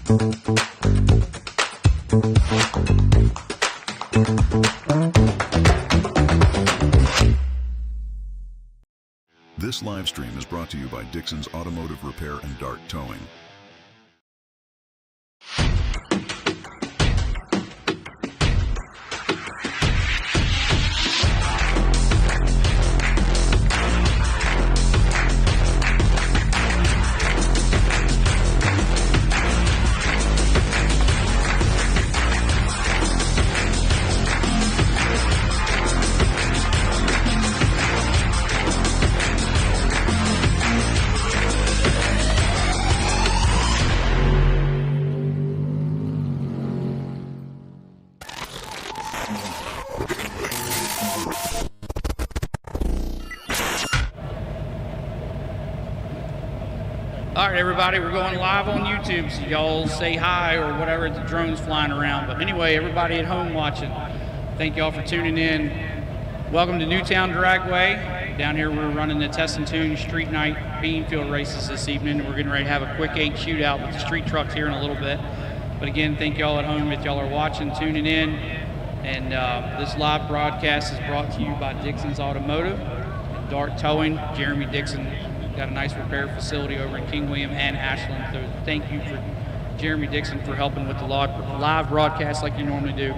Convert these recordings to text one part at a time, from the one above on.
This live stream is brought to you by Dixon's Automotive Repair and Dart Towing. All right, everybody, we're going live on YouTube, so y'all say hi or whatever, the drone's flying around. But anyway, everybody at home watching, thank y'all for tuning in. Welcome to Newtown Dragway. Down here we're running the Test and Tune Street Night Beanfield races this evening. We're getting ready to have a quick 8 shootout with the street trucks here in a little bit. But again, thank y'all at home if y'all are watching, tuning in. And this live broadcast is brought to you by Dixon's Automotive and Dart Towing. Jeremy Dixon got a nice repair facility over in King William and Ashland. So thank you for Jeremy Dixon for helping with the live broadcast like you normally do.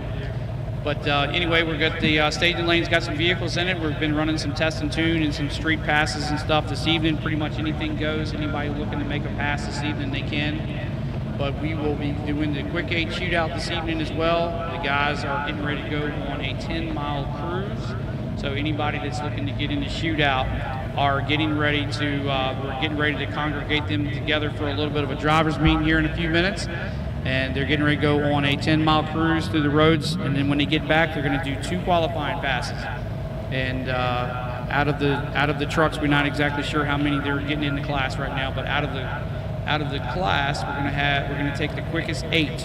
But anyway, we've got the staging lane's got some vehicles in it. We've been running some test and tune and some street passes and stuff this evening. Pretty much anything goes. Anybody looking to make a pass this evening, they can. But we will be doing the quick 8 shootout this evening as well. The guys are getting ready to go on a 10-mile cruise. So anybody that's looking to get in the shootout are getting ready to, we're getting ready to congregate them together for a little bit of a driver's meeting here in a few minutes. And they're getting ready to go on a 10-mile cruise through the roads. And then when they get back, they're going to do 2 qualifying passes. And out of the trucks, we're not exactly sure how many they're getting in the class right now. But out of the class, we're going to take the quickest 8.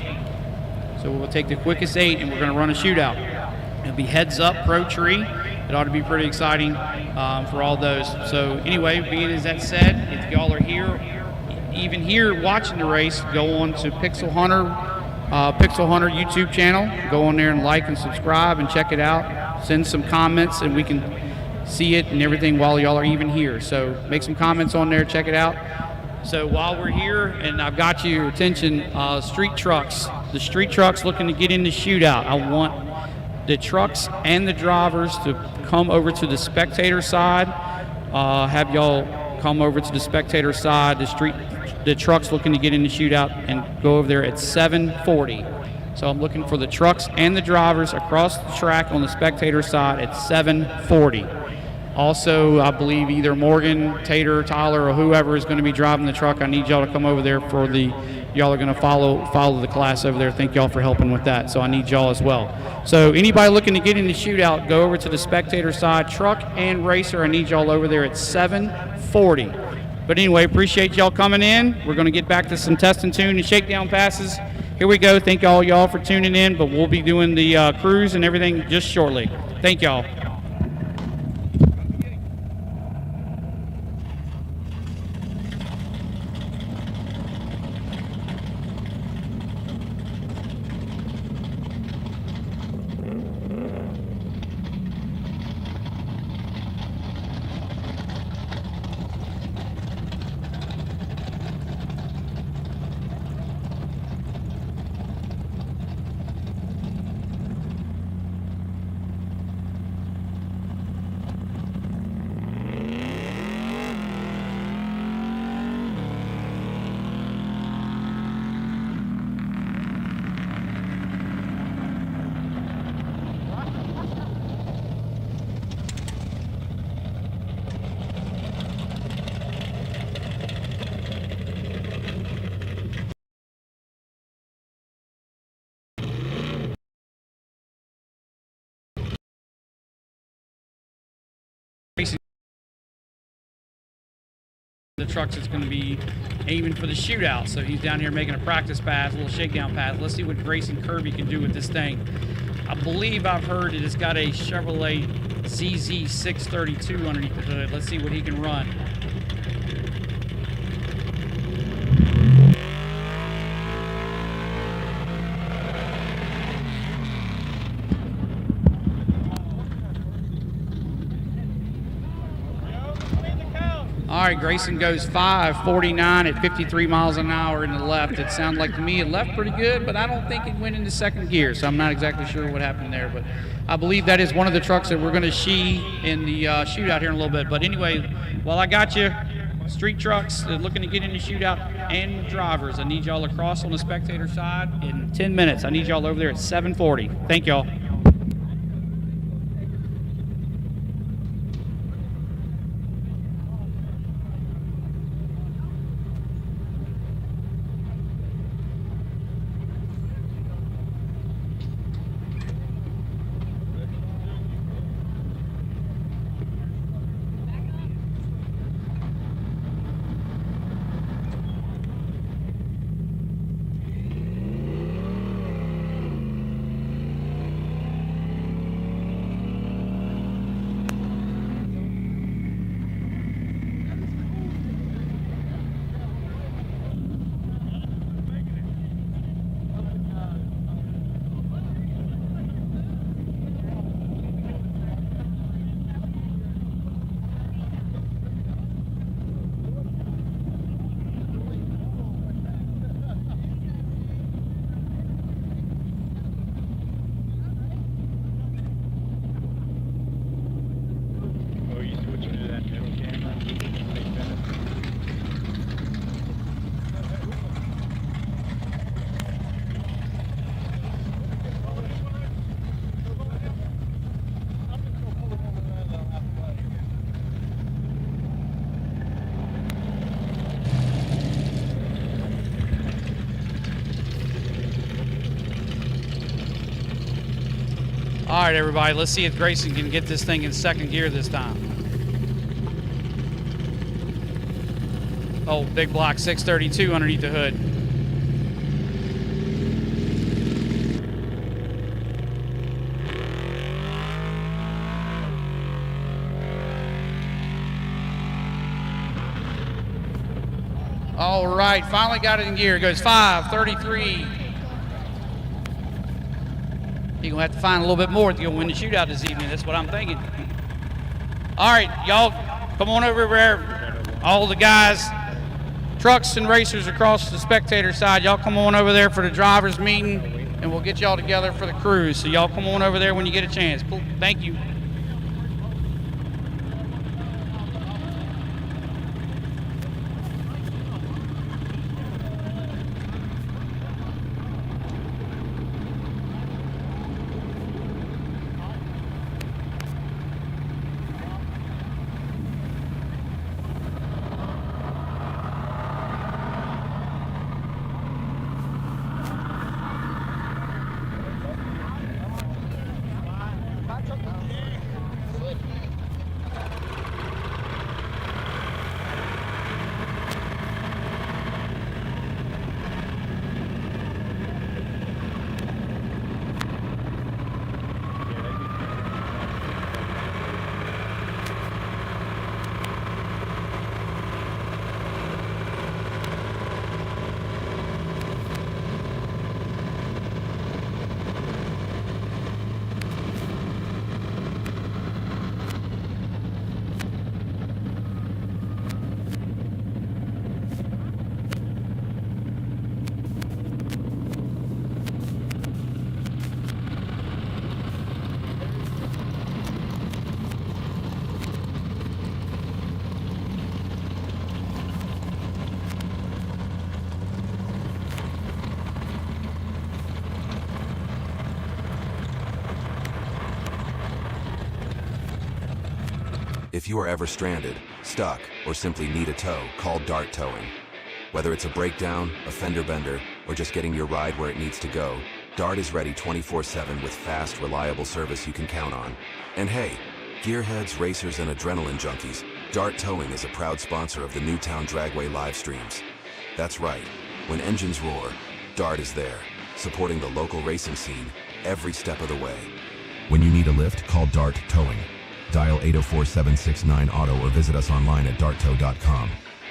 So we'll take the quickest 8, and we're going to run a shootout. It'll be heads up, pro tree. It ought to be pretty exciting for all those. So anyway, being as that said, if y'all are here, even here watching the race, go on to PixelHunter YouTube channel. Go on there and like and subscribe and check it out. Send some comments and we can see it and everything while y'all are even here. So make some comments on there, check it out. So while we're here, and I've got your attention, street trucks. The street trucks looking to get in the shootout. I want the trucks and the drivers to come over to the spectator side. Have y'all come over to the spectator side. The trucks looking to get in the shootout and go over there at 7:40. So I'm looking for the trucks and the drivers across the track on the spectator side at 7:40. Also, I believe either Morgan, Tater, Tyler, or whoever is going to be driving the truck, I need y'all to come over there for y'all are going to follow the class over there. Thank y'all for helping with that. So I need y'all as well. So anybody looking to get in the shootout, go over to the spectator side. Truck and racer, I need y'all over there at 7:40. But anyway, appreciate y'all coming in. We're going to get back to some test and tune and shakedown passes. Here we go. Thank all y'all for tuning in, but we'll be doing the cruise and everything just shortly. Thank y'all. The trucks is going to be aiming for the shootout, so he's down here making a practice pass, a little shakedown pass. Let's see what Grayson Kirby can do with this thing. I believe I've heard that it's got a Chevrolet ZZ 632 underneath the hood. Let's see what he can run. All right, Grayson goes 5:49 at 53 miles an hour in the left. It sounded like to me it left pretty good, but I don't think it went into second gear, so I'm not exactly sure what happened there. But I believe that is one of the trucks that we're going to see in the shootout here in a little bit. But anyway, while I got you, street trucks looking to get in the shootout and drivers, I need y'all across on the spectator side in 10 minutes. I need y'all over there at 7:40. Thank y'all. All right, everybody, let's see if Grayson can get this thing in second gear this time. Oh, big block 632 underneath the hood. All right, finally got it in gear. It goes 5:33. You're going to have to find a little bit more to go win the shootout this evening. That's what I'm thinking. All right, y'all, come on over there. All the guys, trucks and racers across the spectator side, y'all come on over there for the drivers meeting, and we'll get y'all together for the cruise. So y'all come on over there when you get a chance. Thank you. If you are ever stranded, stuck, or simply need a tow, call Dart Towing. Whether it's a breakdown, a fender bender, or just getting your ride where it needs to go, Dart is ready 24/7 with fast, reliable service you can count on. And hey, gearheads, racers, and adrenaline junkies, Dart Towing is a proud sponsor of the Newtown Dragway live streams. That's right, when engines roar, Dart is there, supporting the local racing scene every step of the way. When you need a lift, call Dart Towing. Dial 804-769-AUTO or visit us online at darttow.com.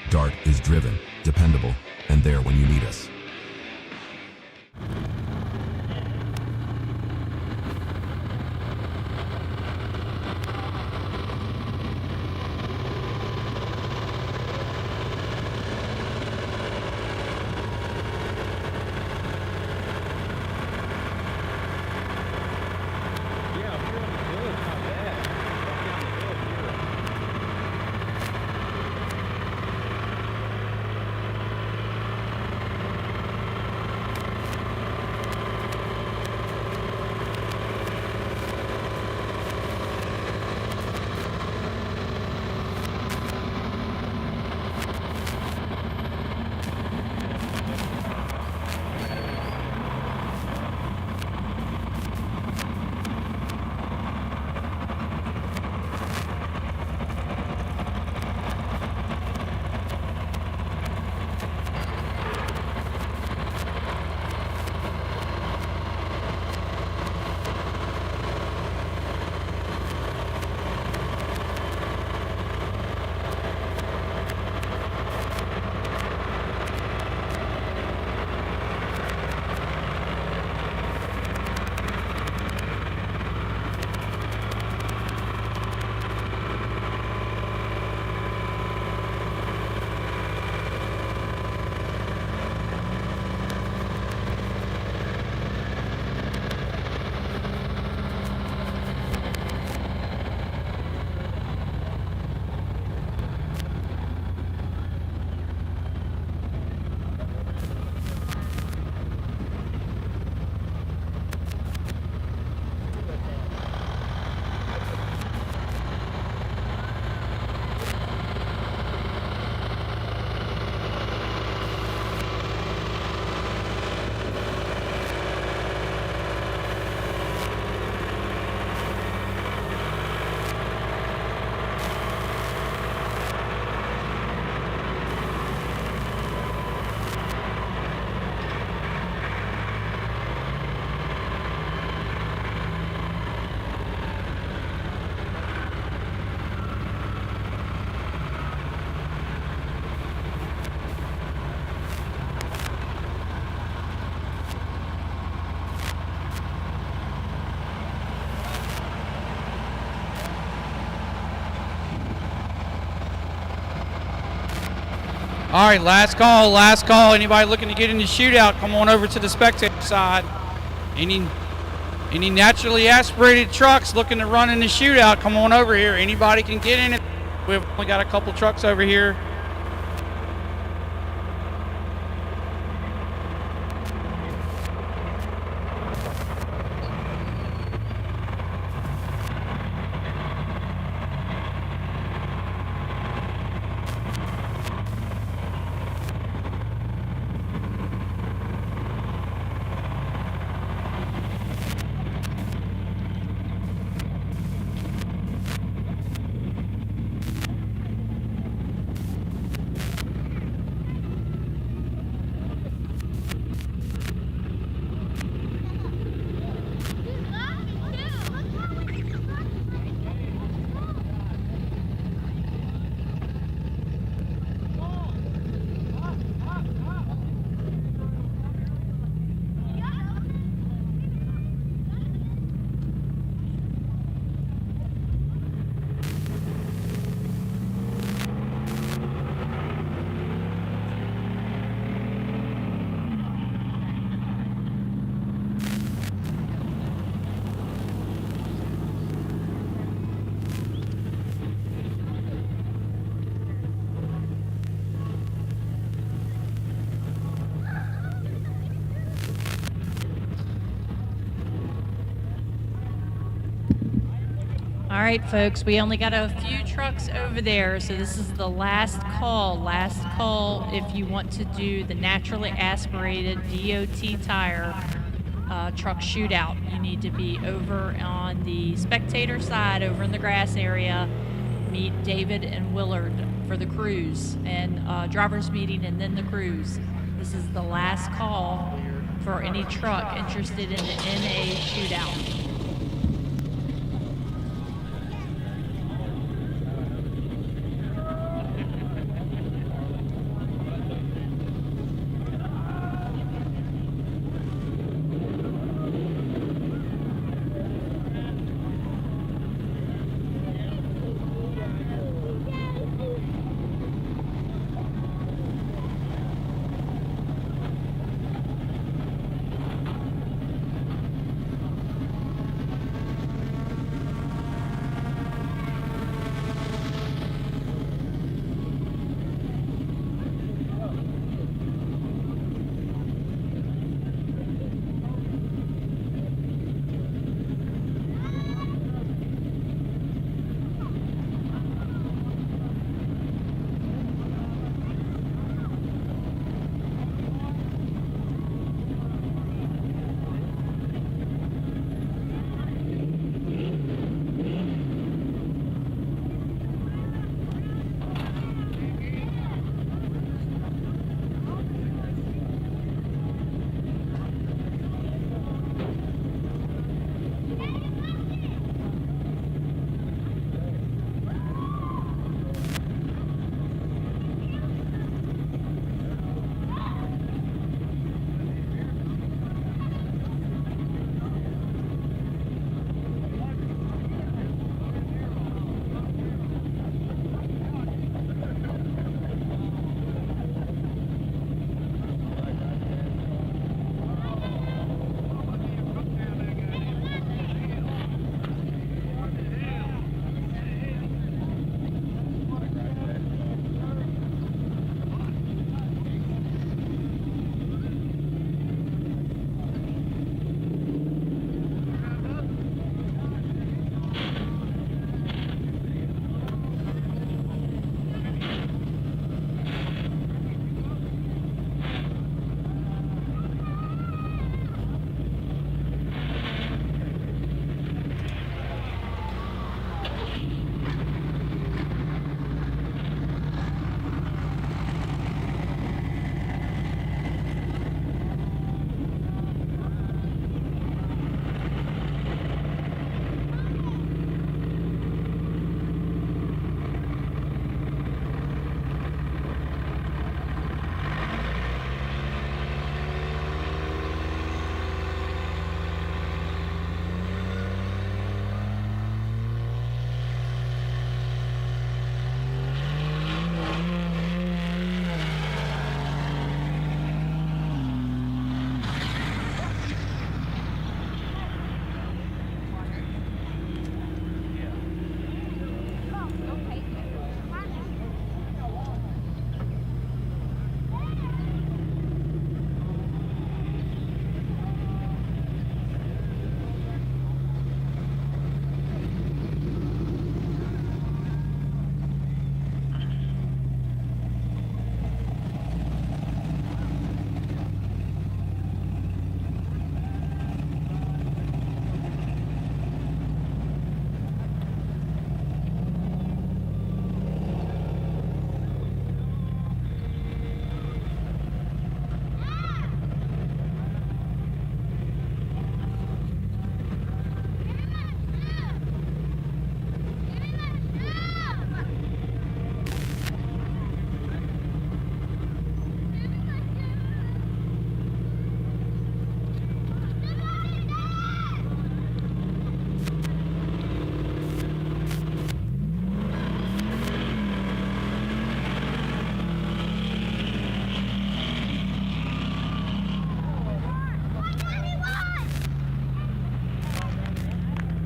Dart is driven, dependable, and there when you need us. All right, last call, last call. Anybody looking to get in the shootout, come on over to the spectator side. Any naturally aspirated trucks looking to run in the shootout, come on over here. Anybody can get in it. We've only got a couple trucks over here. All right, folks, we only got a few trucks over there, so this is the last call. Last call if you want to do the naturally aspirated DOT tire truck shootout. You need to be over on the spectator side, over in the grass area. Meet David and Willard for the cruise, and driver's meeting and then the cruise. This is the last call for any truck interested in the NA shootout.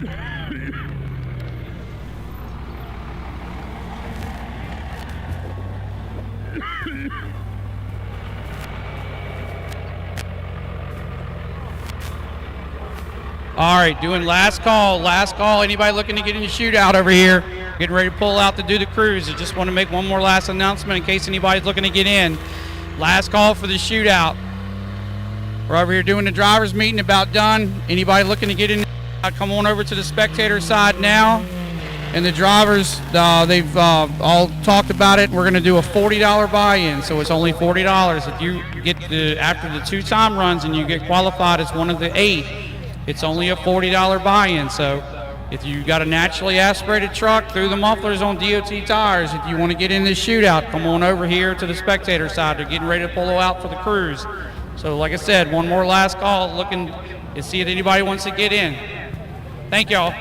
All right, doing last call. Last call. Anybody looking to get in the shootout over here? Getting ready to pull out to do the cruise. I just want to make one more last announcement in case anybody's looking to get in. Last call for the shootout. We're over here doing the drivers meeting, about done. Anybody looking to get in, come on over to the spectator side now. And the drivers, they've all talked about it. We're going to do a $40 buy-in, so it's only $40. If you get after the 2 time runs and you get qualified as one of the 8, it's only a $40 buy-in. So if you got a naturally aspirated truck, through the mufflers on DOT tires, if you want to get in this shootout, come on over here to the spectator side. They're getting ready to pull out for the cruise. So like I said, one more last call, looking to see if anybody wants to get in. Thank y'all.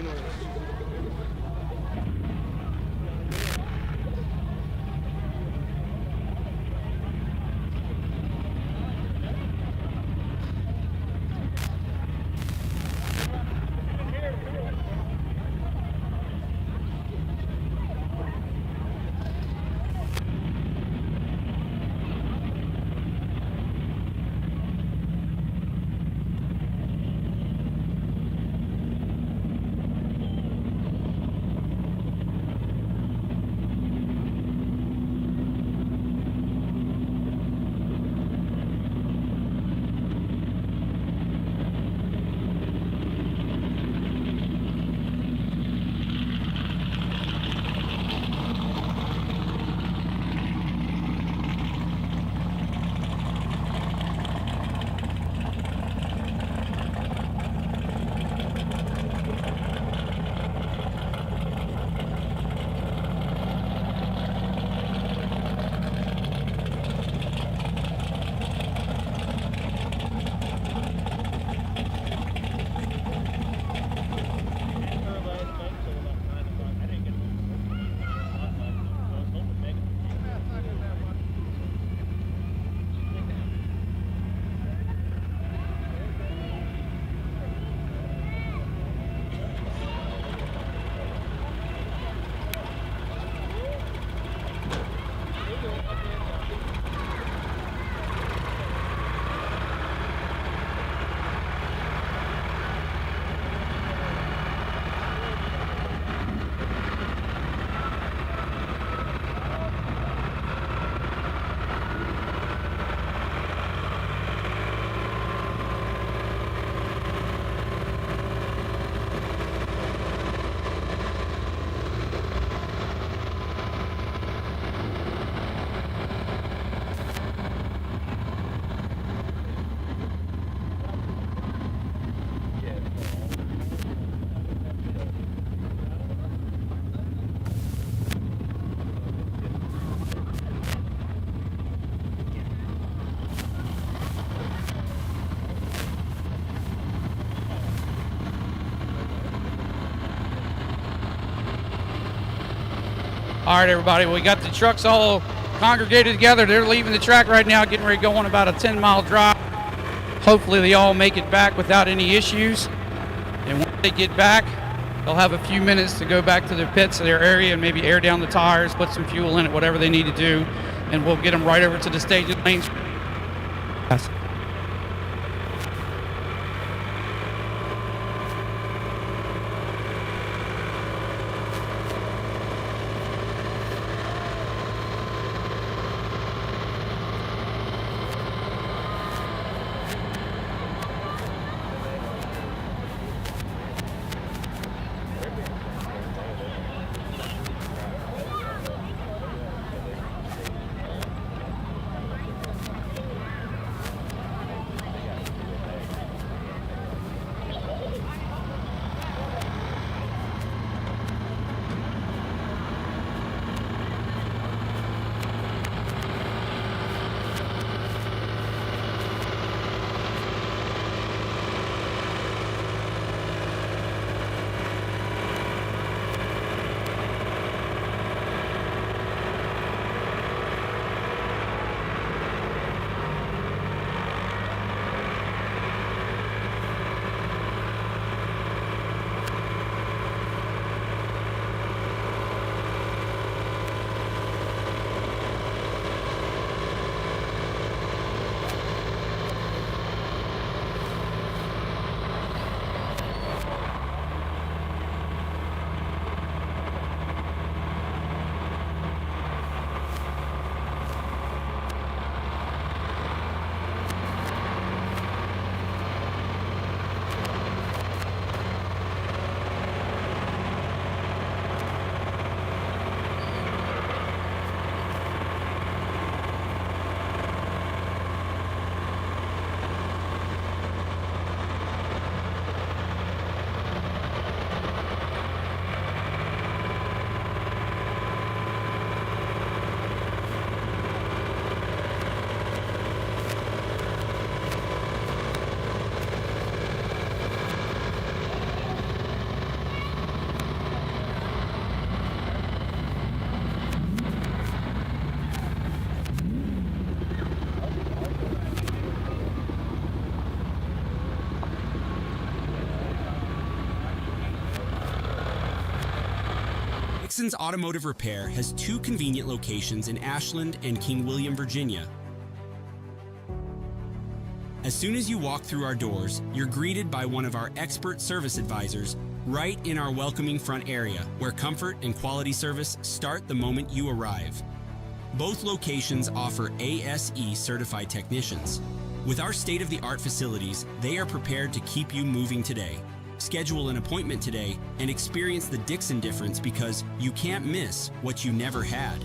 Finals. All right, everybody, we got the trucks all congregated together. They're leaving the track right now, getting ready to go on about a 10-mile drive. Hopefully they all make it back without any issues. And once they get back, they'll have a few minutes to go back to their pits, their area, and maybe air down the tires, put some fuel in it, whatever they need to do. And we'll get them right over to the staging lanes. Dixon's Automotive Repair has 2 convenient locations in Ashland and King William, Virginia. As soon as you walk through our doors, you're greeted by one of our expert service advisors right in our welcoming front area, where comfort and quality service start the moment you arrive. Both locations offer ASE certified technicians. With our state-of-the-art facilities, they are prepared to keep you moving today. Schedule an appointment today and experience the Dixon difference, because you can't miss what you never had.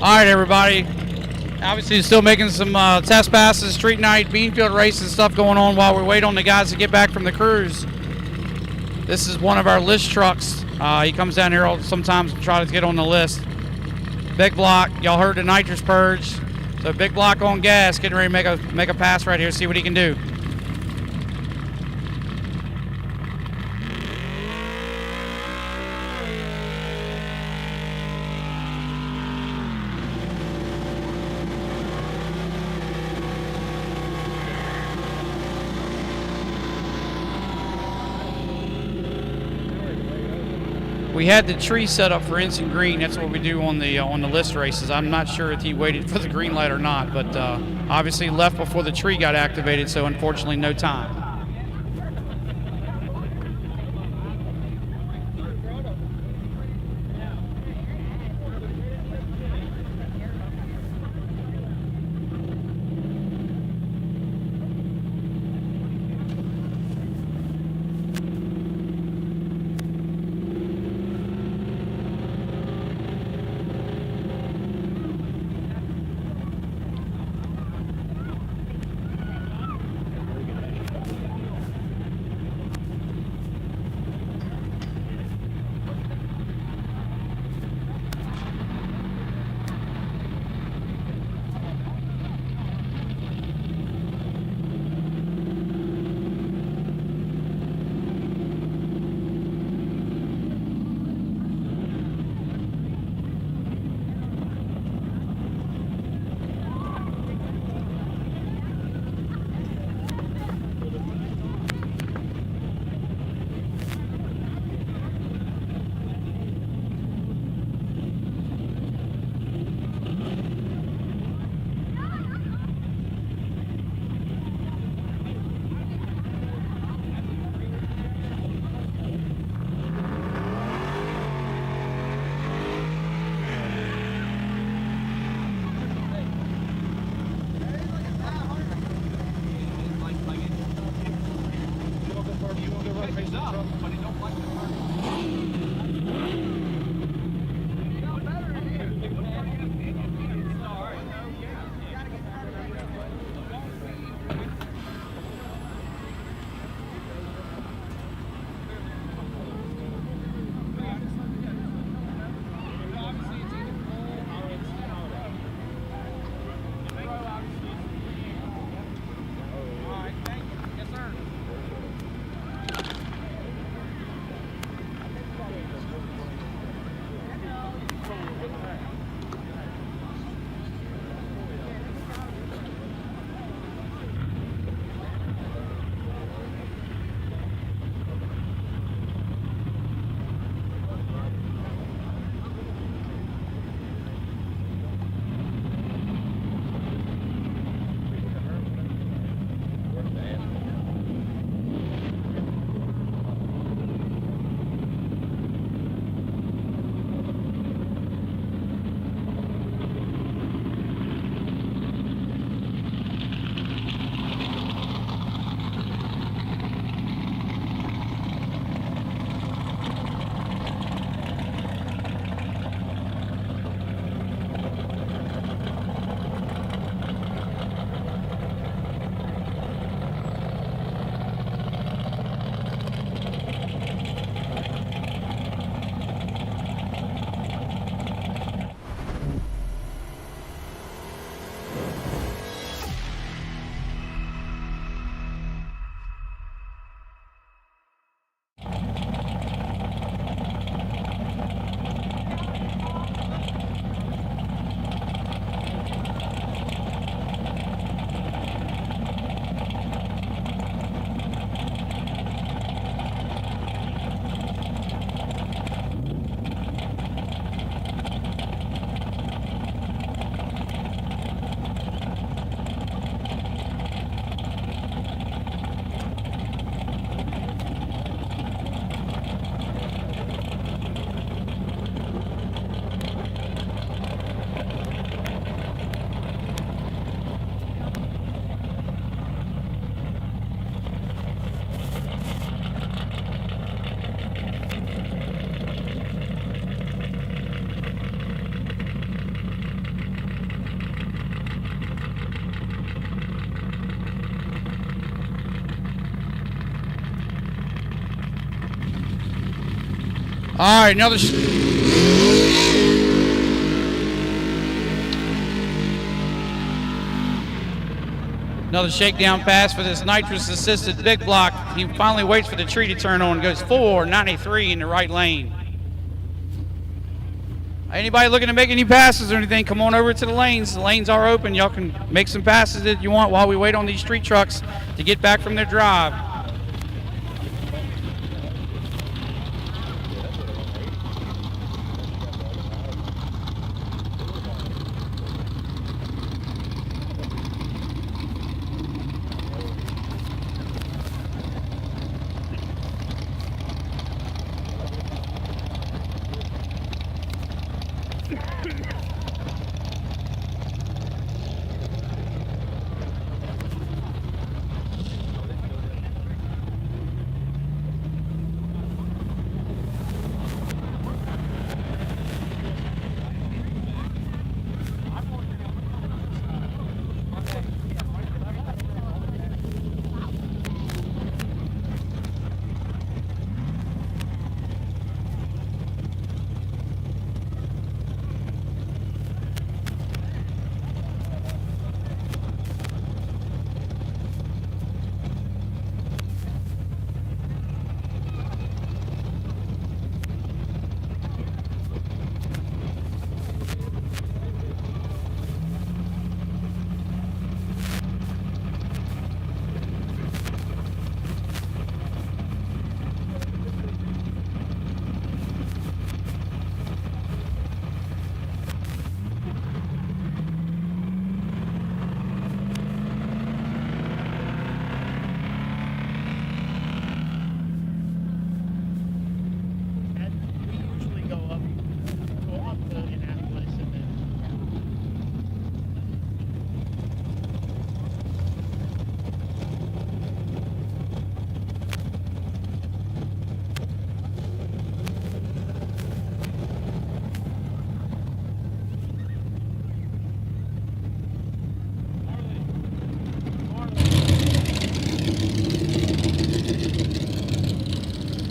All right, everybody. Obviously, still making some test passes, street night, Beanfield race and stuff going on while we wait on the guys to get back from the cruise. This is one of our list trucks. He comes down here sometimes to try to get on the list. Big block. Y'all heard the nitrous purge. So big block on gas, getting ready to make a pass right here, see what he can do. We had the tree set up for instant green. That's what we do on the list races. I'm not sure if he waited for the green light or not, but obviously left before the tree got activated, so unfortunately no time. All right, another shakedown pass for this nitrous-assisted big block. He finally waits for the tree to turn on. Goes 493 in the right lane. Anybody looking to make any passes or anything, come on over to the lanes. The lanes are open. Y'all can make some passes if you want while we wait on these street trucks to get back from their drive.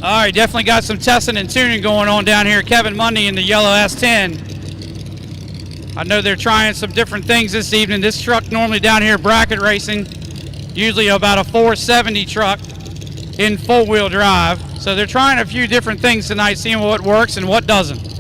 All right, definitely got some testing and tuning going on down here. Kevin Mundy in the yellow S10. I know they're trying some different things this evening. This truck normally down here bracket racing, usually about a 470 truck in four-wheel drive. So they're trying a few different things tonight, seeing what works and what doesn't.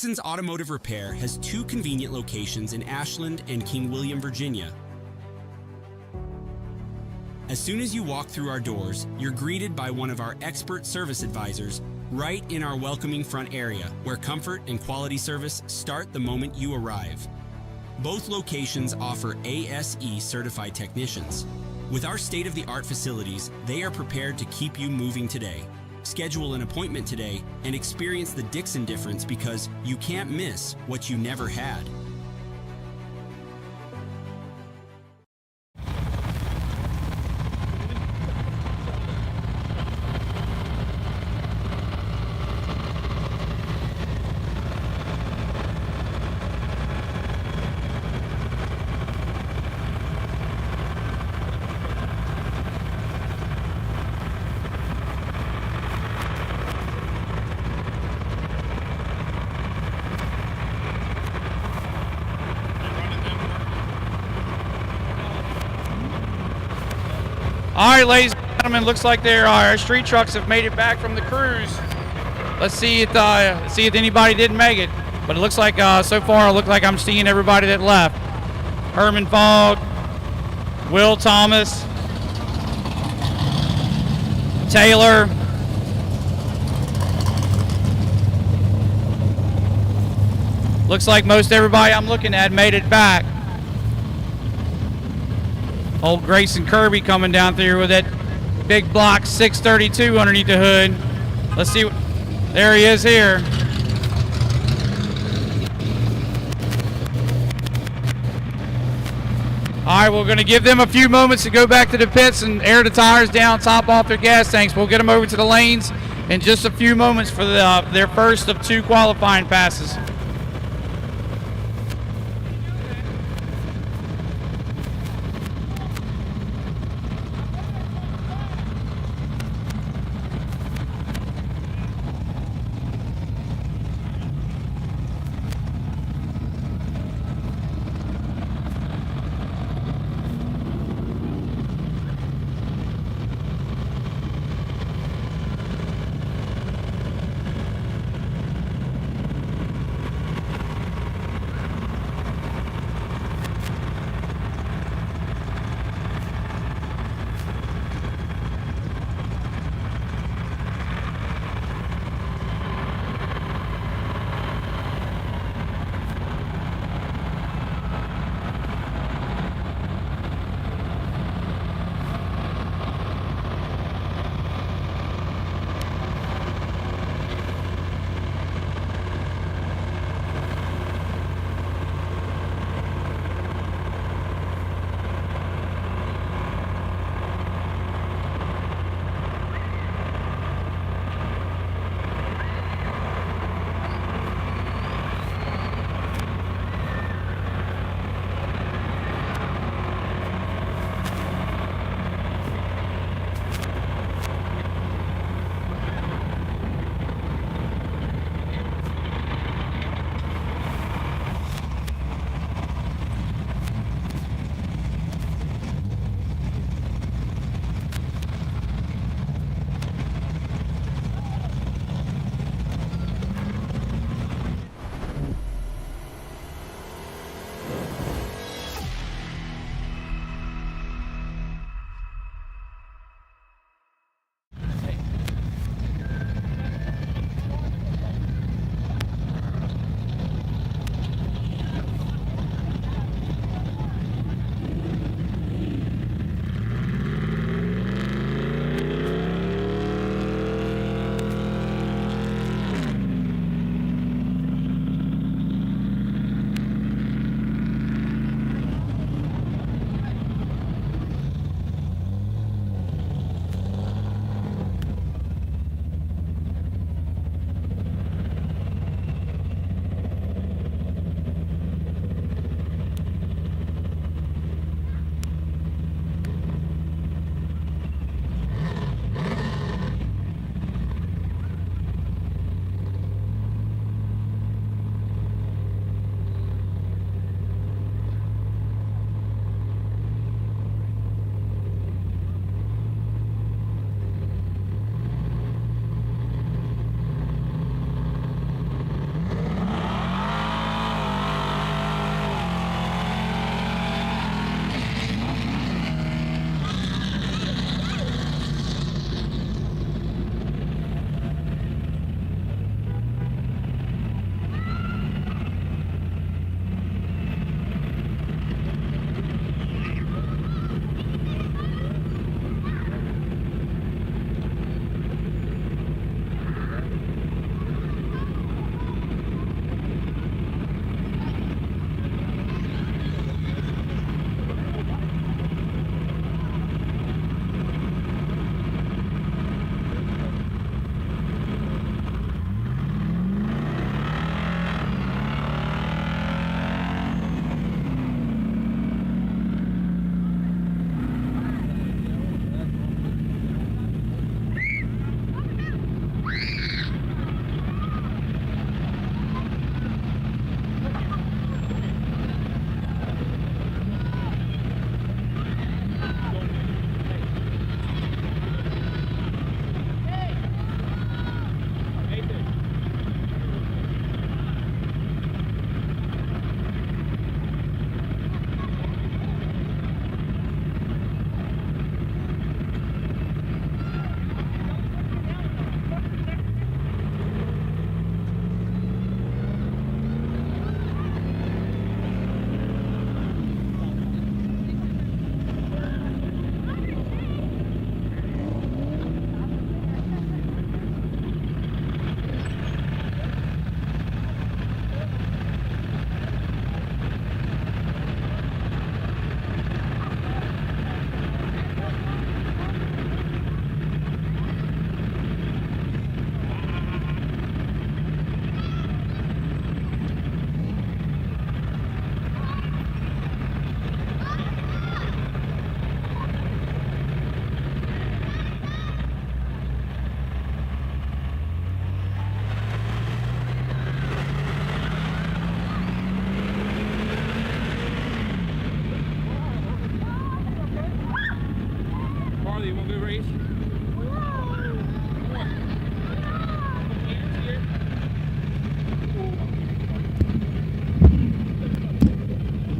Dixon's Automotive Repair has 2 convenient locations in Ashland and King William, Virginia. As soon as you walk through our doors, you're greeted by one of our expert service advisors right in our welcoming front area, where comfort and quality service start the moment you arrive. Both locations offer ASE certified technicians. With our state-of-the-art facilities, they are prepared to keep you moving today. Schedule an appointment today and experience the Dixon difference, because you can't miss what you never had. All right, ladies and gentlemen, looks like our street trucks have made it back from the cruise. Let's see if anybody didn't make it. But it looks like so far, I'm seeing everybody that left. Herman Fogg, Will Thomas, Taylor. Looks like most everybody I'm looking at made it back. Old Grayson Kirby coming down through with that big block 632 underneath the hood. Let's see. There he is here. All right, we're going to give them a few moments to go back to the pits and air the tires down, top off their gas tanks. We'll get them over to the lanes in just a few moments for their first of 2 qualifying passes.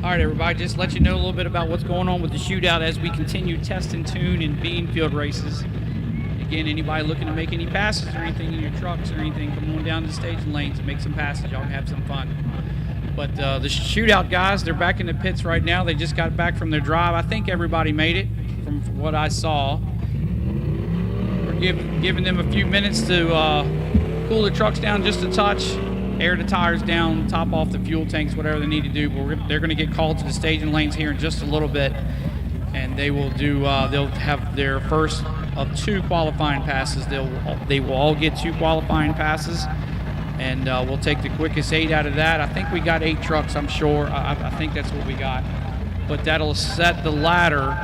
All right, everybody, just let you know a little bit about what's going on with the shootout as we continue test and tune and bean field races. Again, anybody looking to make any passes or anything in your trucks or anything, come on down to the staging lanes and make some passes. Y'all can have some fun. But the shootout guys, they're back in the pits right now. They just got back from their drive. I think everybody made it from what I saw. We're giving them a few minutes to cool the trucks down just a touch, air the tires down, top off the fuel tanks, whatever they need to do. But they're going to get called to the staging lanes here in just a little bit, and they will do. They'll have their first of 2 qualifying passes. They will all get 2 qualifying passes, and we'll take the quickest 8 out of that. I think we got 8 trucks. I'm sure. I think that's what we got. But that'll set the ladder.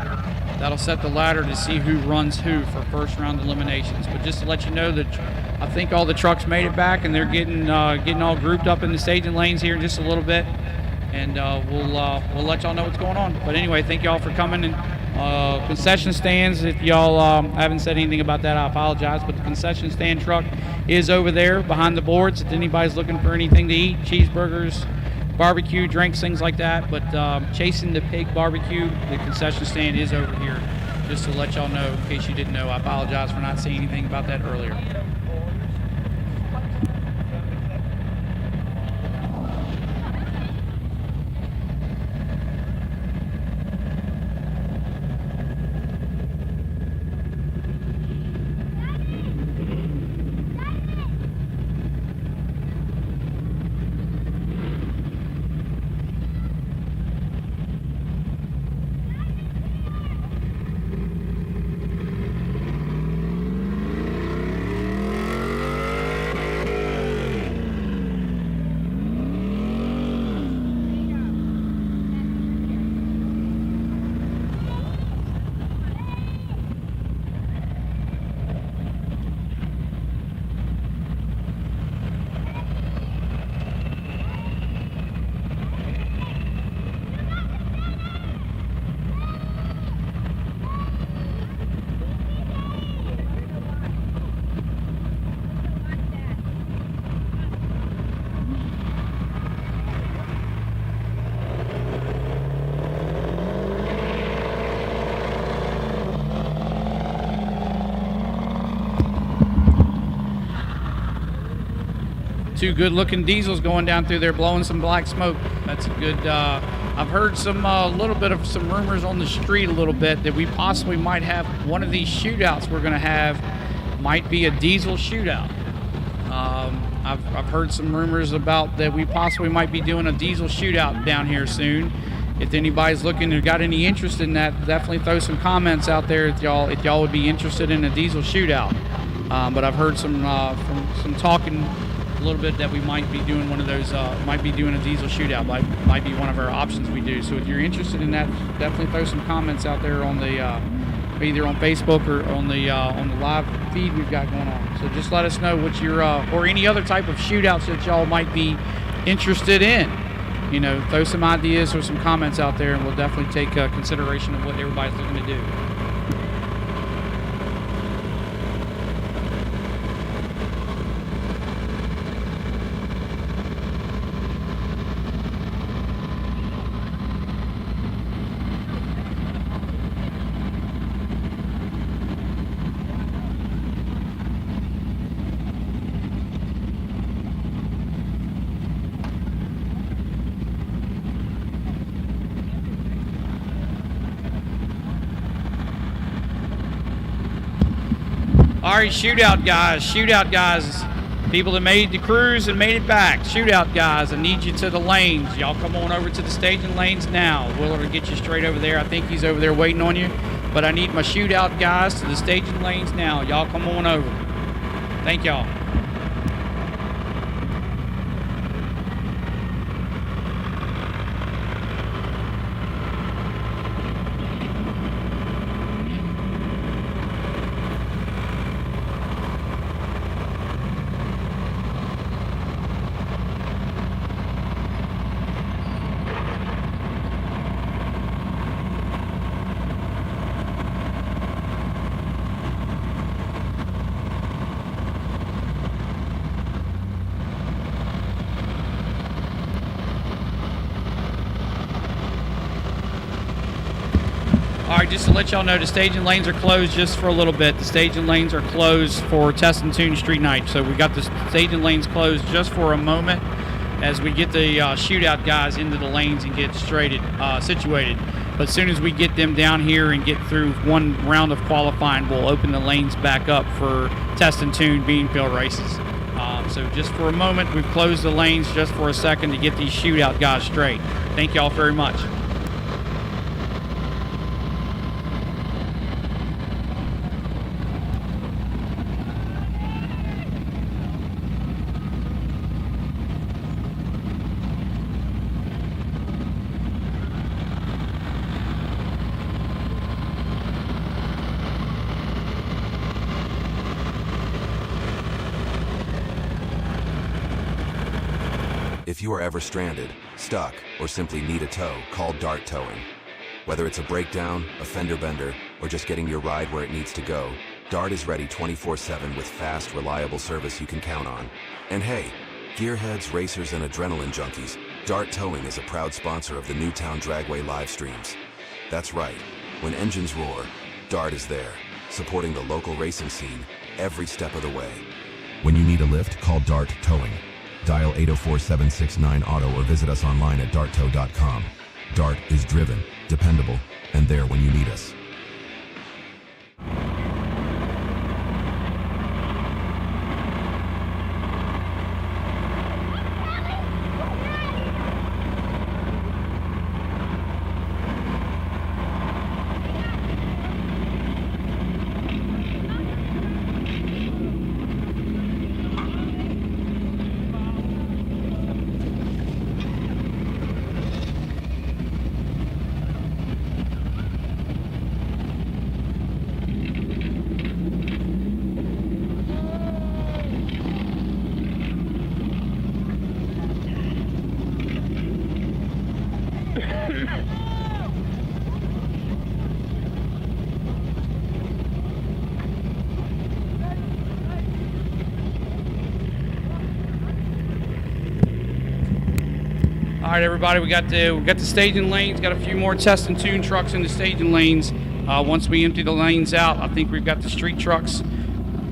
That'll set the ladder to see who runs who for first round eliminations. But just to let you know that I think all the trucks made it back, and they're getting all grouped up in the staging lanes here in just a little bit, and we'll let y'all know what's going on. But anyway, thank y'all for coming. And concession stands, if y'all haven't said anything about that, I apologize, but the concession stand truck is over there behind the boards if anybody's looking for anything to eat, cheeseburgers, barbecue, drinks, things like that. But Chasing the Pig Barbecue, the concession stand is over here, just to let y'all know in case you didn't know. I apologize for not saying anything about that earlier. Two good-looking diesels going down through there, blowing some black smoke. That's a good. I've heard some little bit of some rumors on the street a little bit that we possibly might have one of these shootouts we're going to have might be a diesel shootout. I've heard some rumors about that we possibly might be doing a diesel shootout down here soon. If anybody's looking or got any interest in that, definitely throw some comments out there if y'all would be interested in a diesel shootout. But I've heard some talking a little bit that we might be doing one of those, might be doing a diesel shootout, might be one of our options we do. So if you're interested in that, definitely throw some comments out there on the either on Facebook or on the live feed we've got going on. So just let us know what your or any other type of shootouts that y'all might be interested in. You know, throw some ideas or some comments out there, and we'll definitely take consideration of what everybody's looking to do. All right, shootout guys, people that made the cruise and made it back. Shootout guys, I need you to the lanes. Y'all come on over to the staging lanes now. Willer will get you straight over there. I think he's over there waiting on you. But I need my shootout guys to the staging lanes now. Y'all come on over. Thank y'all. All right, just to let y'all know, the staging lanes are closed just for a little bit. The staging lanes are closed for Test and Tune Street Night. So we got the staging lanes closed just for a moment as we get the shootout guys into the lanes and get situated. But as soon as we get them down here and get through one round of qualifying, we'll open the lanes back up for Test and Tune bean peel races. So just for a moment, we've closed the lanes just for a second to get these shootout guys straight. Thank y'all very much. If you are ever stranded, stuck, or simply need a tow, call Dart Towing. Whether it's a breakdown, a fender bender, or just getting your ride where it needs to go, Dart is ready 24/7 with fast, reliable service you can count on. And hey, gearheads, racers, and adrenaline junkies, Dart Towing is a proud sponsor of the Newtown Dragway live streams. That's right, when engines roar, Dart is there, supporting the local racing scene every step of the way. When you need a lift, call Dart Towing. Dial 804-769-AUTO or visit us online at darttow.com. Dart is driven, dependable, and there when you need us. All right, everybody, we got the staging lanes. Got a few more Test and Tune trucks in the staging lanes. Once we empty the lanes out, I think we've got the street trucks.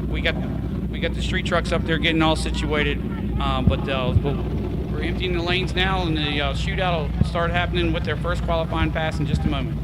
We got the street trucks up there getting all situated. We're emptying the lanes now, and the shootout will start happening with their first qualifying pass in just a moment.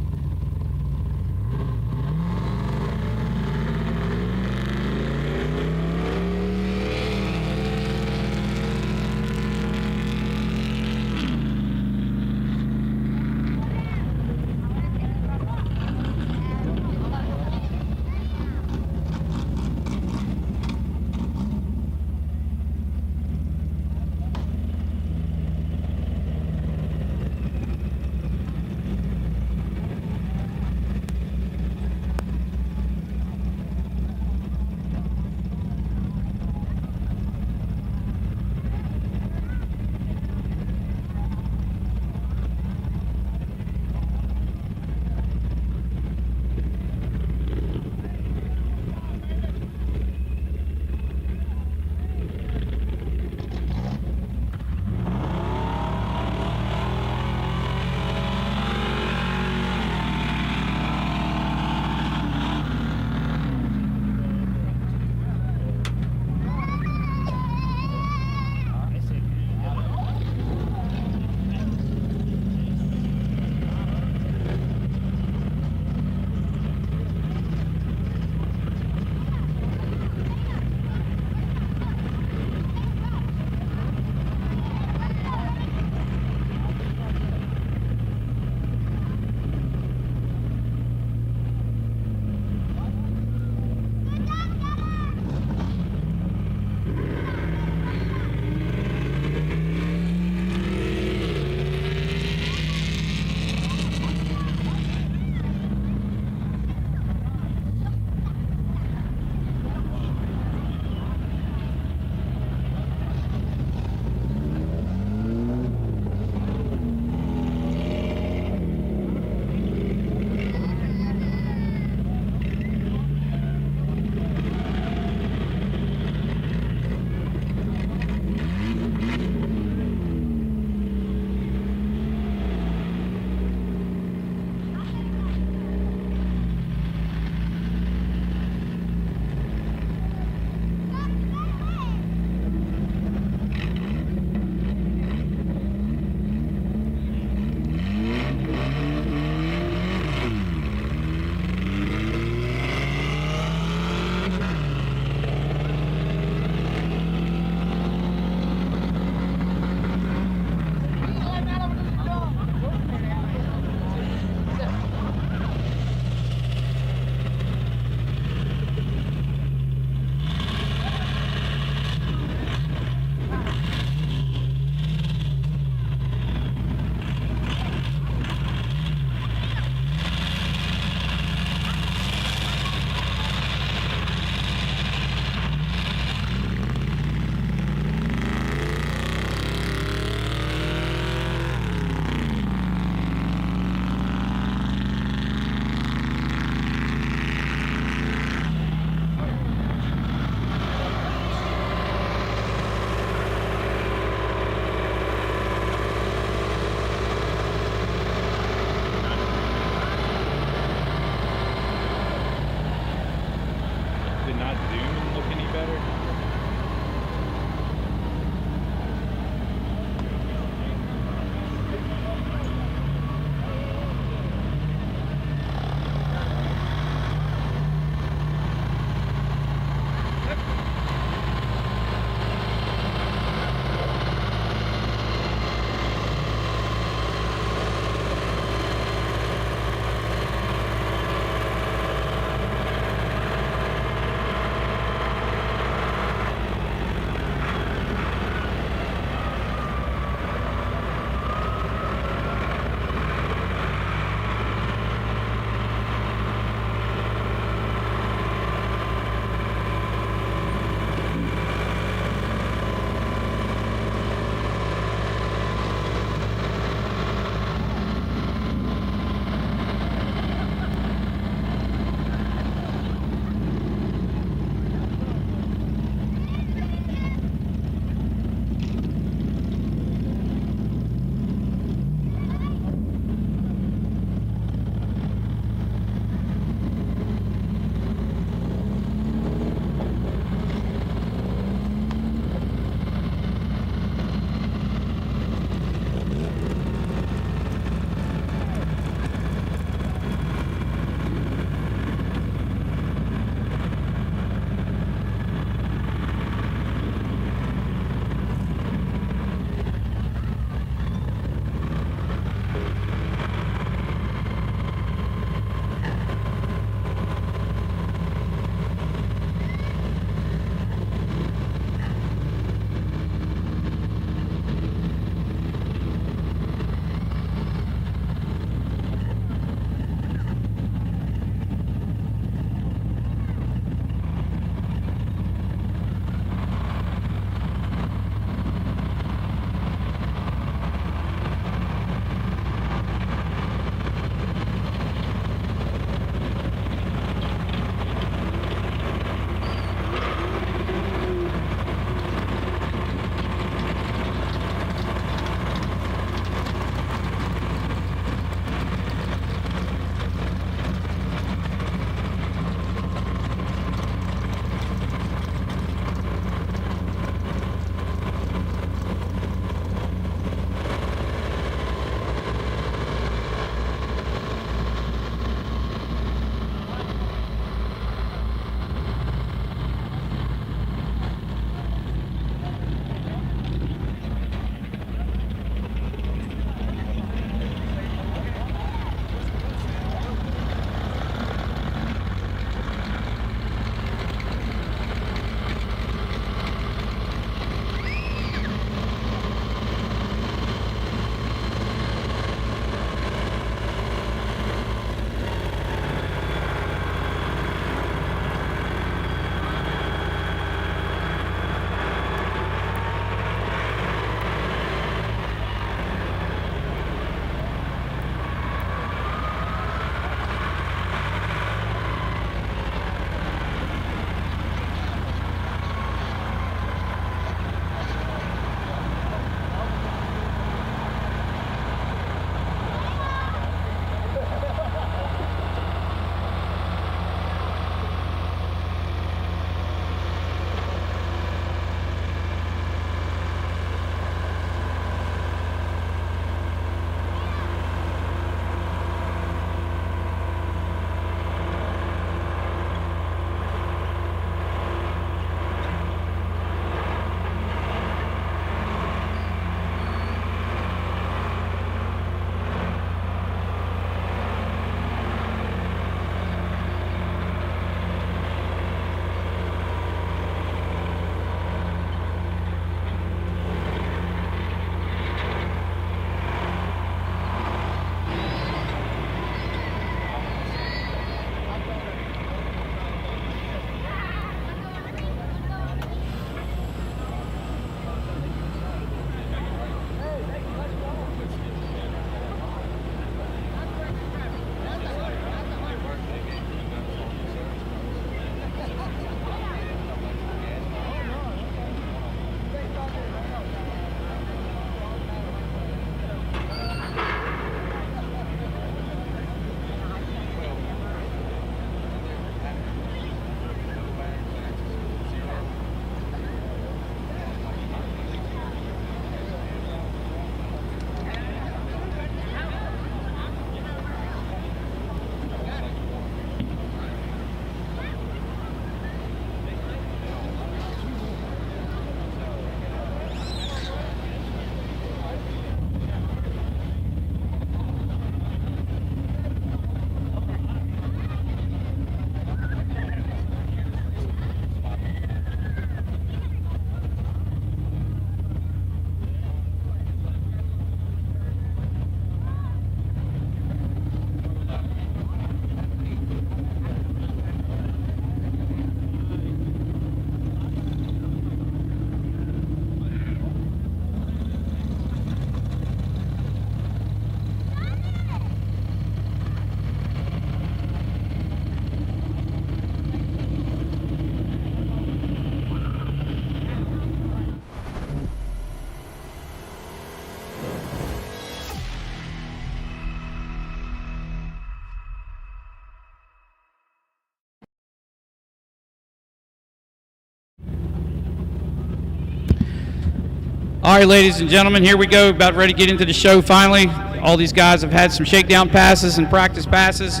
All right, ladies and gentlemen, here we go. About ready to get into the show finally. All these guys have had some shakedown passes and practice passes,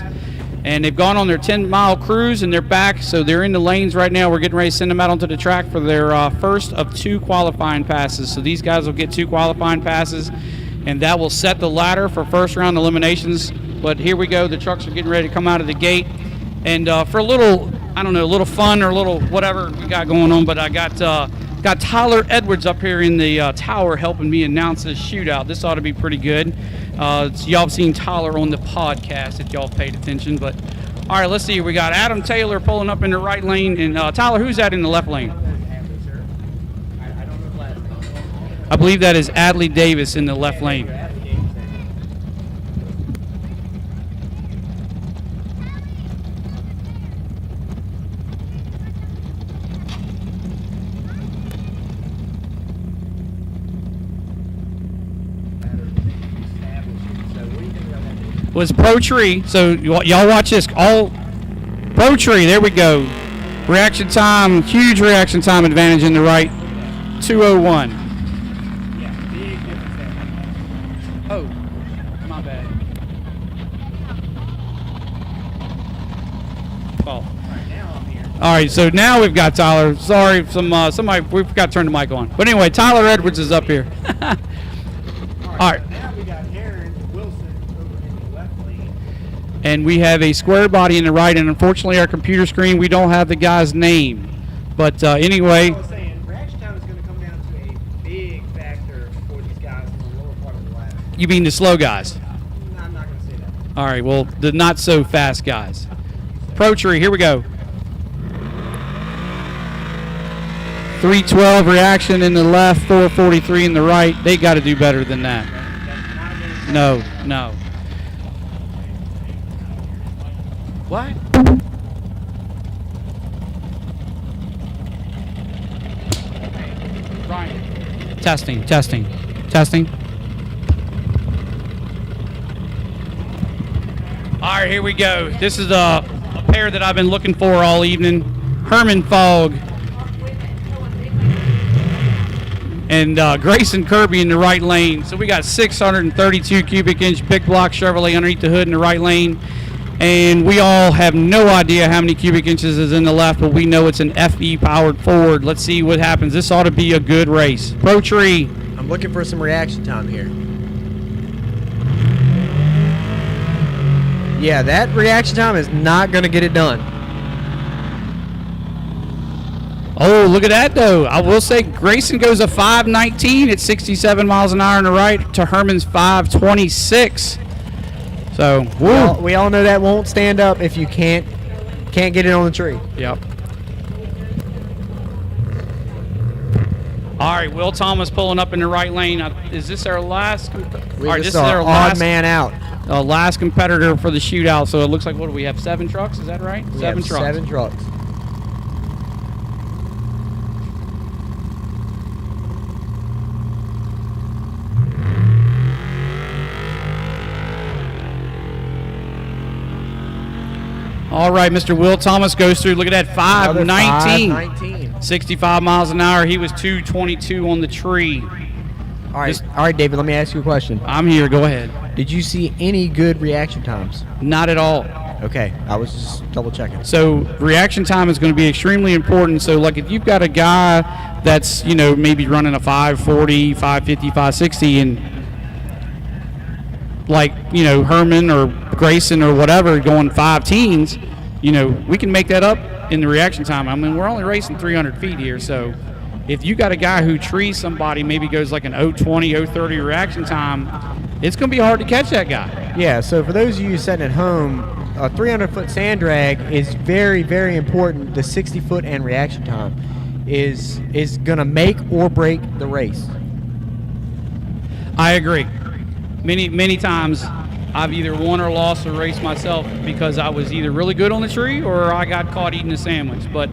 and they've gone on their 10-mile cruise, and they're back. So they're in the lanes right now. We're getting ready to send them out onto the track for their first of 2 qualifying passes. So these guys will get 2 qualifying passes, and that will set the ladder for first round eliminations. But here we go. The trucks are getting ready to come out of the gate. And for a little, I don't know, a little fun or a little whatever we got going on, but I got Tyler Edwards up here in the tower helping me announce this shootout. This ought to be pretty good. So y'all have seen Tyler on the podcast if y'all paid attention. But all right, let's see. We got Adam Taylor pulling up in the right lane. And Tyler, who's that in the left lane? I believe that is Adley Davis in the left lane. Was Pro Tree, so y'all watch this. All Pro Tree, there we go. Reaction time, huge reaction time advantage in the right. 2:01. Yeah, big difference there. Oh, my bad. Oh. All right, now I'm here. All right, so now we've got Tyler. Sorry, somebody we forgot to turn the mic on. But anyway, Tyler Edwards is up here. All right. Now we got Aaron Wilson over in the left lane. And we have a square body in the right, and unfortunately our computer screen, we don't have the guy's name. But anyway. I was saying, reaction time is going to come down to a big factor for these guys in the lower part of the ladder. You mean the slow guys? No, I'm not going to say that. All right, well, the not so fast guys. Pro Tree, here we go. 312 reaction in the left, 443 in the right. They got to do better than that. No. What? Ryan. Testing. All right, here we go. This is a pair that I've been looking for all evening. Herman Fogg and Grayson Kirby in the right lane. So we got 632 cubic inch big block Chevrolet underneath the hood in the right lane. And we all have no idea how many cubic inches is in the left, but we know it's an FE powered Ford. Let's see what happens. This ought to be a good race. Pro Tree. I'm looking for some reaction time here. Yeah, that reaction time is not going to get it done. Oh, look at that, though. I will say Grayson goes a 519 at 67 miles an hour on the right to Herman's 526. So, woo. We all know that won't stand up if you can't get it on the tree. Yep. All right, Will Thomas pulling up in the right lane. Is this our last? All right, this is our odd man out. Last competitor for the shootout. So it looks like, what do we have? 7 trucks? Is that right? We 7 have trucks. 7 trucks. All right, Mr. Will Thomas goes through. Look at that, 519. 519. 65 miles an hour. He was 222 on the tree. All right, David, let me ask you a question. I'm here. Go ahead. Did you see any good reaction times? Not at all. Okay, I was just double checking. So reaction time is going to be extremely important. So like if you've got a guy that's, maybe running a 540, 550, 560 and like, Herman or Grayson or whatever going 5 teens, we can make that up in the reaction time. I mean, we're only racing 300 feet here. So if you got a guy who trees somebody, maybe goes like an 020, 030 reaction time, it's going to be hard to catch that guy. Yeah, so for those of you sitting at home, a 300-foot sand drag is very, very important. The 60-foot and reaction time is going to make or break the race. I agree. Many times I've either won or lost a race myself because I was either really good on the tree or I got caught eating a sandwich. But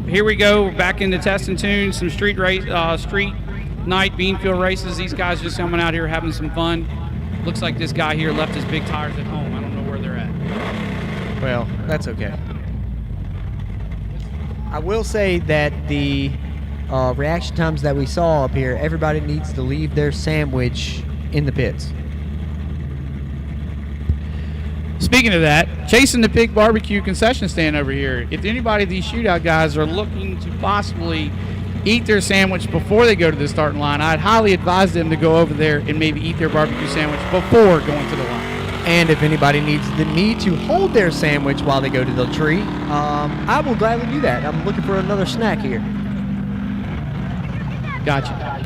here we go. We're back into test and tune, some street night Beanfield races. These guys just coming out here having some fun. Looks like this guy here left his big tires at home. I don't know where they're at. Well, that's okay. I will say that the reaction times that we saw up here, everybody needs to leave their sandwich in the pits. Speaking of that, Chasing the Pig Barbecue concession stand over here. If anybody of these shootout guys are looking to possibly eat their sandwich before they go to the starting line, I'd highly advise them to go over there and maybe eat their barbecue sandwich before going to the line. And if anybody needs the need to hold their sandwich while they go to the tree, I will gladly do that. I'm looking for another snack here. Gotcha.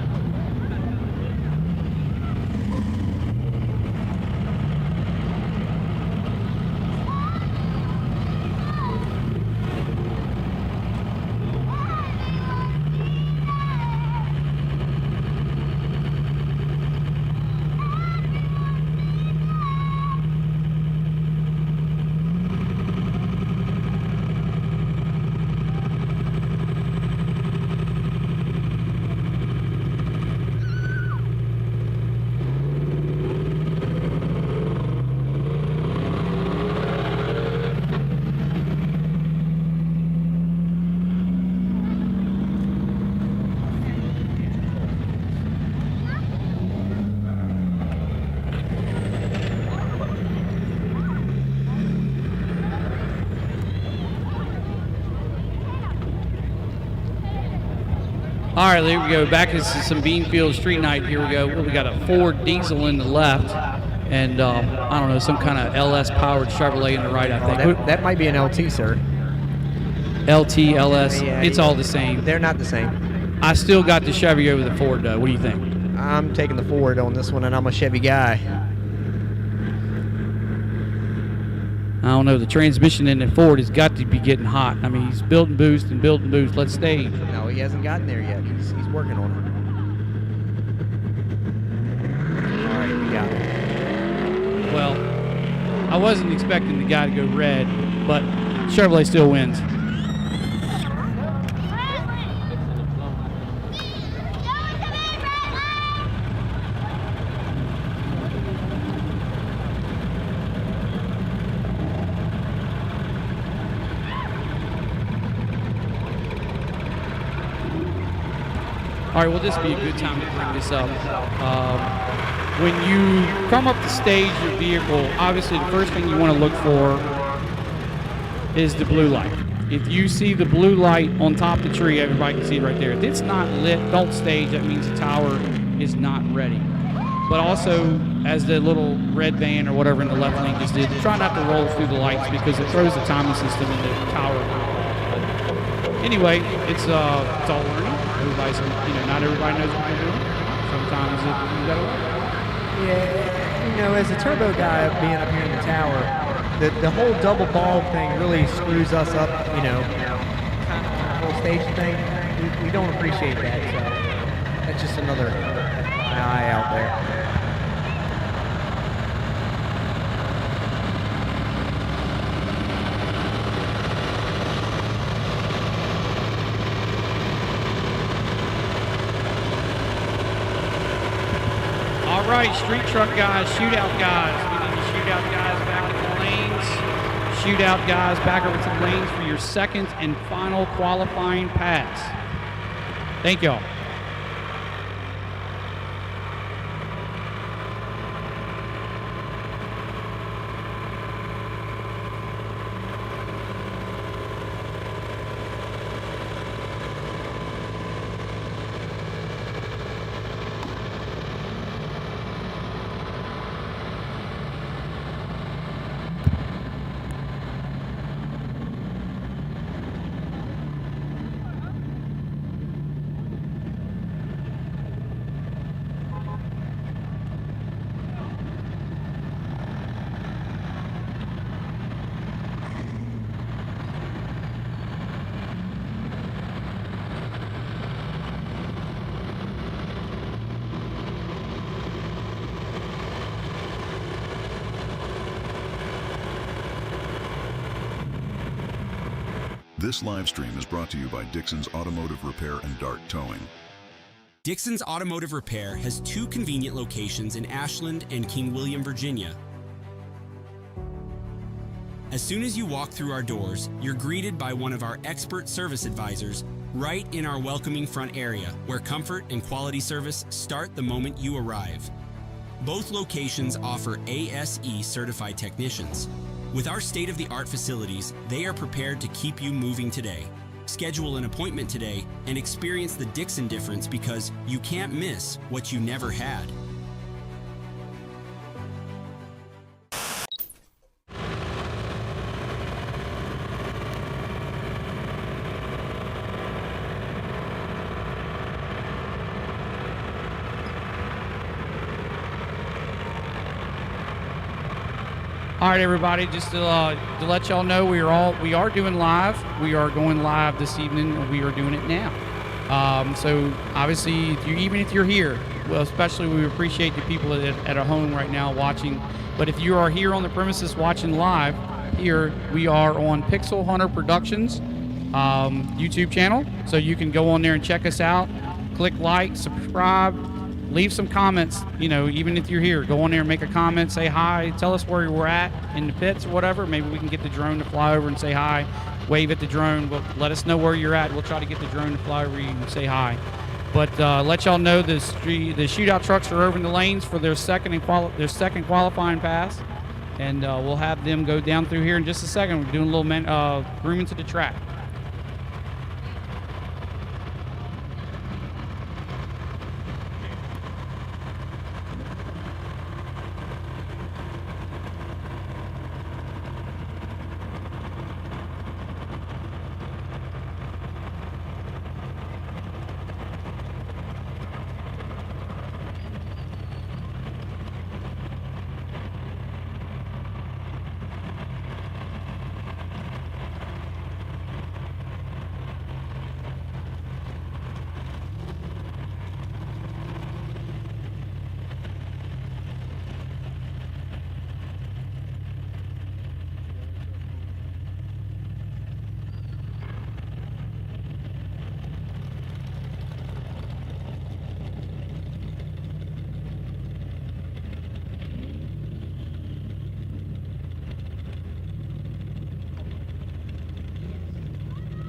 All right, here we go. Back to some Beanfield Street Night. Here we go. We got a Ford diesel in the left, and I don't know, some kind of LS-powered Chevrolet in the right, I think. That might be an LT, sir. LT, LS, Yeah, it's all the same. They're not the same. I still got the Chevy over the Ford, though. What do you think? I'm taking the Ford on this one, and I'm a Chevy guy. I don't know. The transmission in the Ford has got to be getting hot. I mean, he's building boost and building boost. Let's stay. No, he hasn't gotten there yet. He's working on it. All right, we got it. Well, I wasn't expecting the guy to go red, but Chevrolet still wins. All right, well, this would be a good time to bring this up. When you come up to stage your vehicle, obviously the first thing you want to look for is the blue light. If you see the blue light on top of the tree, everybody can see it right there. If it's not lit, don't stage. That means the tower is not ready. But also, as the little red band or whatever in the left lane just did, try not to roll through the lights because it throws the timing system in the tower. Anyway, it's all learning. Everybody's, not everybody knows what they're doing. Sometimes you gotta learn. Yeah, as a turbo guy being up here in the tower, the whole double bulb thing really screws us up, kind of whole stage thing. We don't appreciate that, so that's just another eye out there. All right, street truck guys, shootout guys. We need the shootout guys back in the lanes. Shootout guys back over to the lanes for your second and final qualifying pass. Thank y'all. This live stream is brought to you by Dixon's Automotive Repair and Dart Towing. Dixon's Automotive Repair has 2 convenient locations in Ashland and King William, Virginia. As soon as you walk through our doors, you're greeted by one of our expert service advisors right in our welcoming front area, where comfort and quality service start the moment you arrive. Both locations offer ASE certified technicians. With our state-of-the-art facilities, they are prepared to keep you moving today. Schedule an appointment today and experience the Dixon difference, because you can't miss what you never had. All right, everybody, just to let y'all know, we are doing live. We are going live this evening. We are doing it now. So obviously, even if you're here, well, especially we appreciate the people at home right now watching. But if you are here on the premises watching live, here we are on Pixel Hunter Productions YouTube channel. So you can go on there and check us out. Click like, subscribe. Leave some comments, even if you're here. Go on there and make a comment, say hi, tell us where we're at in the pits or whatever. Maybe we can get the drone to fly over and say hi, wave at the drone, but let us know where you're at. We'll try to get the drone to fly over you and say hi. But let y'all know the shootout trucks are over in the lanes for their second qualifying pass, and we'll have them go down through here in just a second. We're doing a little grooming to the track.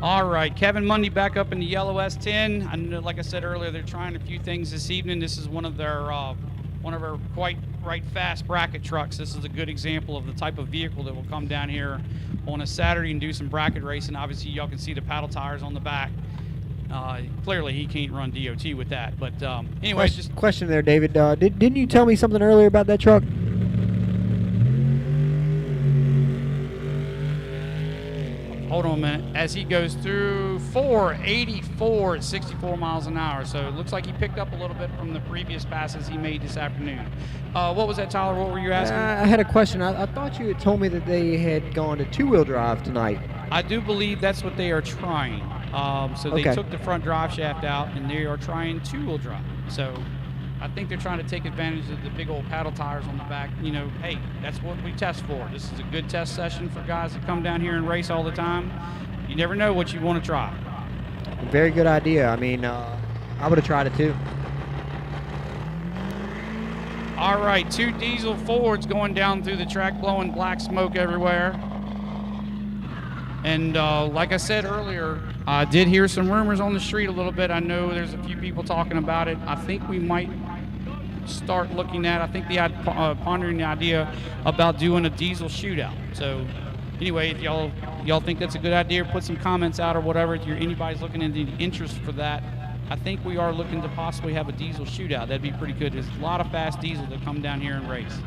All right, Kevin Mundy back up in the yellow S10. I know, like I said earlier, they're trying a few things this evening. This is one of our quite fast bracket trucks. This is a good example of the type of vehicle that will come down here on a Saturday and do some bracket racing. Obviously, y'all can see the paddle tires on the back. Clearly, he can't run DOT with that. But anyway, question there, David. Didn't you tell me something earlier about that truck? Hold on a minute. As he goes through 484 at 64 miles an hour. So it looks like he picked up a little bit from the previous passes he made this afternoon. What was that, Tyler? What were you asking? I had a question. I thought you had told me that they had gone to two-wheel drive tonight. I do believe that's what they are trying. So they took the front drive shaft out, and they are trying two-wheel drive. So I think they're trying to take advantage of the big old paddle tires on the back. Hey, that's what we test for. This is a good test session for guys that come down here and race all the time. You never know what you want to try. Very good idea. I mean, I would have tried it too. All right, 2 diesel Fords going down through the track, blowing black smoke everywhere. And like I said earlier, I did hear some rumors on the street a little bit. I know there's a few people talking about it. I think we might start looking at, pondering the idea about doing a diesel shootout. So anyway, if y'all think that's a good idea, put some comments out or whatever. If anybody's looking into the interest for that, I think we are looking to possibly have a diesel shootout. That'd be pretty good. There's a lot of fast diesel that come down here and race.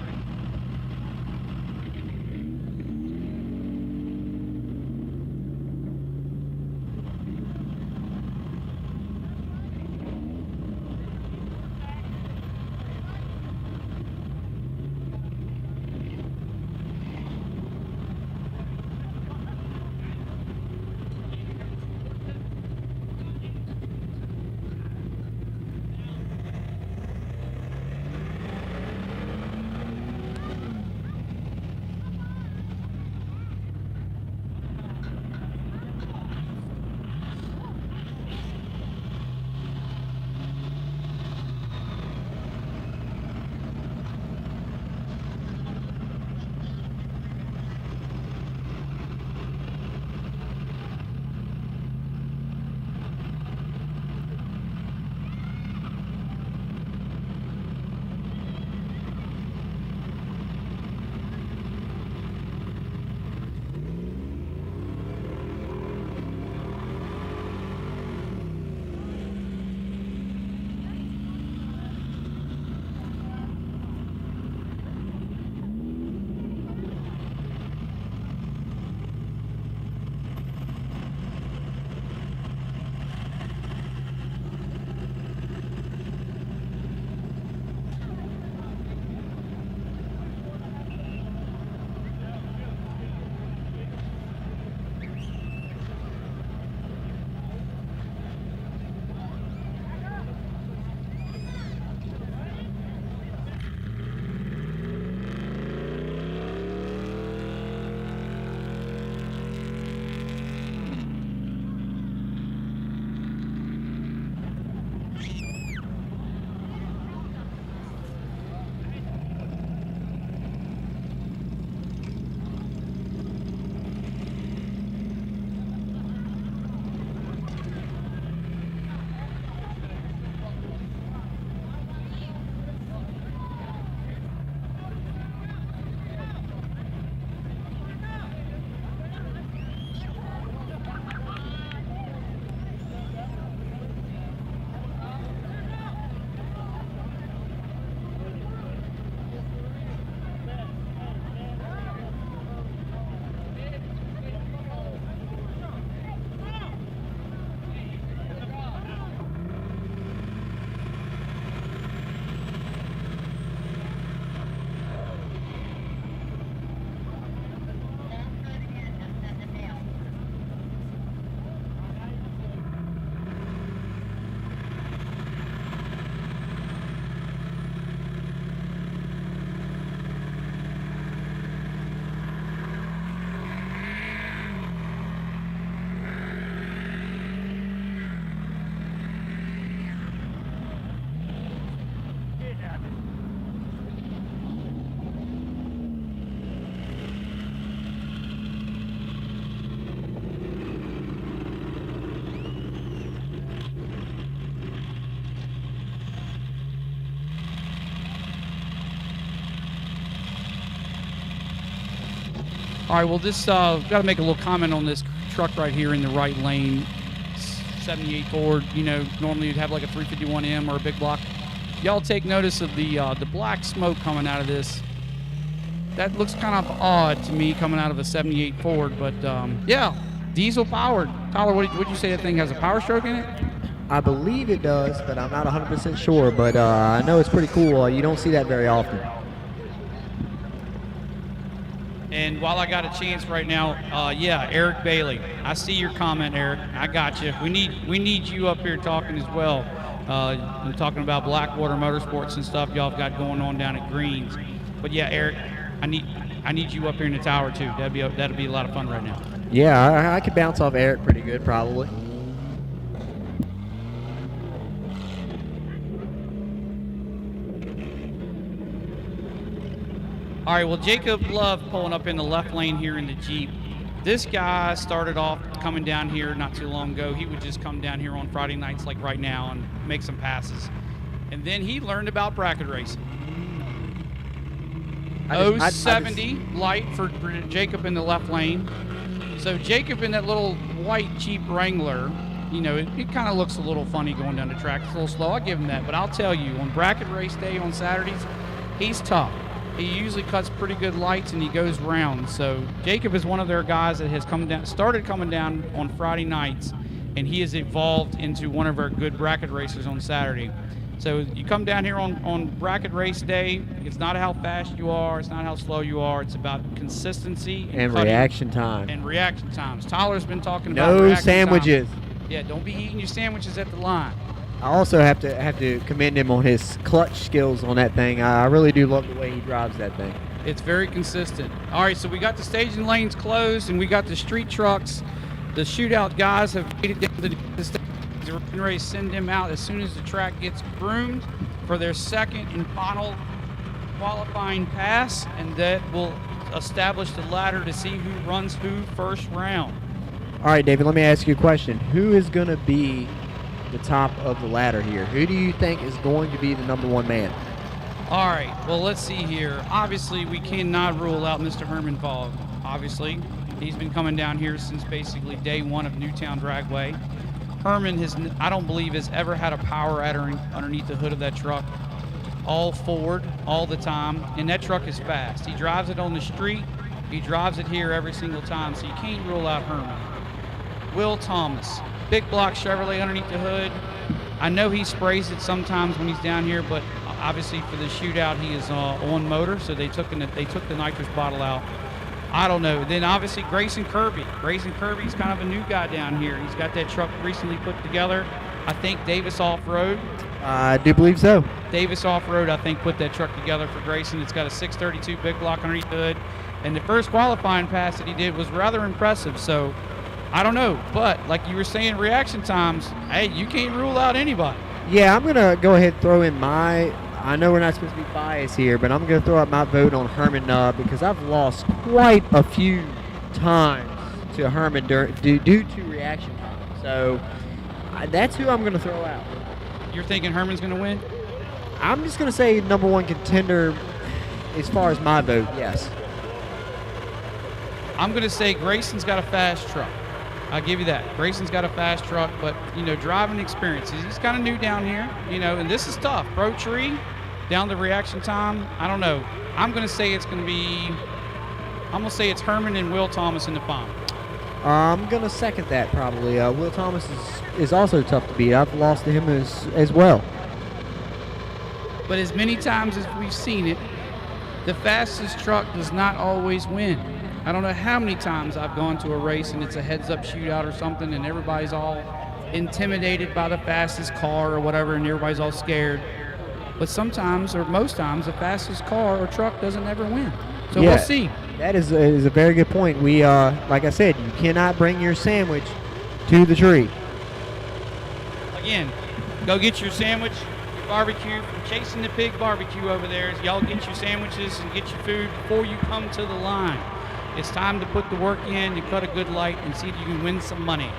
All right, well, this got to make a little comment on this truck right here in the right lane. 78 Ford, you know, normally you'd have like a 351M or a big block. Y'all take notice of the black smoke coming out of this. That looks kind of odd to me coming out of a 78 Ford, but yeah, diesel powered. Tyler, would you say that thing has a power stroke in it? I believe it does, but I'm not 100% sure. But I know it's pretty cool. You don't see that very often. And while I got a chance right now, yeah, Eric Bailey. I see your comment, Eric. I got you. We need you up here talking as well. I'm talking about Blackwater Motorsports and stuff y'all have got going on down at Greens. But yeah, Eric, I need you up here in the tower too. That'd be a lot of fun right now. Yeah, I could bounce off Eric pretty good, probably. All right, well, Jacob Love pulling up in the left lane here in the Jeep. This guy started off coming down here not too long ago. He would just come down here on Friday nights like right now and make some passes. And then he learned about bracket racing. 070 light for Jacob in the left lane. So Jacob in that little white Jeep Wrangler, you know, it kind of looks a little funny going down the track. It's a little slow, I'll give him that. But I'll tell you, on bracket race day on Saturdays, he's tough. He usually cuts pretty good lights and he goes round. So Jacob is one of their guys that has started coming down on Friday nights, and he has evolved into one of our good bracket racers on Saturday. So you come down here on bracket race day, it's not how fast you are, it's not how slow you are, it's about consistency and reaction time. And reaction times. Tyler's been talking about no reaction sandwiches. Time. Yeah, don't be eating your sandwiches at the line. I also have to commend him on his clutch skills on that thing. I really do love the way he drives that thing. It's very consistent. All right, so we got the staging lanes closed, and we got the street trucks. The shootout guys have made it down to the stage. We're getting ready to send them out as soon as the track gets groomed for their second and final qualifying pass, and that will establish the ladder to see who runs who first round. All right, David, let me ask you a question. Who is going to be the top of the ladder here? Who do you think is going to be the #1 man? All right, well, let's see here. Obviously, we cannot rule out Mr. Herman Fogg. Obviously, he's been coming down here since basically day one of Newtown Dragway. Herman I don't believe has ever had a power adder underneath the hood of that truck. All forward, all the time, and that truck is fast. He drives it on the street. He drives it here every single time, so you can't rule out Herman. Will Thomas. Big block Chevrolet underneath the hood. I know he sprays it sometimes when he's down here, but obviously for the shootout he is on motor, so they took the nitrous bottle out. I don't know. Then obviously Grayson Kirby. Grayson Kirby's kind of a new guy down here. He's got that truck recently put together. I think Davis Off-Road. I do believe so. Davis Off-Road, I think, put that truck together for Grayson. It's got a 632 big block underneath the hood. And the first qualifying pass that he did was rather impressive. So I don't know, but like you were saying, reaction times, hey, you can't rule out anybody. Yeah, I'm going to go ahead and throw in I know we're not supposed to be biased here, but I'm going to throw out my vote on Herman because I've lost quite a few times to Herman due to reaction time. So that's who I'm going to throw out. You're thinking Herman's going to win? I'm just going to say #1 contender as far as my vote, yes. I'm going to say Grayson's got a fast truck. I'll give you that. Grayson's got a fast truck, but, you know, driving experience. He's kind of new down here, you know, and this is tough. Pro Tree, down the reaction time, I don't know. I'm going to say it's Herman and Will Thomas in the final. I'm going to second that probably. Will Thomas is also tough to beat. I've lost to him as well. But as many times as we've seen it, the fastest truck does not always win. I don't know how many times I've gone to a race and it's a heads-up shootout or something and everybody's all intimidated by the fastest car or whatever and everybody's all scared. But sometimes, or most times, the fastest car or truck doesn't ever win. So yeah, we'll see. That is a very good point. We, like I said, you cannot bring your sandwich to the tree. Again, go get your sandwich, your barbecue from Chasing the Pig Barbecue over there. Y'all get your sandwiches and get your food before you come to the line. It's time to put the work in and cut a good light and see if you can win some money.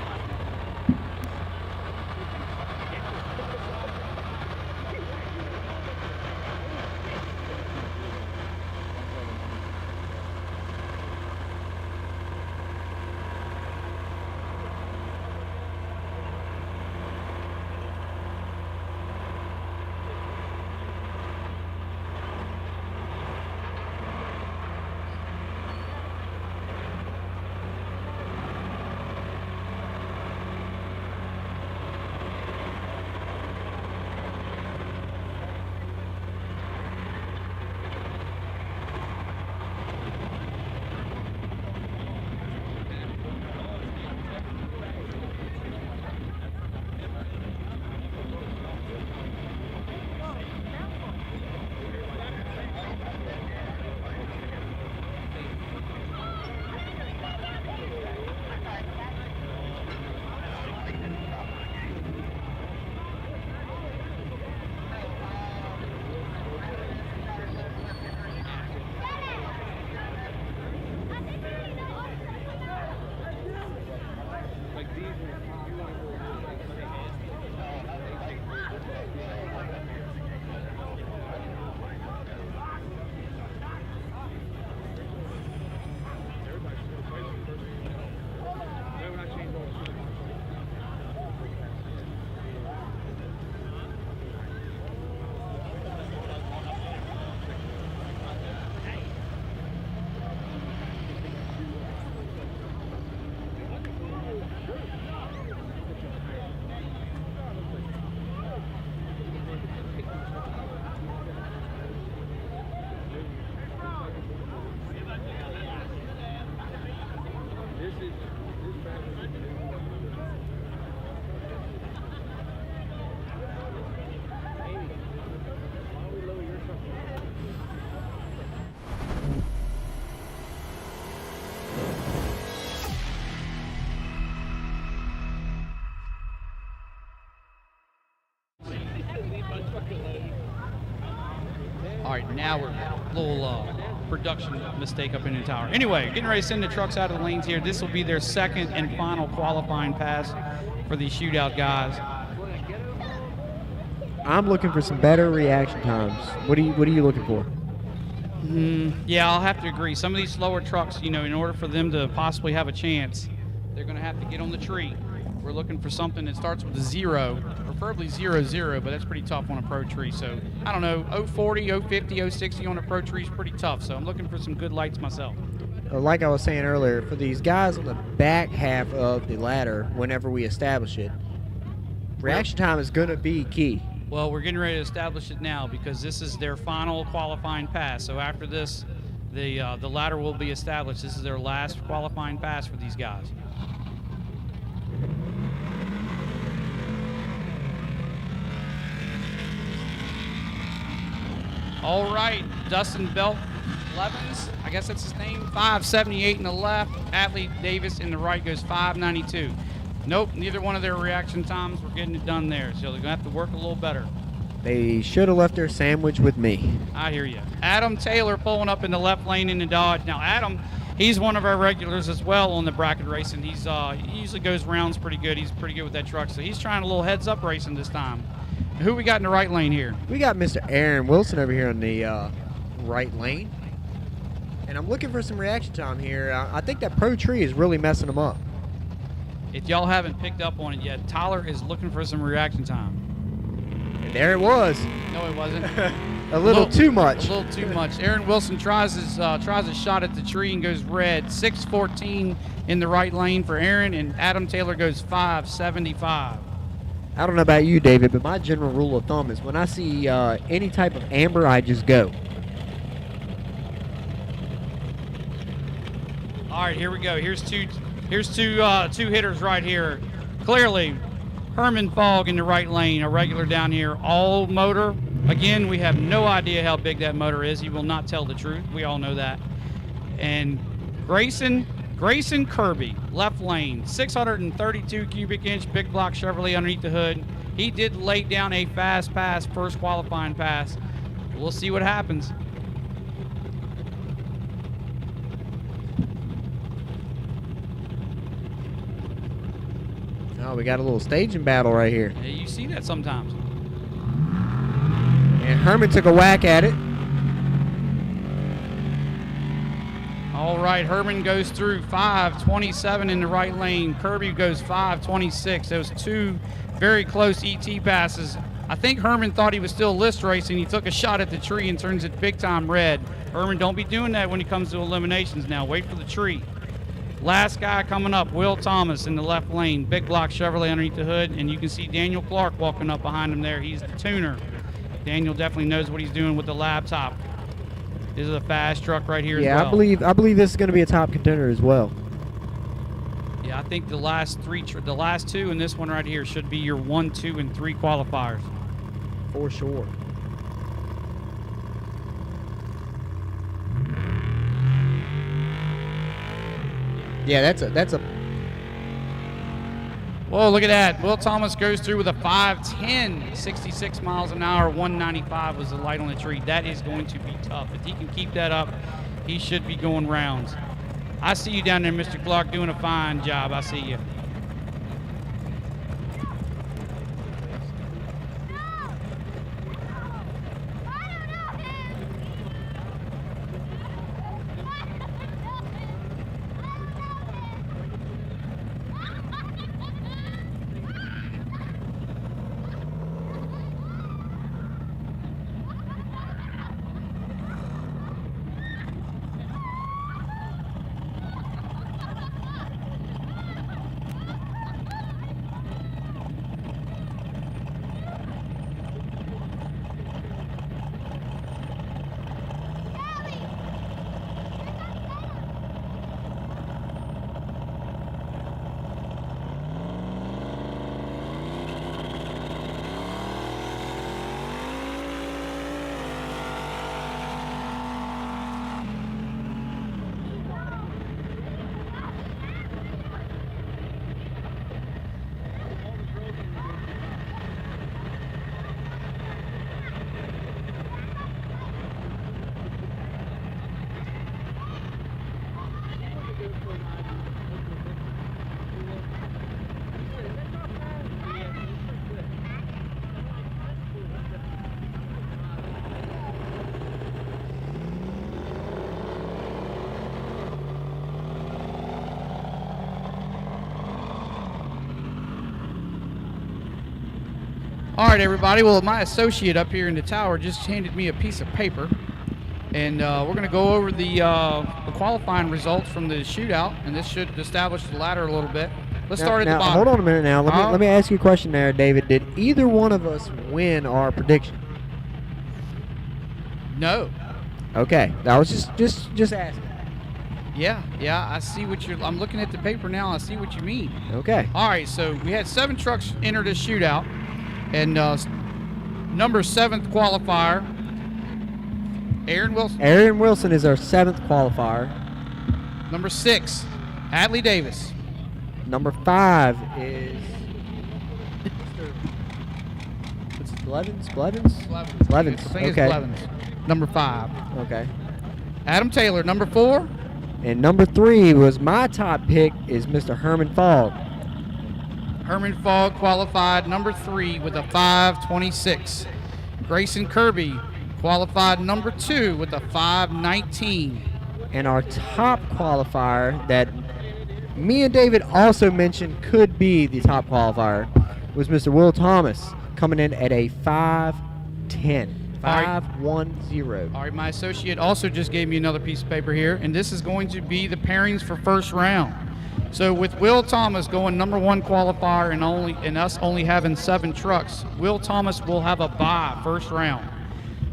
our little production mistake up in the tower. Anyway, getting ready to send the trucks out of the lanes here. This will be their second and final qualifying pass for the shootout guys. I'm looking for some better reaction times. What are you looking for? Yeah, I'll have to agree. Some of these slower trucks, you know, in order for them to possibly have a chance, they're going to have to get on the tree. We're looking for something that starts with a 0, preferably 0-0, but that's pretty tough on a pro tree. So, I don't know, 040, 050, 060 on a pro tree is pretty tough. So, I'm looking for some good lights myself. Like I was saying earlier, for these guys on the back half of the ladder, whenever we establish it, reaction time is going to be key. Well, we're getting ready to establish it now because this is their final qualifying pass. So after this, the ladder will be established. This is their last qualifying pass for these guys. All right, Dustin Belt Levens, I guess that's his name, 578 in the left. Atlee Davis in the right goes 592. Nope, neither one of their reaction times. We're getting it done there, so they're going to have to work a little better. They should have left their sandwich with me. I hear you. Adam Taylor pulling up in the left lane in the Dodge. Now, Adam, he's one of our regulars as well on the bracket racing. He usually goes rounds pretty good. He's pretty good with that truck, so he's trying a little heads-up racing this time. Who we got in the right lane here? We got Mr. Aaron Wilson over here in the right lane. And I'm looking for some reaction time here. I think that pro tree is really messing him up. If y'all haven't picked up on it yet, Tyler is looking for some reaction time. And there it was. No, it wasn't. a little too much. A little too much. Aaron Wilson tries his shot at the tree and goes red. 6:14 in the right lane for Aaron, and Adam Taylor goes 5:75. I don't know about you, David, but my general rule of thumb is when I see any type of amber, I just go. All right, here we go. Here's two hitters right here. Clearly, Herman Fogg in the right lane, a regular down here, all motor. Again, we have no idea how big that motor is. He will not tell the truth. We all know that. And Grayson Kirby, left lane, 632 cubic inch big block Chevrolet underneath the hood. He did lay down a fast pass, first qualifying pass. We'll see what happens. Oh, we got a little staging battle right here. Yeah, you see that sometimes. And Herman took a whack at it. All right, Herman goes through 5:27 in the right lane. Kirby goes 5:26. Those two very close ET passes. I think Herman thought he was still list racing. He took a shot at the tree and turns it big time red. Herman, don't be doing that when it comes to eliminations now. Wait for the tree. Last guy coming up, Will Thomas in the left lane. Big block Chevrolet underneath the hood. And you can see Daniel Clark walking up behind him there. He's the tuner. Daniel definitely knows what he's doing with the laptop. This is a fast truck right here as well. I believe this is going to be a top contender as well. Yeah, I think the last two and this one right here should be your 1, 2, and 3 qualifiers. For sure. Yeah, that's a. Whoa, look at that. Will Thomas goes through with a 5:10, 66 miles an hour, 195 was the light on the tree. That is going to be tough. If he can keep that up, he should be going rounds. I see you down there, Mr. Clark, doing a fine job. I see you. All right, everybody. Well, my associate up here in the tower just handed me a piece of paper, and we're going to go over the qualifying results from the shootout, and this should establish the ladder a little bit. Let's start at the bottom. Hold on a minute now. Let me ask you a question there, David. Did either one of us win our prediction? No. Okay. I was just asking. Yeah, I see what you're. I'm looking at the paper now. I see what you mean. Okay. All right, so we had 7 trucks enter the shootout, and number 7th qualifier, Aaron Wilson. Aaron Wilson is our 7th qualifier. Number 6, Adley Davis. Number 5 is what's it, Blevins? Blevins. I think Okay. it's Blevins. Number 5. Okay. Adam Taylor, number 4. And number 3 was my top pick is Mr. Herman Fogg. Herman Fogg qualified number 3 with a 5:26. Grayson Kirby qualified number 2 with a 5:19. And our top qualifier that me and David also mentioned could be the top qualifier was Mr. Will Thomas, coming in at a 5:10. 5:10. All right, my associate also just gave me another piece of paper here, and this is going to be the pairings for first round. So with Will Thomas going number 1 qualifier and us only having 7 trucks, Will Thomas will have a bye first round.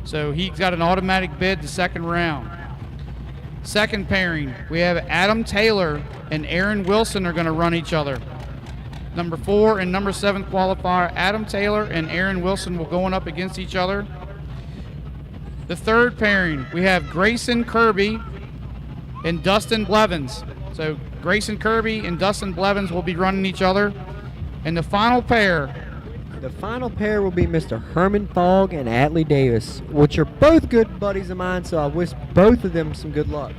So he's got an automatic bid the second round. Second pairing, we have Adam Taylor and Aaron Wilson are going to run each other. Number 4 and number 7 qualifier, Adam Taylor and Aaron Wilson will going up against each other. The third pairing, we have Grayson Kirby and Dustin Blevins. So Grayson Kirby and Dustin Blevins will be running each other. And the final pair. The final pair will be Mr. Herman Fogg and Adley Davis, which are both good buddies of mine, so I wish both of them some good luck.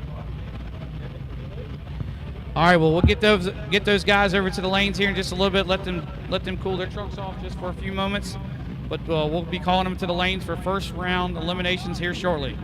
All right, well, we'll get those guys over to the lanes here in just a little bit. Let them cool their trucks off just for a few moments. But we'll be calling them to the lanes for first round eliminations here shortly.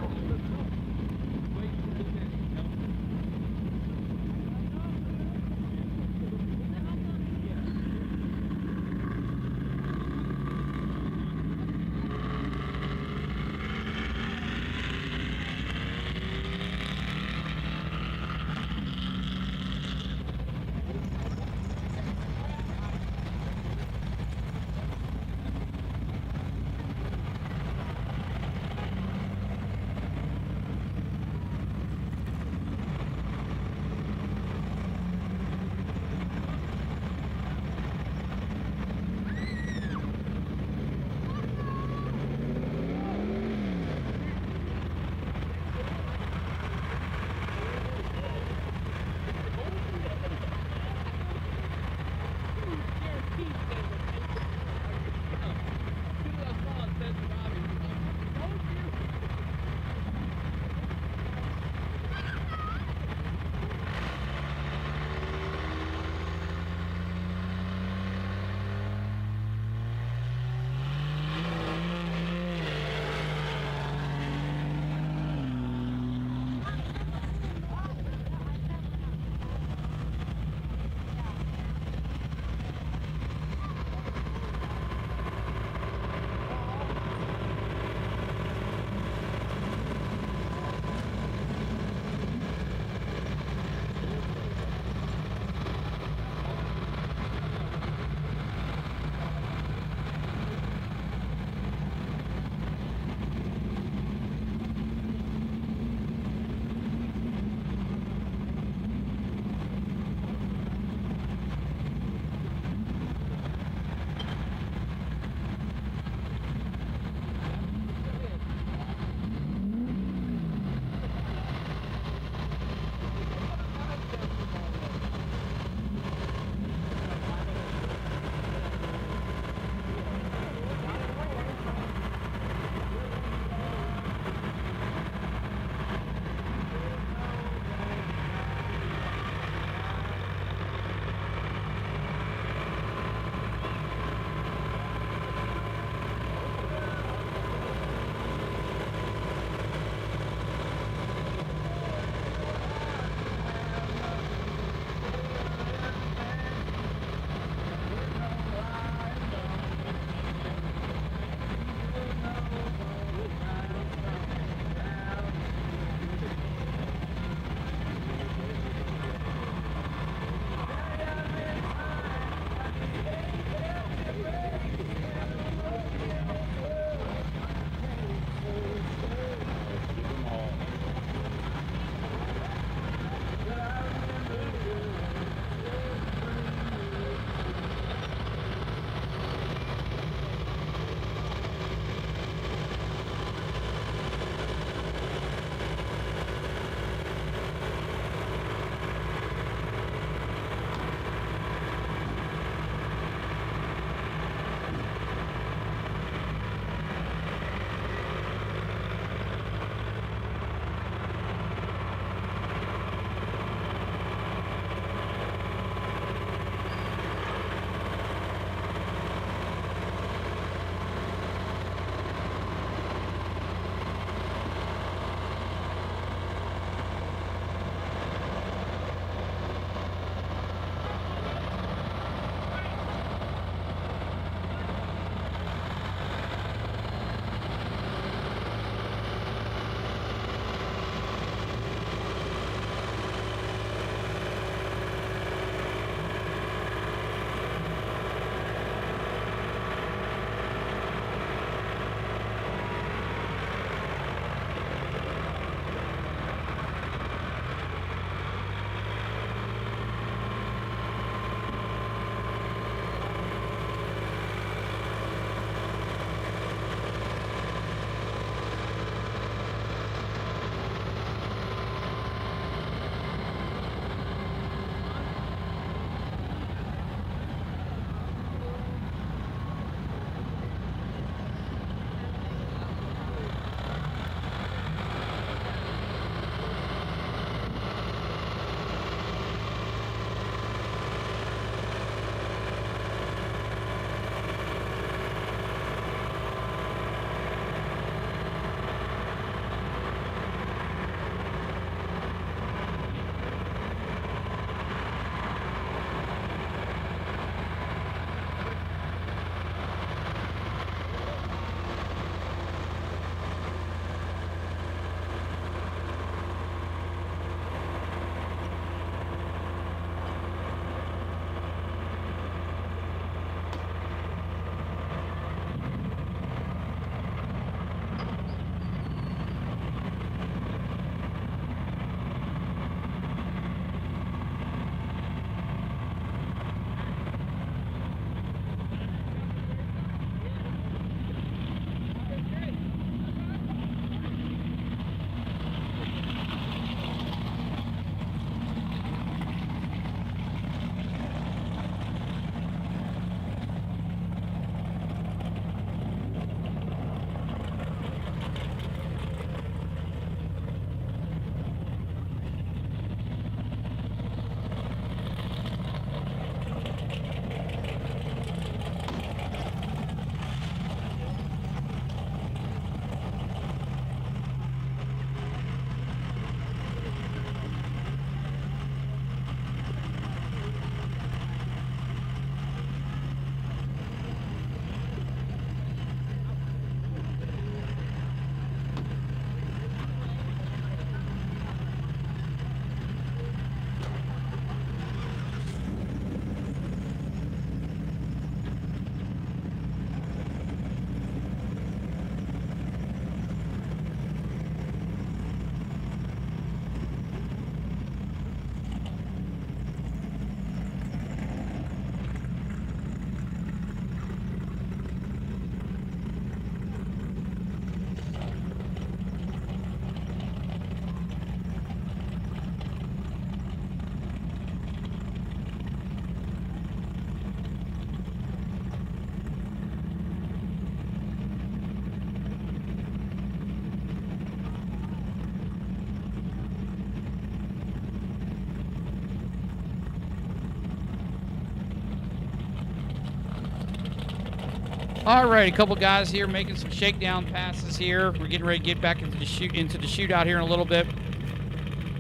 All right, a couple guys here making some shakedown passes here. We're getting ready to get back into the shootout here in a little bit.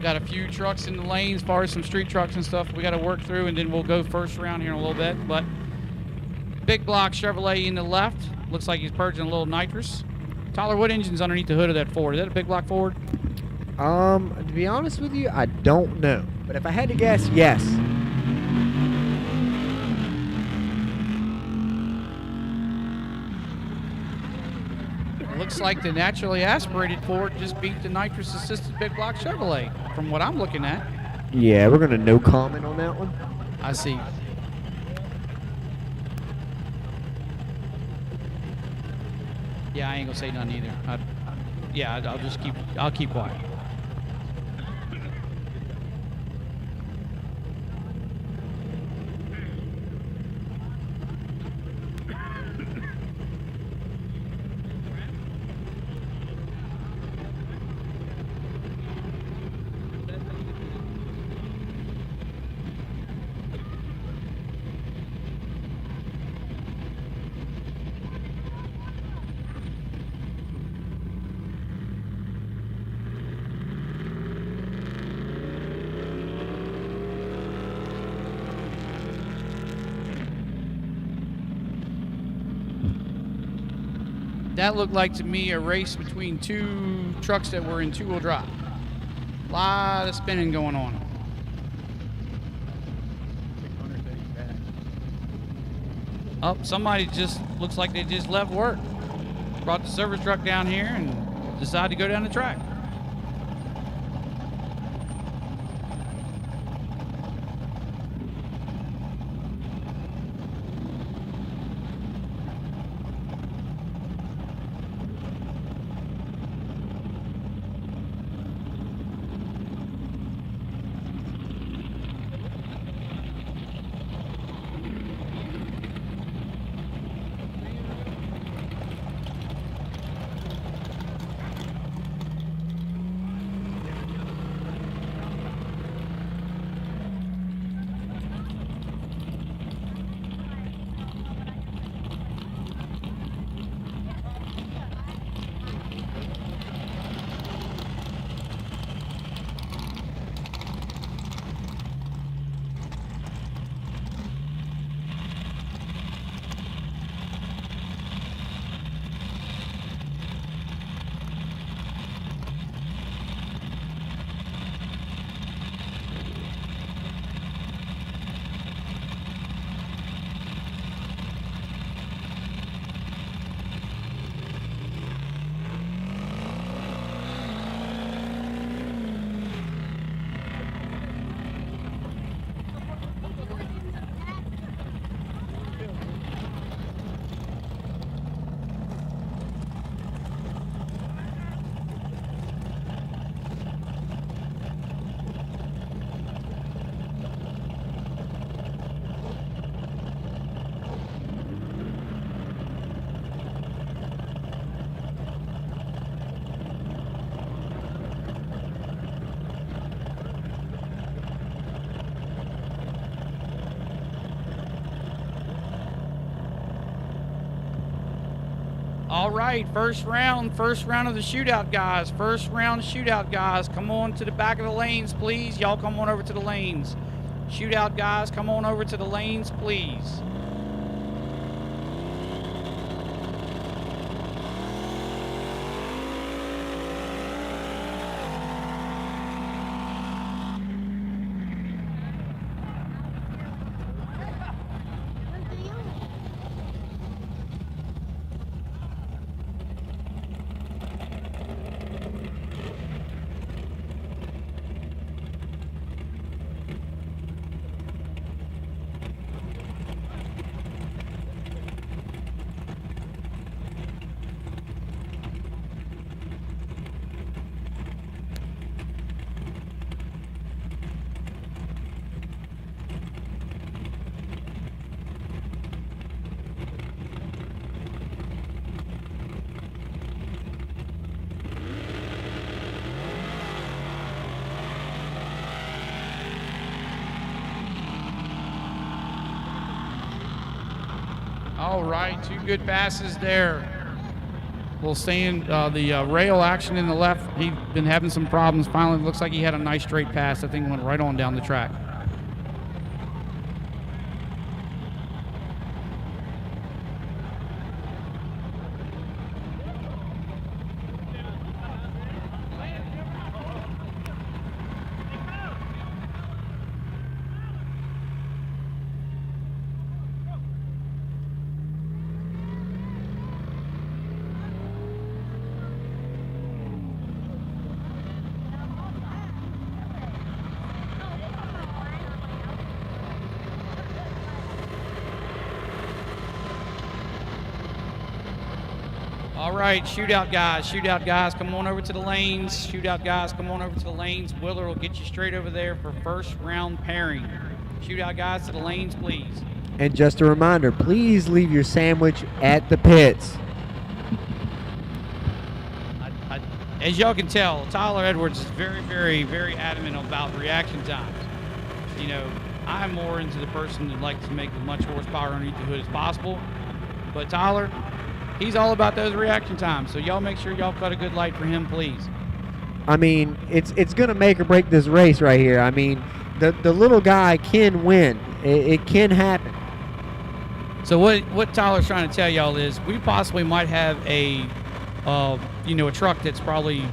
Got a few trucks in the lane as far as some street trucks and stuff we got to work through, and then we'll go first round here in a little bit. But big block Chevrolet in the left. Looks like he's purging a little nitrous. Tyler, what engine's underneath the hood of that Ford? Is that a big block Ford? To be honest with you, I don't know. But if I had to guess, yes. Looks like the naturally aspirated Ford just beat the nitrous assisted big block Chevrolet from what I'm looking at. Yeah, we're gonna no comment on that one. I see. Yeah, I ain't gonna say nothing either. I'll keep quiet. That looked like to me a race between two trucks that were in two-wheel drive. A lot of spinning going on. Oh, somebody just looks like they just left work. Brought the service truck down here and decided to go down the track. All right, first round of the shootout, guys. First round shootout, guys. Come on to the back of the lanes, please. Y'all come on over to the lanes. Shootout, guys, come on over to the lanes, please. All right, 2 good passes there. We'll stay in the rail action in the left. He's been having some problems. Finally, looks like he had a nice straight pass. I think went right on down the track. All right, shootout guys, come on over to the lanes. Shootout guys, come on over to the lanes. Willer will get you straight over there for first round pairing. Shootout guys to the lanes, please. And just a reminder, please leave your sandwich at the pits. As y'all can tell, Tyler Edwards is very, very, very adamant about reaction times. You know, I'm more into the person that likes to make as much horsepower underneath the hood as possible. But Tyler, he's all about those reaction times. So y'all make sure y'all cut a good light for him, please. I mean, it's going to make or break this race right here. I mean, the little guy can win. It can happen. So what Tyler's trying to tell y'all is we possibly might have a truck that's probably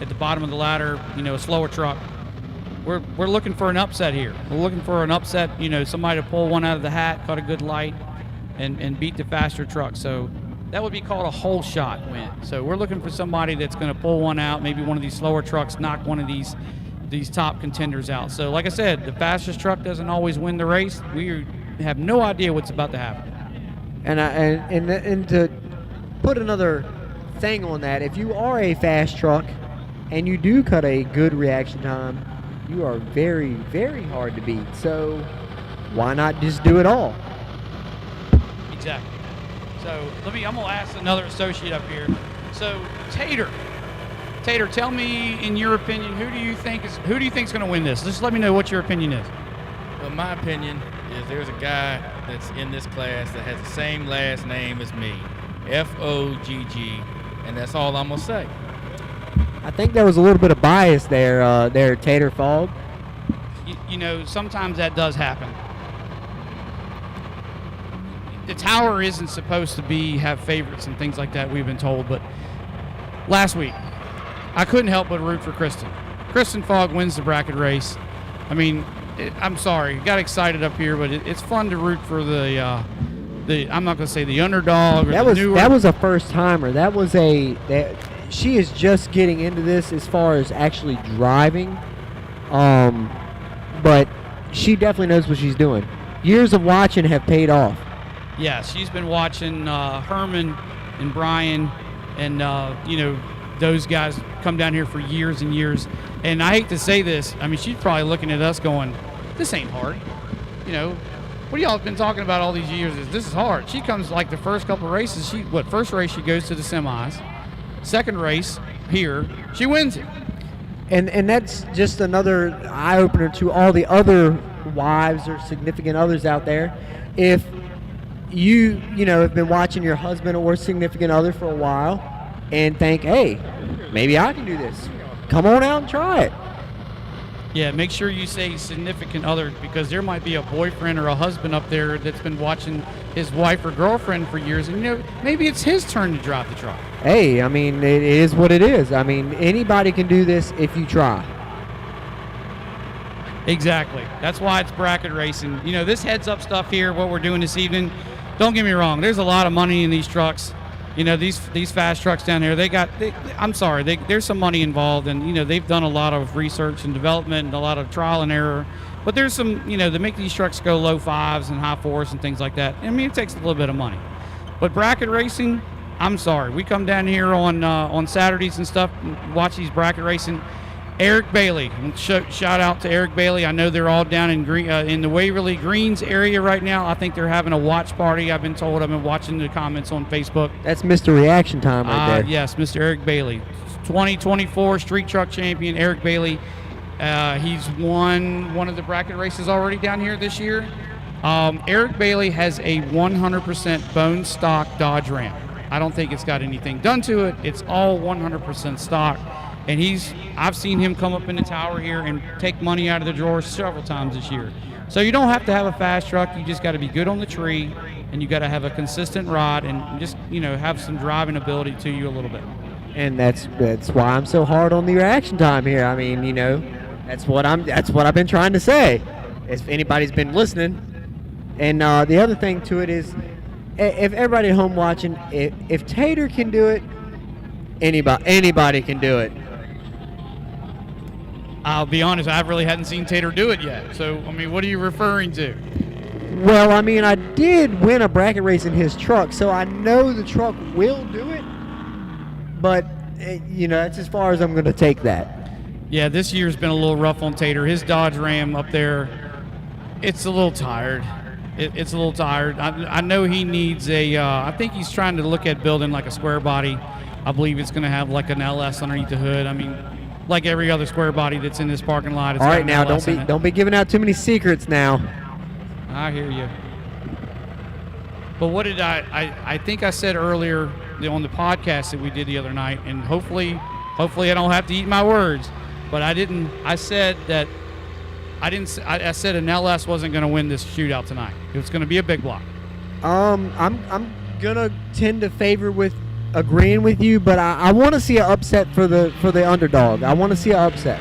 at the bottom of the ladder, a slower truck. We're looking for an upset here. We're looking for an upset, somebody to pull one out of the hat, cut a good light, and beat the faster truck. So that would be called a hole shot win. So we're looking for somebody that's going to pull one out, maybe one of these slower trucks, knock one of these top contenders out. So like I said, the fastest truck doesn't always win the race. We have no idea what's about to happen. And to put another thing on that, if you are a fast truck and you do cut a good reaction time, you are very, very hard to beat. So why not just do it all? Exactly. So I'm gonna ask another associate up here. So Tater, tell me, in your opinion, who do you think is going to win this? Just let me know what your opinion is. Well, my opinion is there's a guy that's in this class that has the same last name as me, Fogg, and that's all I'm gonna say. I think there was a little bit of bias there, Tater Fogg. Sometimes that does happen. The tower isn't supposed to have favorites and things like that, we've been told, but last week I couldn't help but root for Kristen. Kristen Fogg wins the bracket race. I mean, I'm sorry, got excited up here, but it's fun to root for the I'm not going to say the underdog or that the newer. That was a first timer. She is just getting into this as far as actually driving, but she definitely knows what she's doing. Years of watching have paid off. Yeah, she's been watching Herman and Brian and, those guys come down here for years and years. And I hate to say this. I mean, she's probably looking at us going, this ain't hard. What y'all been talking about all these years is this is hard. She comes like the first couple of races. First race she goes to the semis. Second race here, she wins it. And that's just another eye-opener to all the other wives or significant others out there. If you have been watching your husband or significant other for a while and think, hey, maybe I can do this, come on out and try it. Yeah, make sure you say significant other, because there might be a boyfriend or a husband up there that's been watching his wife or girlfriend for years, and maybe it's his turn to drive the truck. Hey, I mean, it is what it is. I mean, anybody can do this if you try. Exactly. That's why it's bracket racing. This heads-up stuff here, what we're doing this evening, don't get me wrong, there's a lot of money in these trucks. These fast trucks down here, there's some money involved, and, they've done a lot of research and development and a lot of trial and error. But there's some, to make these trucks go low fives and high fours and things like that, I mean, it takes a little bit of money. But bracket racing, I'm sorry. We come down here on Saturdays and stuff and watch these bracket racing. Eric Bailey, shout out to Eric Bailey. I know they're all down in the Waverly Greens area right now. I think they're having a watch party. I've been told. I've been watching the comments on Facebook. That's Mr. Reaction Time right there. Yes, Mr. Eric Bailey, 2024 Street Truck Champion. Eric Bailey, he's won one of the bracket races already down here this year. Eric Bailey has a 100% bone stock Dodge Ram. I don't think it's got anything done to it. It's all 100% stock. And I've seen him come up in the tower here and take money out of the drawer several times this year. So you don't have to have a fast truck. You just got to be good on the tree, and you got to have a consistent rod and just, have some driving ability to you a little bit. And that's why I'm so hard on the reaction time here. I mean, that's what I've been trying to say. If anybody's been listening. And the other thing to it is, if everybody at home watching, if Tater can do it, anybody can do it. I'll be honest, I really hadn't seen Tater do it yet. So, what are you referring to? Well, I did win a bracket race in his truck, so I know the truck will do it. But, that's as far as I'm going to take that. Yeah, this year's been a little rough on Tater. His Dodge Ram up there, it's a little tired. It's a little tired. I know he needs I think he's trying to look at building like a square body. I believe it's going to have like an LS underneath the hood. Like every other square body that's in this parking lot. It's all right, now don't be giving out too many secrets now. I hear you. But what did I think I said earlier on the podcast that we did the other night, and hopefully I don't have to eat my words, but I didn't. I said that I said an LS wasn't going to win this shootout tonight. It was going to be a big block. I'm gonna tend to favor with agreeing with you, but I want to see an upset for the underdog. I want to see an upset.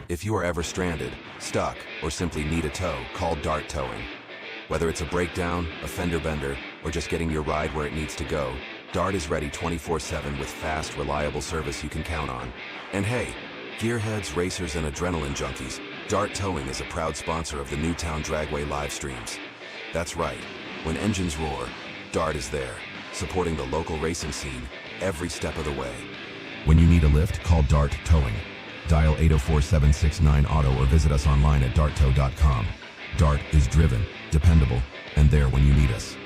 If you are ever stranded, stuck, or simply need a tow, call Dart Towing. Whether it's a breakdown, a fender bender, or just getting your ride where it needs to go, Dart is ready 24/7 with fast, reliable service you can count on. And hey, gearheads, racers, and adrenaline junkies, Dart Towing is a proud sponsor of the Newtown Dragway live streams. That's right, when engines roar, Dart is there, supporting the local racing scene every step of the way. When you need a lift, call Dart Towing. Dial 804-769-AUTO or visit us online at darttow.com. Dart is driven, dependable, and there when you need us.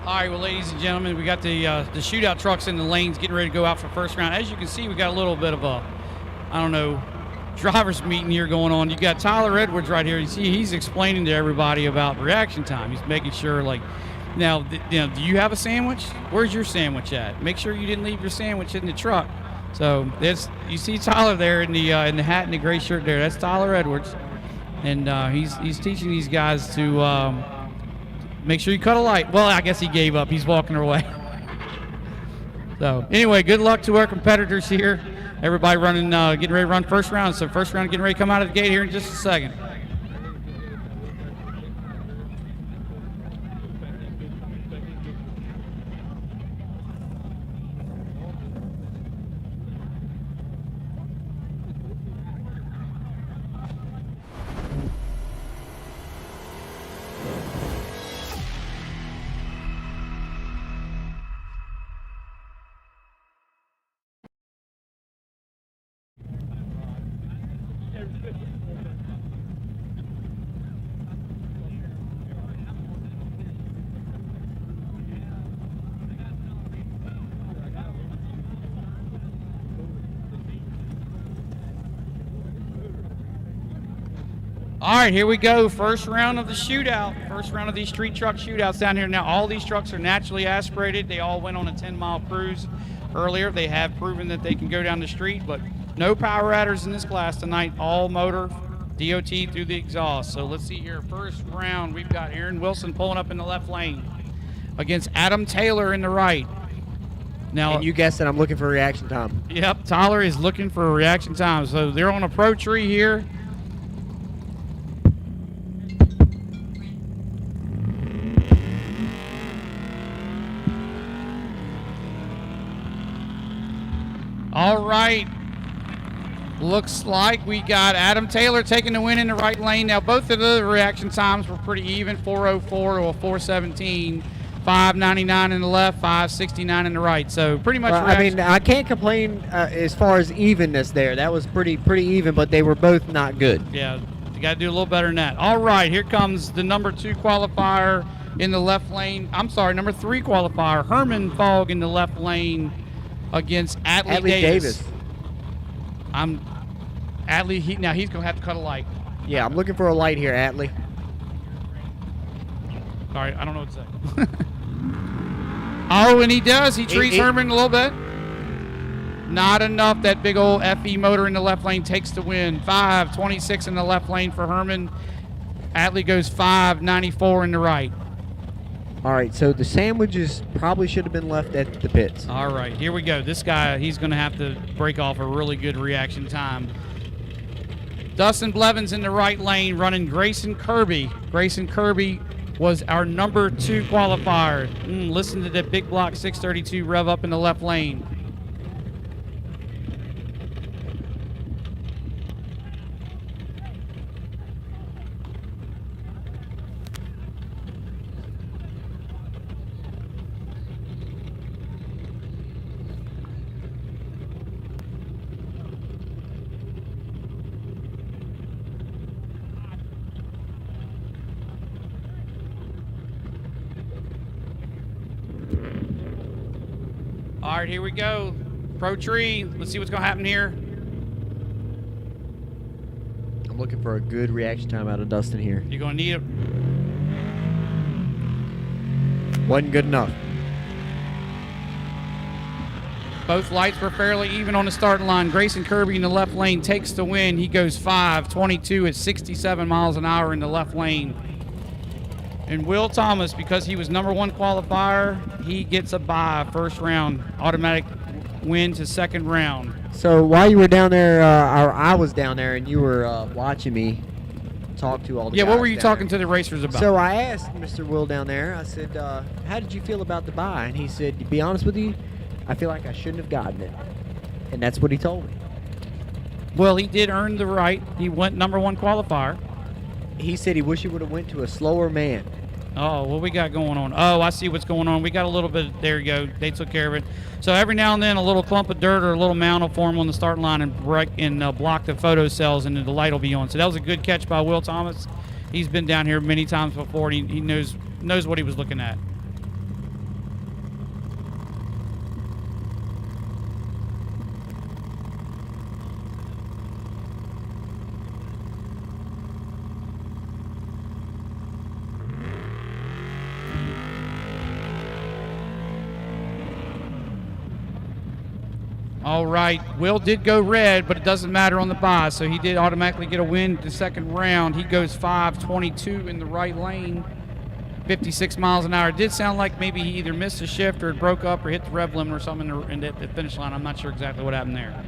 All right, well, ladies and gentlemen, we got the shootout trucks in the lanes getting ready to go out for first round. As you can see, we got a little bit of a, I don't know, drivers meeting here going on. You got Tyler Edwards right here. You see, he's explaining to everybody about reaction time. He's making sure, like, now, do you have a sandwich? Where's your sandwich at? Make sure you didn't leave your sandwich in the truck. So you see Tyler there in the hat and the gray shirt there. That's Tyler Edwards, and he's teaching these guys to. Make sure you cut a light. Well, I guess he gave up. He's walking away. So anyway, good luck to our competitors here. Everybody running, getting ready to run first round. So first round getting ready to come out of the gate here in just a second. All right, here we go. First round of the shootout. First round of these street truck shootouts down here. Now, all these trucks are naturally aspirated. They all went on a 10-mile cruise earlier. They have proven that they can go down the street, but no power adders in this class tonight. All motor, DOT through the exhaust. So let's see here. First round, we've got Aaron Wilson pulling up in the left lane against Adam Taylor in the right. Now, And you guessed it, I'm looking for reaction time. Yep, Tyler is looking for a reaction time. So they're on a pro tree here. All right, looks like we got Adam Taylor taking the win in the right lane. Now, both of the reaction times were pretty even, 4:04 to a 4:17, 5:99 in the left, 5:69 in the right. So pretty much. Well, I mean, I can't complain as far as evenness there. That was pretty even, but they were both not good. Yeah, you got to do a little better than that. All right, here comes the number 2 qualifier in the left lane. I'm sorry, number 3 qualifier, Herman Fogg in the left lane against Atlee Davis. Atlee, now he's going to have to cut a light. Yeah, I'm looking for a light here, Atlee. Sorry, I don't know what to say. Oh, and he does. He treats Herman a little bit. Not enough. That big old FE motor in the left lane takes the win. 5:26 in the left lane for Herman. Atlee goes 5.94 in the right. All right, so the sandwiches probably should have been left at the pits. All right, here we go. This guy, he's going to have to break off a really good reaction time. Dustin Blevins in the right lane running Grayson Kirby. Grayson Kirby was our number 2 qualifier. Listen to that big block 632 rev up in the left lane. All right, here we go. Pro Tree. Let's see what's going to happen here. I'm looking for a good reaction time out of Dustin here. You're going to need it. Wasn't good enough. Both lights were fairly even on the starting line. Grayson Kirby in the left lane takes the win. He goes 5.22 at 67 miles an hour in the left lane. And Will Thomas, because he was number 1 qualifier, he gets a bye first round, automatic win to second round. So while you were down there, or I was down there, and you were watching me talk to all the guys what were you down talking there. to the racers about? So I asked Mr. Will down there, I said, how did you feel about the bye? And he said, to be honest with you, I feel like I shouldn't have gotten it. And that's what he told me. Well, he did earn the right. He went number 1 qualifier. He said he wished he would have went to a slower man. Oh, what we got going on? Oh, I see what's going on. We got a little bit. There you go. They took care of it. So every now and then, a little clump of dirt or a little mound will form on the starting line and break and block the photo cells, and the light will be on. So that was a good catch by Will Thomas. He's been down here many times before, and he knows what he was looking at. All right, Will did go red, but it doesn't matter on the bye, so he did automatically get a win the second round. He goes 5.22 in the right lane, 56 miles an hour. It did sound like maybe he either missed a shift or it broke up or hit the rev limit or something in the finish line. I'm not sure exactly what happened there.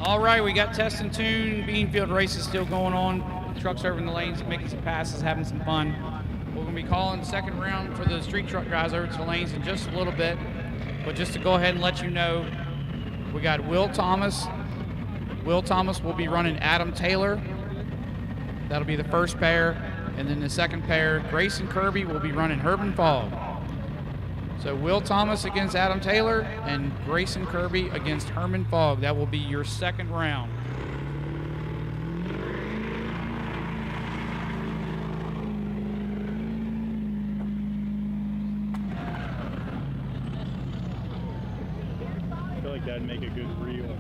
All right, we got test and tune. Beanfield races still going on. Trucks over in the lanes, making some passes, having some fun. We're going to be calling second round for the street truck guys over to the lanes in just a little bit. But just to go ahead and let you know, we got Will Thomas. Will Thomas will be running Adam Taylor. That'll be the first pair. And then the second pair, Grayson Kirby will be running Herman Fogg. So Will Thomas against Adam Taylor and Grayson Kirby against Herman Fogg. That will be your second round. I feel like that'd make a good reel.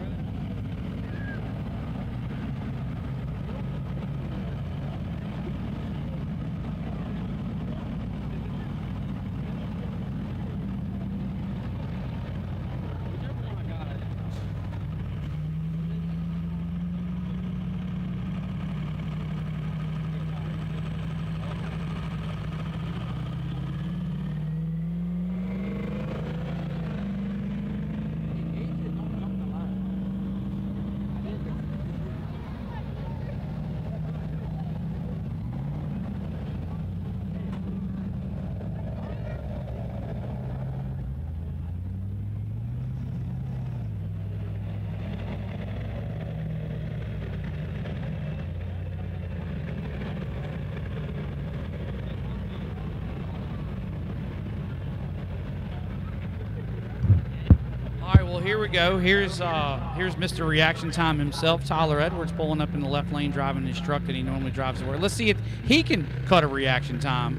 Well, here we go. Here's Mr. Reaction Time himself, Tyler Edwards, pulling up in the left lane, driving his truck that he normally drives to work. Let's see if he can cut a reaction time.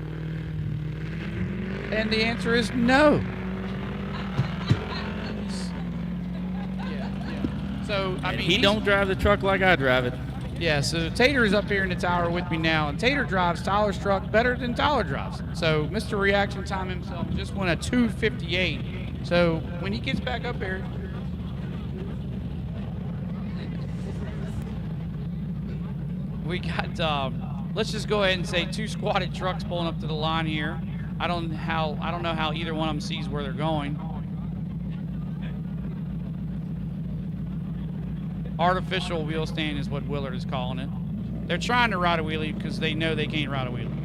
And the answer is no. Yeah. So I mean, he don't drive the truck like I drive it. Yeah. So Tater is up here in the tower with me now, and Tater drives Tyler's truck better than Tyler drives. So Mr. Reaction Time himself just won a 2:58. So when he gets back up here, we got, let's just go ahead and say 2 squatted trucks pulling up to the line here. I don't know how either one of them sees where they're going. Artificial wheel stand is what Willard is calling it. They're trying to ride a wheelie because they know they can't ride a wheelie.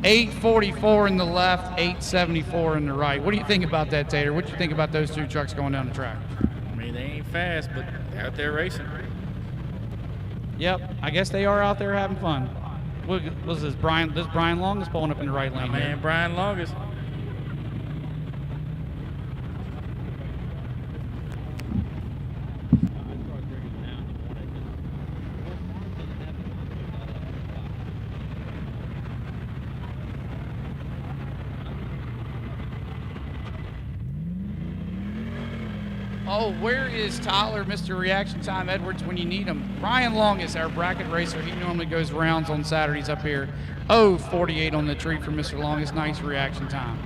844 in the left, 874 in the right. What do you think about that, Tater? What do you think about those 2 trucks going down the track? I mean, they ain't fast, but they're out there racing. Yep, I guess they are out there having fun. What was this? Brian Long is pulling up in the right lane. My man, Brian Longest. Oh, where is Tyler, Mr. Reaction Time Edwards, when you need him? Brian Long is our bracket racer. He normally goes rounds on Saturdays up here. Oh, 48 on the tree for Mr. Long. It's nice reaction time.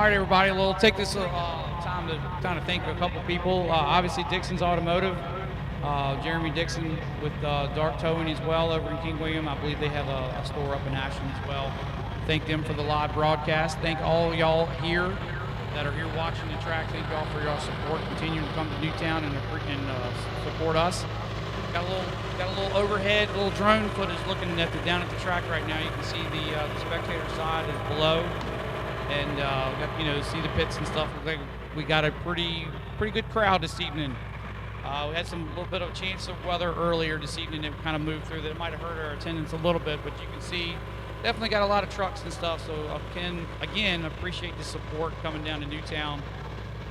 All right, everybody. We'll take this time to kind of thank a couple people. Obviously, Dixon's Automotive. Jeremy Dixon with Dark Towing as well over in King William. I believe they have a store up in Ashland as well. Thank them for the live broadcast. Thank all y'all here that are here watching the track. Thank y'all for your support. Continue to come to Newtown and support us. Got a little overhead, little drone footage looking down at the track right now. You can see the spectator side is below, and got, see the pits and stuff. We got a pretty good crowd this evening. We had a little bit of a chance of weather earlier this evening that kind of moved through that might have hurt our attendance a little bit, but you can see definitely got a lot of trucks and stuff. So again appreciate the support coming down to Newtown.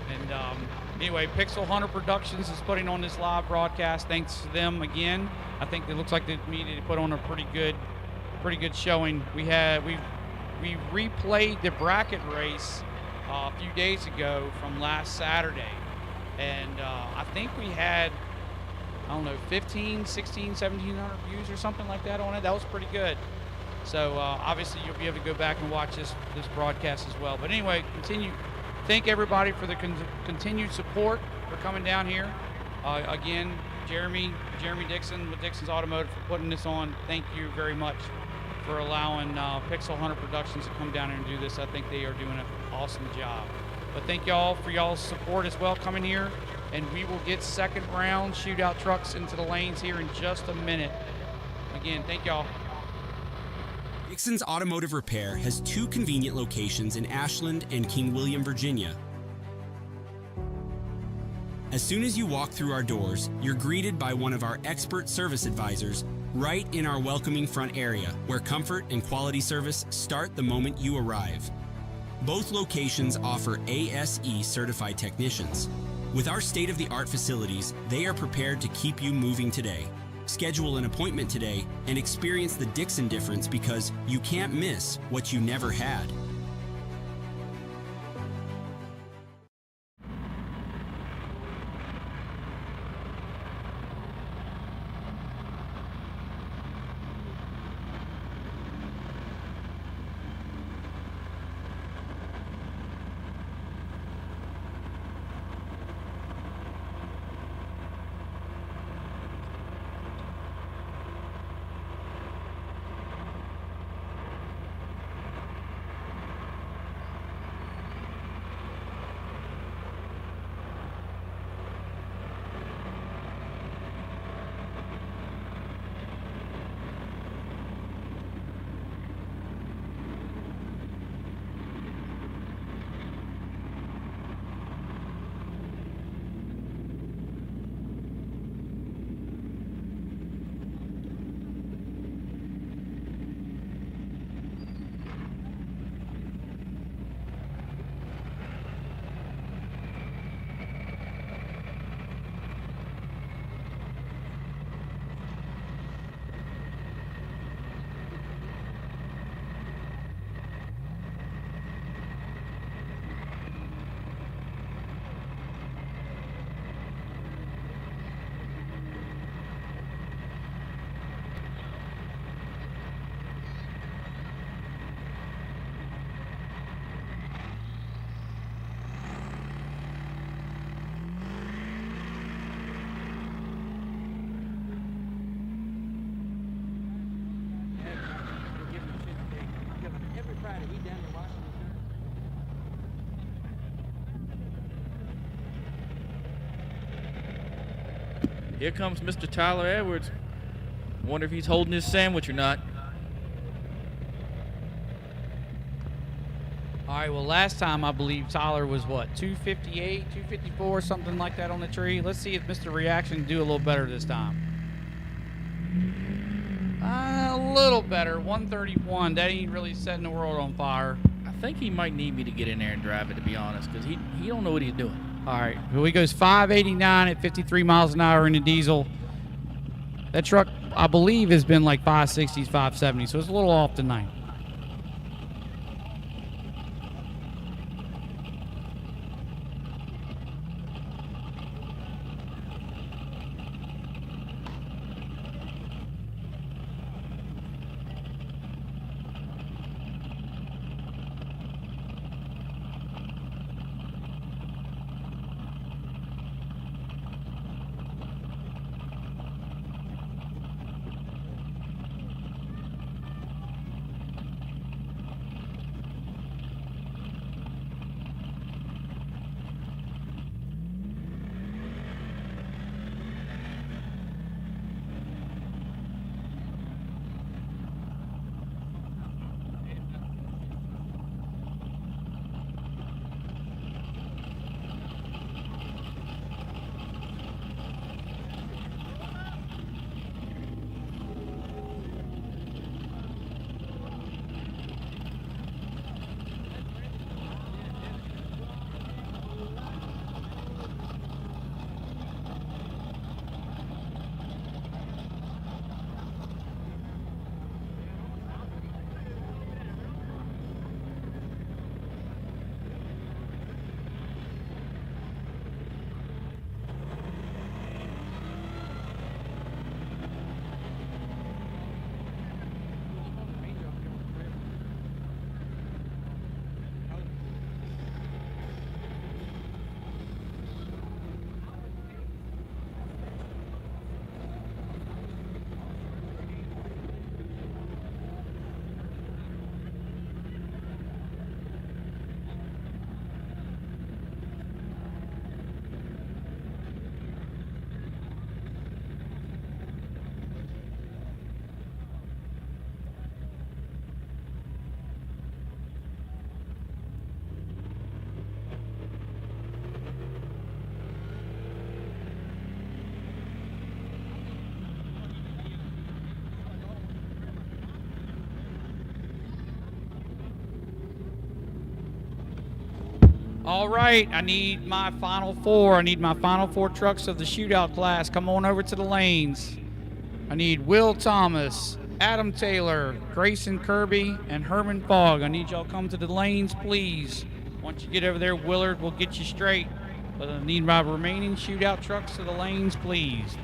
And anyway, PixelHunter Productions is putting on this live broadcast. Thanks to them again. I think it looks like they needed to put on a pretty good showing. We replayed the bracket race a few days ago from last Saturday. And I think we had, 15, 16, 1,700 views or something like that on it. That was pretty good. So obviously you'll be able to go back and watch this broadcast as well. But anyway, thank everybody for the continued support for coming down here. Again, Jeremy Dixon with Dixon's Automotive for putting this on. Thank you very much for allowing PixelHunter Productions to come down here and do this. I think they are doing an awesome job. But thank y'all for y'all's support as well coming here. And we will get second round shootout trucks into the lanes here in just a minute. Again, thank y'all. Dixon's Automotive Repair has 2 convenient locations in Ashland and King William, Virginia. As soon as you walk through our doors, you're greeted by one of our expert service advisors right in our welcoming front area, where comfort and quality service start the moment you arrive. Both locations offer ASE certified technicians. With our state-of-the-art facilities, they are prepared to keep you moving today. Schedule an appointment today and experience the Dixon difference, because you can't miss what you never had. Here comes Mr. Tyler Edwards. Wonder if he's holding his sandwich or not. All right, well, last time I believe Tyler was, 258, 254, something like that on the tree. Let's see if Mr. Reaction can do a little better this time. A little better, 131. That ain't really setting the world on fire. I think he might need me to get in there and drive it, to be honest, because he don't know what he's doing. All right, well, he goes 589 at 53 miles an hour in the diesel. That truck, I believe, has been like 560s, 570s, so it's a little off tonight. All right, I need my final four. I need my final four trucks of the shootout class. Come on over to the lanes. I need Will Thomas, Adam Taylor, Grayson Kirby, and Herman Fogg. I need y'all come to the lanes, please. Once you get over there, Willard will get you straight. But I need my remaining shootout trucks to the lanes, please.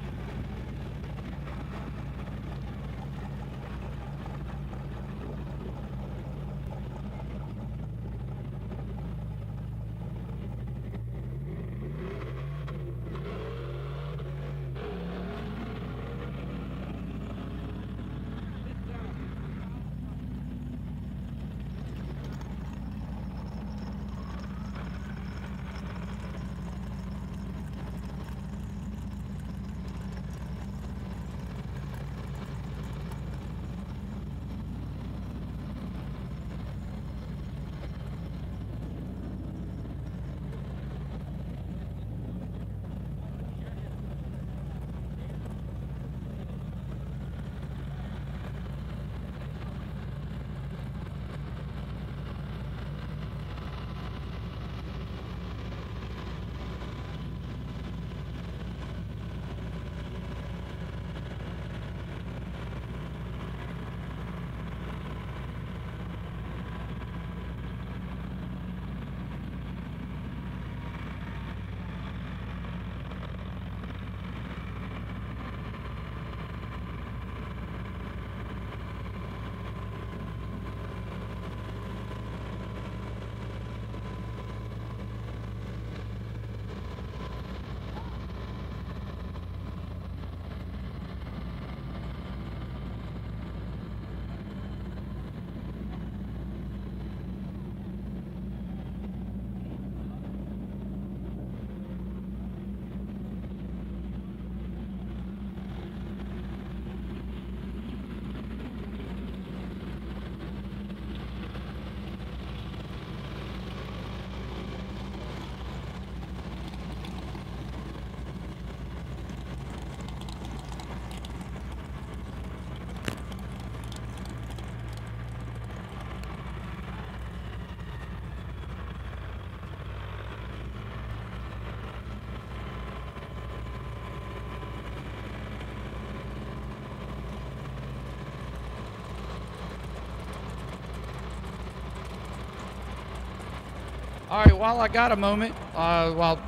All right, while I got a moment,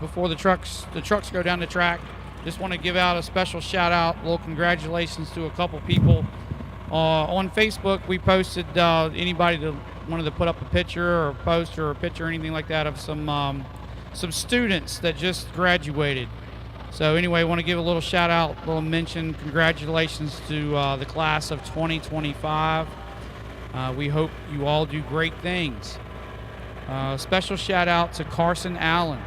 before the trucks go down the track, just want to give out a special shout out, a little congratulations to a couple people. On Facebook, we posted anybody that wanted to put up a picture or a poster or a picture or anything like that of some students that just graduated. So anyway, I want to give a little shout out, a little mention, congratulations to the class of 2025. We hope you all do great things. Special shout out to Carson Allen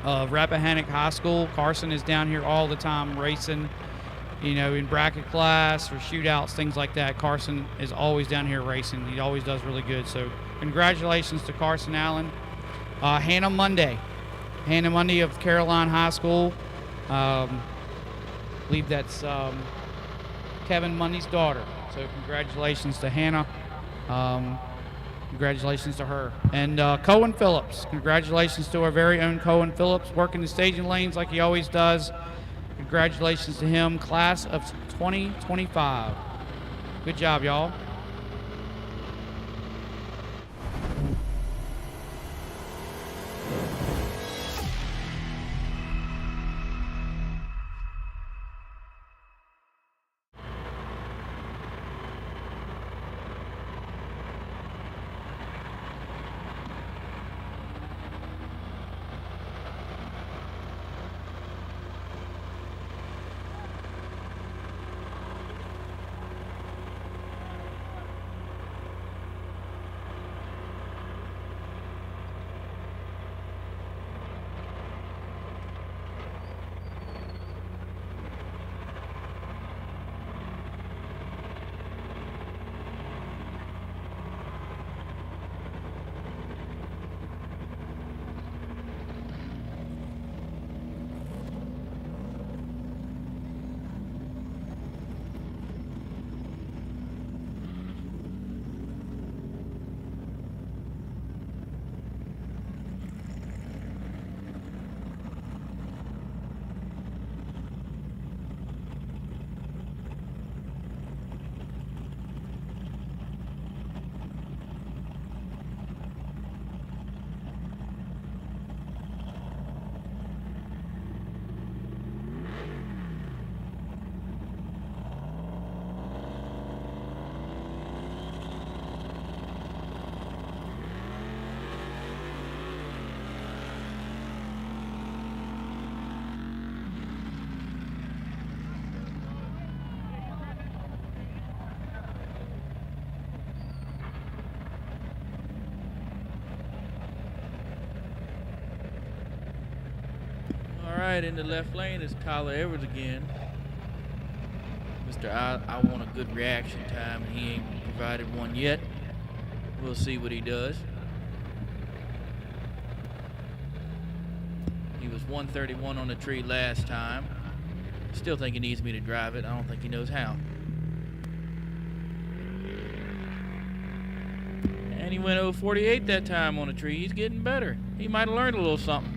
of Rappahannock High School. Carson is down here all the time racing, in bracket class or shootouts, things like that. Carson is always down here racing. He always does really good. So congratulations to Carson Allen. Hannah Monday of Caroline High School. I believe that's Kevin Mundy's daughter. So congratulations to Hannah. Congratulations to her. And Cohen Phillips. Congratulations to our very own Cohen Phillips, working the staging lanes like he always does. Congratulations to him, class of 2025. Good job, y'all. right, in the left lane is Tyler Edwards again. Mr. I want a good reaction time, and he ain't provided one yet. We'll see what he does. He was 131 on the tree last time. Still think he needs me to drive it. I don't think he knows how. And he went 048 that time on the tree. He's getting better. He might have learned a little something.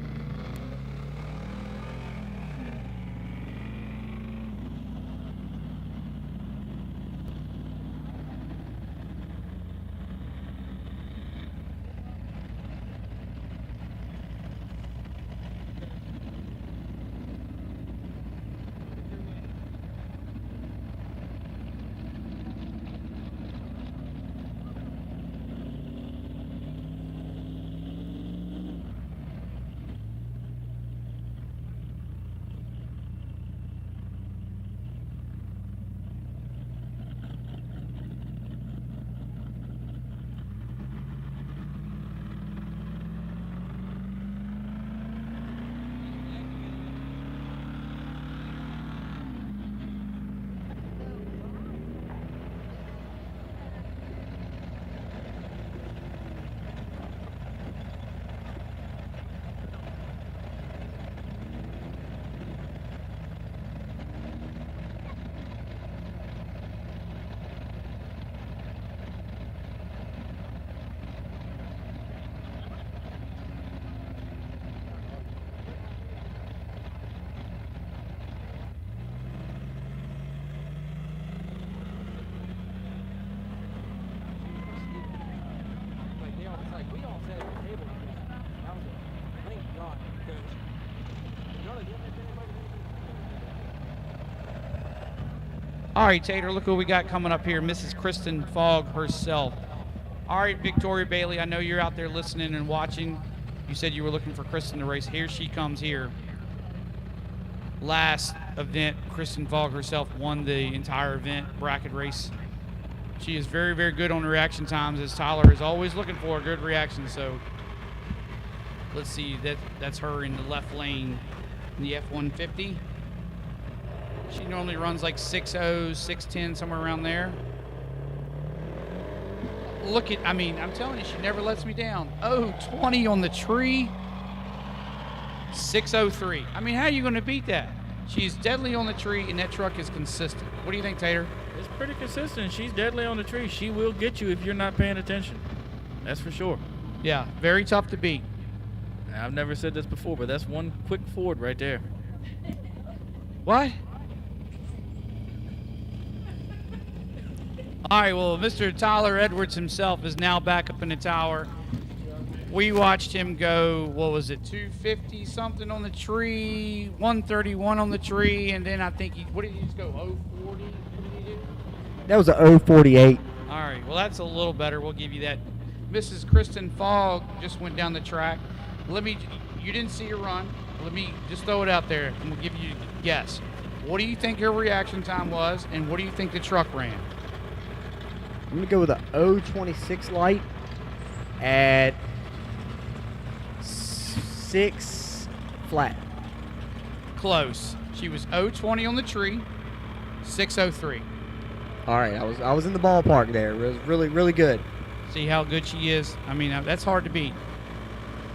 All right, Tater, look who we got coming up here, Mrs. Kristen Fogg herself. All right, Victoria Bailey, I know you're out there listening and watching. You said you were looking for Kristen to race. Here she comes here. Last event, Kristen Fogg herself won the entire event bracket race. She is very, very good on reaction times, as Tyler is always looking for a good reaction. So let's see, that's her in the left lane in the F-150. She normally runs like 6.0, 6.10, somewhere around there. Look at, I mean, I'm telling you, she never lets me down. 0.20 on the tree. 6.03. I mean, how are you going to beat that? She's deadly on the tree, and that truck is consistent. What do you think, Tater? It's pretty consistent. She's deadly on the tree. She will get you if you're not paying attention. That's for sure. Yeah, very tough to beat. I've never said this before, but that's one quick Ford right there. What? All right, well, Mr. Tyler Edwards himself is now back up in the tower. We watched him go, what was it, 250 something on the tree, 131 on the tree, and then I think what did he just go, 040? What did he do? That was a 048. All right, well, that's a little better. We'll give you that. Mrs. Kristen Fogg just went down the track. You didn't see her run. Let me just throw it out there, and we'll give you a guess. What do you think her reaction time was, and what do you think the truck ran? I'm going to go with a 026 light at 6 flat. Close. She was 020 on the tree, 603. All right, I was in the ballpark there. It was really, really good. See how good she is? I mean, that's hard to beat.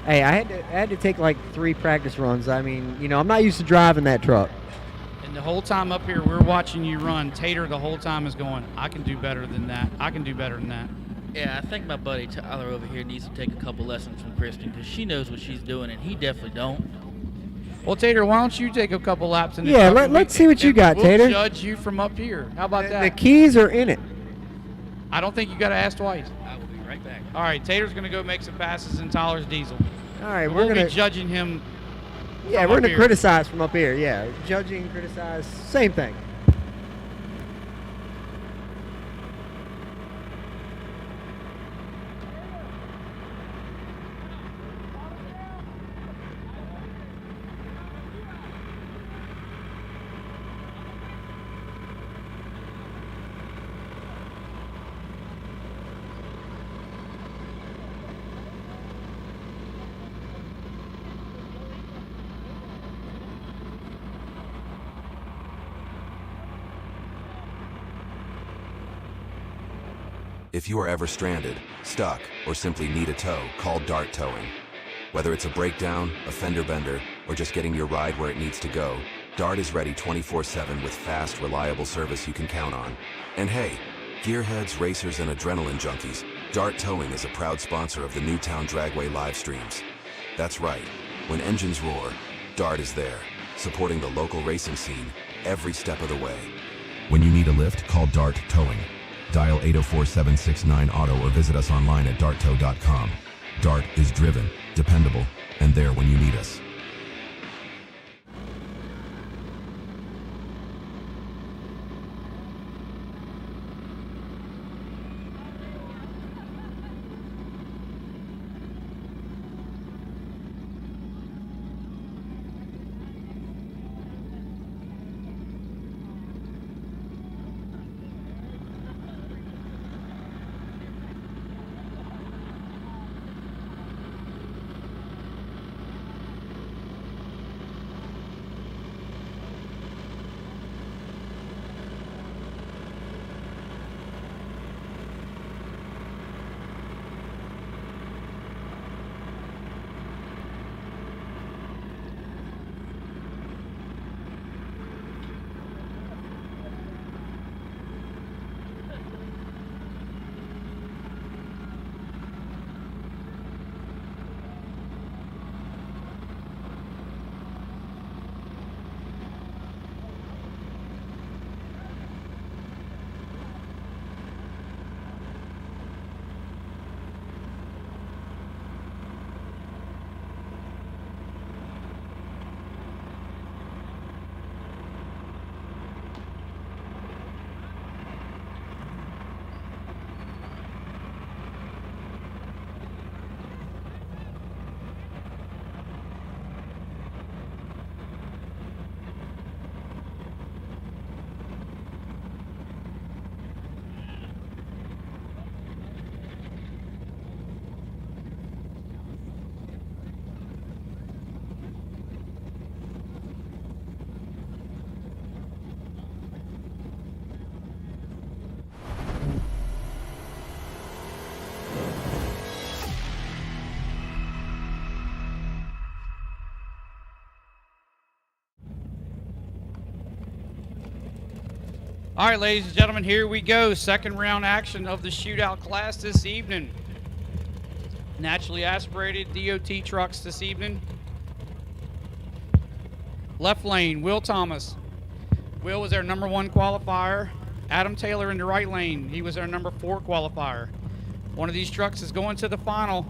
Hey, I had to take like 3 practice runs. I mean, you know, I'm not used to driving that truck. And the whole time up here, we're watching you run. Tater the whole time is going, I can do better than that. I can do better than that. Yeah, I think my buddy Tyler over here needs to take a couple lessons from Kristen because she knows what she's doing, and he definitely don't. Well, Tater, why don't you take a couple laps in the Yeah, truck let's see what you got, we'll Tater. Judge you from up here. How about that? The keys are in it. I don't think you got to ask twice. I will be right back. All right, Tater's going to go make some passes in Tyler's diesel. All right, We'll we're going be judging him. Yeah, we're going to criticize from up here. Yeah, judging, criticize, same thing. If you are ever stranded, stuck, or simply need a tow, call Dart Towing. Whether it's a breakdown, a fender bender, or just getting your ride where it needs to go, Dart is ready 24/7 with fast, reliable service you can count on. And hey, gearheads, racers, and adrenaline junkies, Dart Towing is a proud sponsor of the Newtown Dragway live streams. That's right, when engines roar, Dart is there, supporting the local racing scene every step of the way. When you need a lift, call Dart Towing. Dial 804-769-AUTO or visit us online at darttow.com. Dart is driven, dependable, and there when you need us. All right, ladies and gentlemen, here we go. Second round action of the shootout class this evening. Naturally aspirated DOT trucks this evening. Left lane, Will Thomas. Will was our number 1 qualifier. Adam Taylor in the right lane. He was our number 4 qualifier. One of these trucks is going to the final.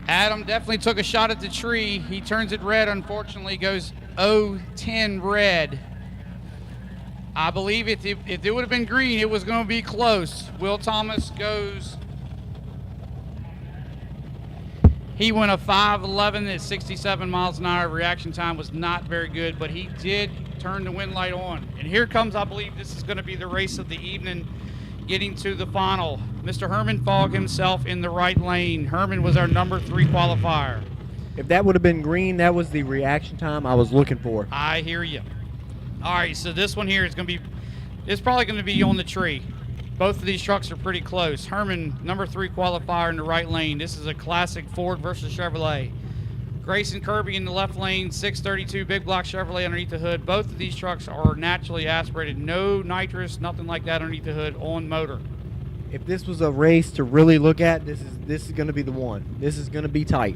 Adam definitely took a shot at the tree. He turns it red, unfortunately, goes 0-10 red. I believe if it would have been green, it was going to be close. Will Thomas goes, he went a 5.11 at 67 miles an hour. Reaction time was not very good, but he did turn the wind light on. And here comes, I believe this is going to be the race of the evening, getting to the final. Mr. Herman Fogg himself in the right lane. Herman was our number 3 qualifier. If that would have been green, that was the reaction time I was looking for. I hear you. All right, so this one here is going to be, it's probably going to be on the tree. Both of these trucks are pretty close. Herman, number 3 qualifier in the right lane. This is a classic Ford versus Chevrolet. Grayson Kirby in the left lane, 632 big block Chevrolet underneath the hood. Both of these trucks are naturally aspirated. No nitrous, nothing like that underneath the hood on motor. If this was a race to really look at, this is going to be the one. This is going to be tight.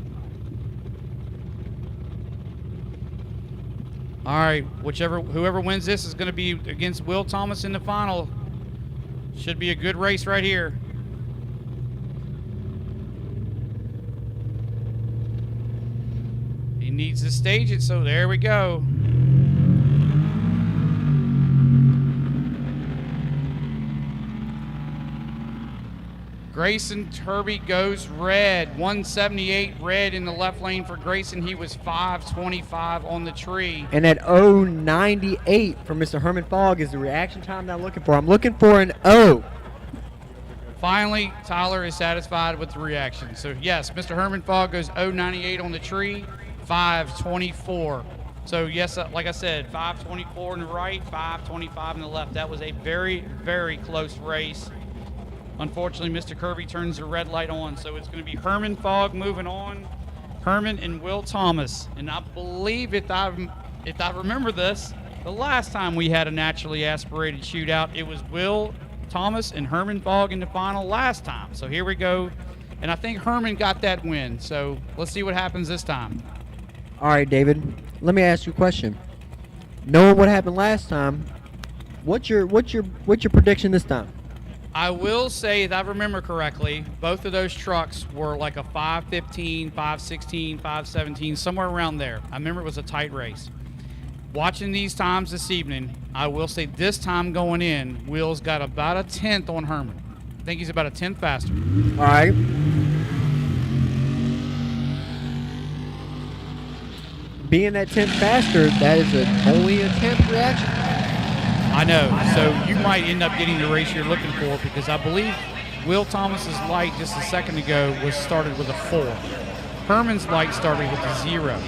All right, whoever wins this is going to be against Will Thomas in the final. Should be a good race right here. He needs to stage it, so there we go. Grayson Kirby goes red. 178 red in the left lane for Grayson. He was 525 on the tree. And at 0.98 for Mr. Herman Fogg is the reaction time that I'm looking for. I'm looking for an O. Finally, Tyler is satisfied with the reaction. So yes, Mr. Herman Fogg goes 0.98 on the tree, 5:24. So yes, like I said, 5:24 in the right, 5:25 in the left. That was a very, very close race. Unfortunately, Mr. Kirby turns the red light on, so it's going to be Herman Fogg moving on. Herman and Will Thomas. And I believe if I remember this, the last time we had a naturally aspirated shootout, it was Will Thomas and Herman Fogg in the final last time. So here we go. And I think Herman got that win. So let's see what happens this time. All right, David. Let me ask you a question. Knowing what happened last time, what's your prediction this time? I will say, if I remember correctly, both of those trucks were like a 5:15, 5:16, 5:17, somewhere around there. I remember it was a tight race. Watching these times this evening, I will say this time going in, Will's got about a 10th on Herman. I think he's about a 10th faster. All right. Being that 10th faster, that is only a 10th reaction. I know. So you might end up getting the race you're looking for, because I believe Will Thomas's light just a second ago was started with a 4. Herman's light started with a 0.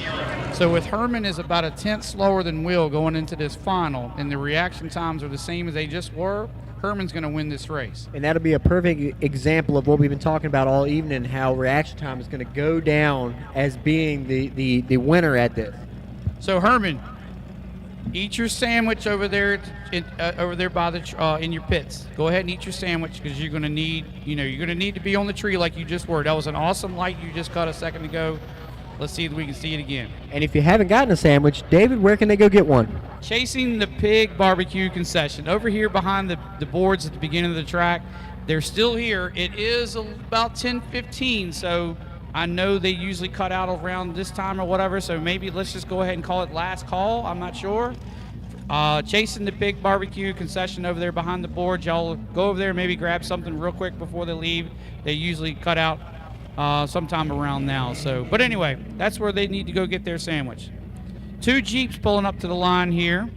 So with Herman is about a 10th slower than Will going into this final, and the reaction times are the same as they just were, Herman's going to win this race. And that'll be a perfect example of what we've been talking about all evening, how reaction time is going to go down as being the winner at this. So Herman, eat your sandwich over there, by the in your pits. Go ahead and eat your sandwich, because you're going to need, you're going to need to be on the tree like you just were. That was an awesome light you just cut a second ago. Let's see if we can see it again. And if you haven't gotten a sandwich, David, where can they go get one? Chasing the Pig Barbecue concession over here behind the boards at the beginning of the track. They're still here. It is about 10:15, so I know they usually cut out around this time or whatever, so maybe let's just go ahead and call it last call. I'm not sure. Chasing the Pig Barbecue concession over there behind the boards. Y'all go over there, maybe grab something real quick before they leave. They usually cut out sometime around now. So, but anyway, that's where they need to go get their sandwich. 2 Jeeps pulling up to the line here.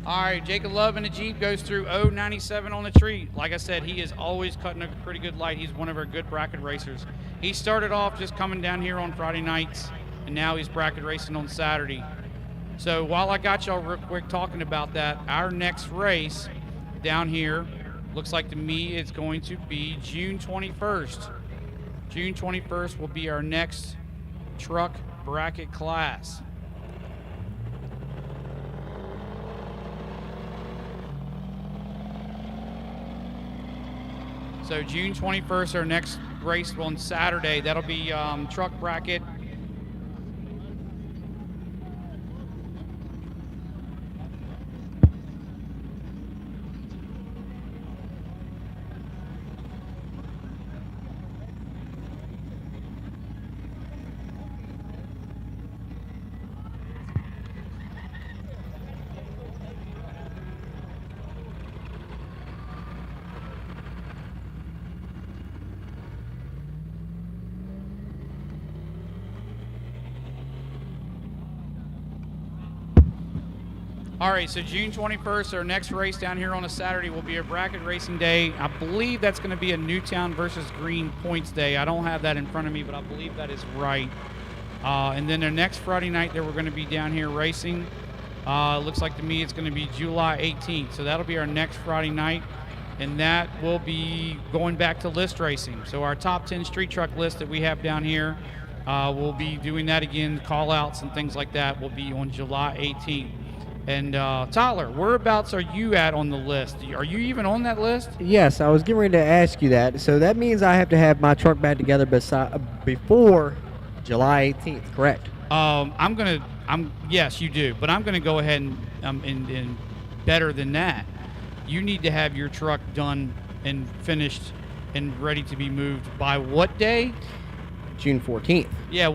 All right, Jacob Love in the Jeep goes through 097 on the tree. Like I said, he is always cutting a pretty good light. He's one of our good bracket racers. He started off just coming down here on Friday nights, and now he's bracket racing on Saturday. So while I got y'all real quick talking about that, our next race down here looks like to me it's going to be June 21st. June 21st will be our next truck bracket class. So June 21st, our next race on Saturday. That'll be truck bracket. All right, so June 21st, our next race down here on a Saturday will be a bracket racing day. I believe that's going to be a Newtown versus Green points day. I don't have that in front of me, but I believe that is right. And then the next Friday night that we're going to be down here racing, looks like to me it's going to be July 18th. So that'll be our next Friday night, and that will be going back to list racing. So our top 10 street truck list that we have down here, we'll be doing that again. Call outs and things like that will be on July 18th. And Tyler, whereabouts are you at on the list? Are you even on that list? Yes, I was getting ready to ask you that. So that means I have to have my truck back together before July 18th, correct? Yes, you do. But I'm gonna go ahead and better than that. You need to have your truck done and finished and ready to be moved by what day? June 14th. Yeah,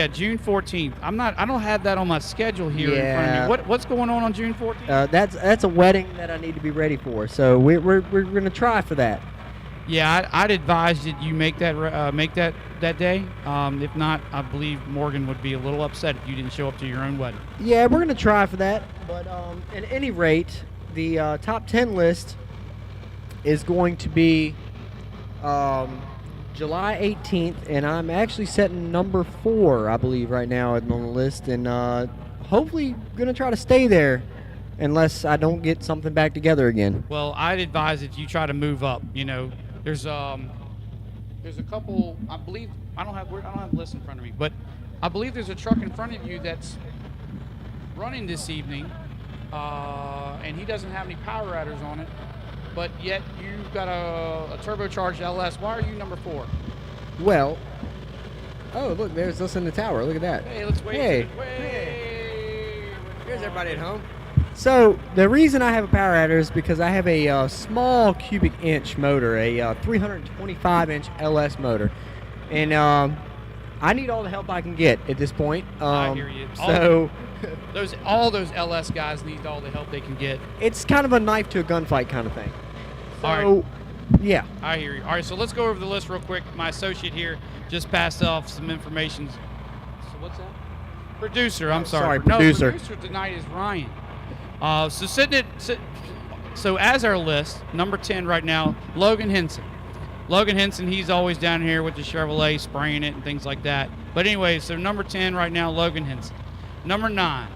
June 14th. I don't have that on my schedule here in front Yeah. of me. What's going on June 14th? That's a wedding that I need to be ready for. So we're gonna try for that. Yeah, I'd advise that you make that day. If not, I believe Morgan would be a little upset if you didn't show up to your own wedding. Yeah, we're gonna try for that. But at any rate, the top 10 list is going to be July 18th, and I'm actually setting number 4, I believe, right now on the list, and hopefully gonna try to stay there unless I don't get something back together again. Well, I'd advise that you try to move up. You know, there's a couple. I believe I don't have the list in front of me, but I believe there's a truck in front of you that's running this evening, and he doesn't have any power adders on it. But yet you've got a turbocharged LS. Why are you number 4? Well, oh look, there's us in the tower. Look at that. Hey, let's wait. Hey. Here's everybody at home. So the reason I have a power adder is because I have a small cubic inch motor, a 325 inch LS motor, and I need all the help I can get at this point. I hear you. So all those LS guys need all the help they can get. it's kind of a knife to a gunfight kind of thing. So, All right. yeah. I hear you. All right, so let's go over the list real quick. My associate here just passed off some information. So what's that? Producer. I'm sorry. producer. No, producer tonight is Ryan. So as our list, number 10 right now, Logan Henson. Logan Henson, he's always down here with the Chevrolet spraying it and things like that. But anyway, so number 10 right now, Logan Henson. Number 9,